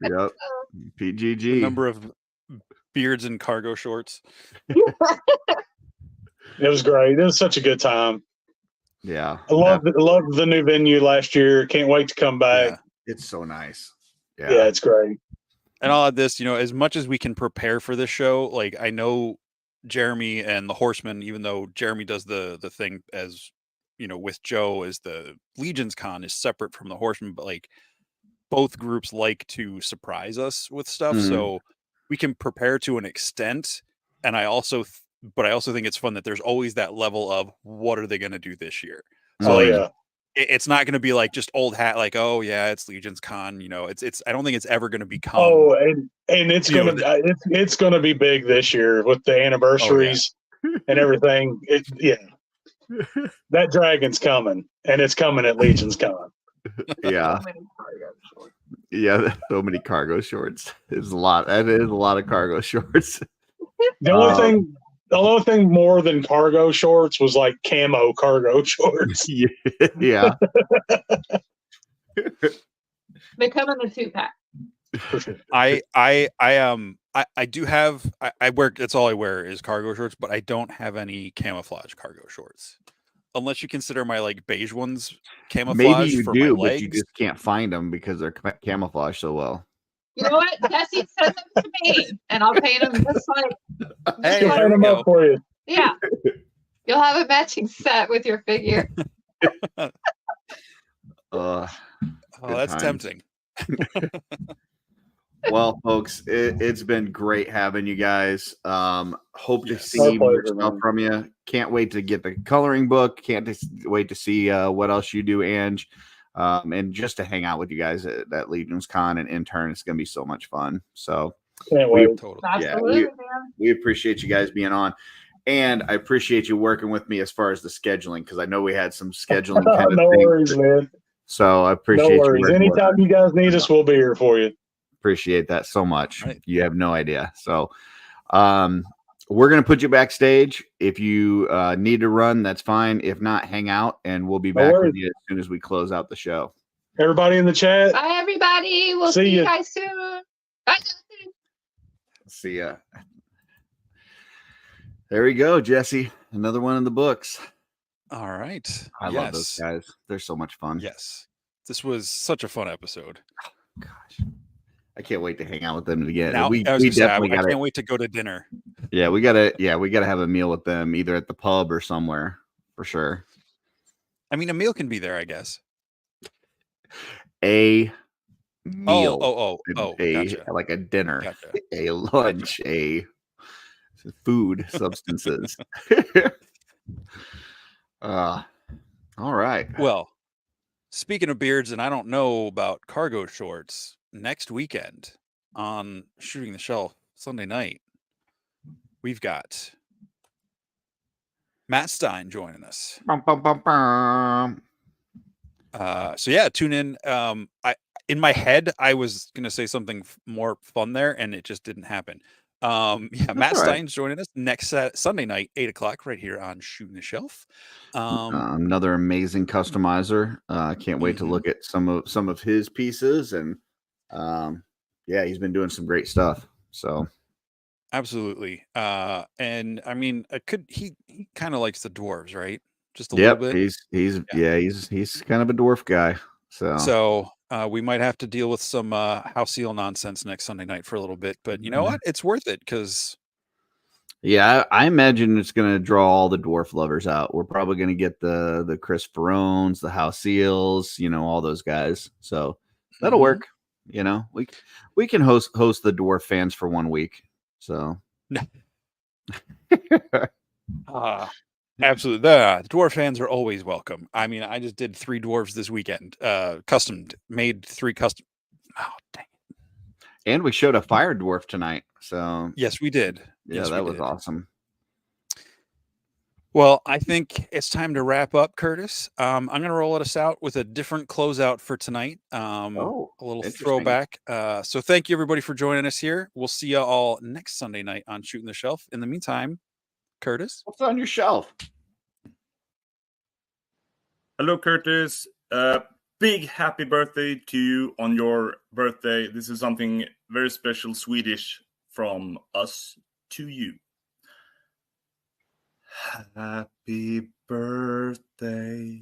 Yep. PGG. Number of beards and cargo shorts. It was great. It was such a good time. Yeah. I loved the new venue last year. Can't wait to come back. Yeah. It's so nice. Yeah, it's great. And I'll add this, as much as we can prepare for this show, like I know Jeremy and the Horsemen, even though Jeremy does the thing as, with Joe as the Legion's Con is separate from the Horsemen, but like both groups like to surprise us with stuff. Mm-hmm. So we can prepare to an extent. And I also think it's fun that there's always that level of what are they going to do this year? So it's not going to be like just old hat, like, oh yeah, it's Legion's Con. It's, I don't think it's ever going to become. Oh, and it's going to be big this year with the anniversaries and everything. That dragon's coming, and it's coming at Legion's Con. Yeah. Yeah, so many cargo shorts. It's a lot. That is a lot of cargo shorts. The only thing more than cargo shorts was like camo cargo shorts. Yeah. They come in a 2-pack. I do have. I wear. That's all I wear is cargo shorts, but I don't have any camouflage cargo shorts. Unless you consider my like beige ones camouflage. Maybe you for do, my but legs. you just can't find them because they're camouflaged so well. You know what? Jesse, send them to me, and I'll paint them just like. Hey, I'll paint them up for you. Yeah, you'll have a matching set with your figure. That's tempting. Well, folks, it's been great having you guys. Hope to see more stuff from you. Can't wait to get the coloring book. Can't wait to see what else you do, Ange. and just to hang out with you guys at Legion's Con and intern. It's going to be so much fun. So Can't we, wait. Totally. Absolutely, man. we appreciate you guys being on. And I appreciate you working with me as far as the scheduling, because I know we had some scheduling kind of No things. worries, man. So I No appreciate you. worries. working with Anytime you guys need us, we'll be here for you. Appreciate that so much. Right. You have no idea. So we're going to put you backstage. If you need to run, that's fine. If not, hang out, and we'll be back with you as soon as we close out the show. Everybody in the chat. Bye, everybody. We'll See see you ya. guys soon. Bye, Justin. See ya. There we go, Jesse. Another one in the books. All right. I love those guys. They're so much fun. Yes. This was such a fun episode. Gosh. I can't wait to hang out with them again. Now, We I was gonna say, I definitely got can't wait to go to dinner. Yeah, we gotta have a meal with them, either at the pub or somewhere, for sure. I mean, a meal can be there, I guess. A meal. Gotcha. Like a dinner, Gotcha. a lunch, a food, substances. All right. Well, speaking of beards, and I don't know about cargo shorts, next weekend on Shooting the Shelf Sunday night, we've got Matt Stein joining us. Bum, bum, bum, bum. So yeah, tune in. In my head, I was gonna say something more fun there, and it just didn't happen. Matt all right. Stein's joining us next Sunday night, 8:00, right here on Shooting the Shelf. Another amazing customizer. I can't wait to look at some of his pieces, and he's been doing some great stuff. So Absolutely. And I mean, he kind of likes the dwarves, right? Just a little bit. He's kind of a dwarf guy. So we might have to deal with some house seal nonsense next Sunday night for a little bit, but you know what? It's worth it because I imagine it's going to draw all the dwarf lovers out. We're probably going to get the Chris Ferrones, the house seals, all those guys. So that'll work. We can host the dwarf fans for 1 week. So absolutely. The dwarf fans are always welcome. I mean, I just did 3 dwarves this weekend. Made 3 custom. Oh, dang it. And we showed a fire dwarf tonight. So yes, we did. Yeah, that was awesome. Well, I think it's time to wrap up, Curtis. I'm going to roll us out with a different closeout for tonight. A little throwback. So thank you, everybody, for joining us here. We'll see you all next Sunday night on Shooting the Shelf. In the meantime, Curtis. What's on your shelf? Hello, Curtis. Big happy birthday to you on your birthday. This is something very special Swedish from us to you. Happy birthday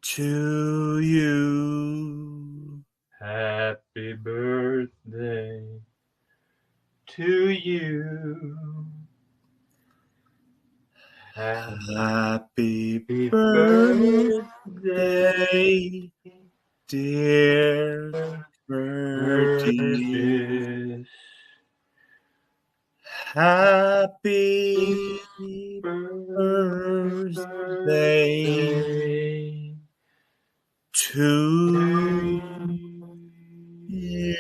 to you. Happy birthday to you. Happy birthday, dear Curtis. Happy birthday to you.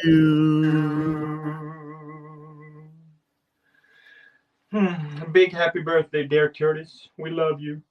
A big happy birthday, dear Curtis. We love you.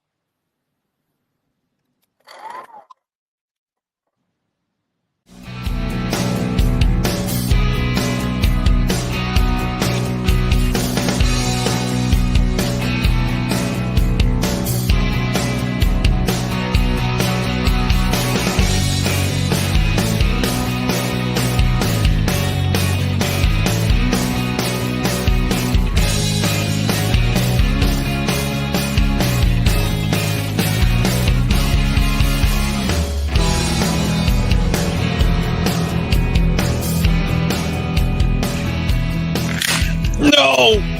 No!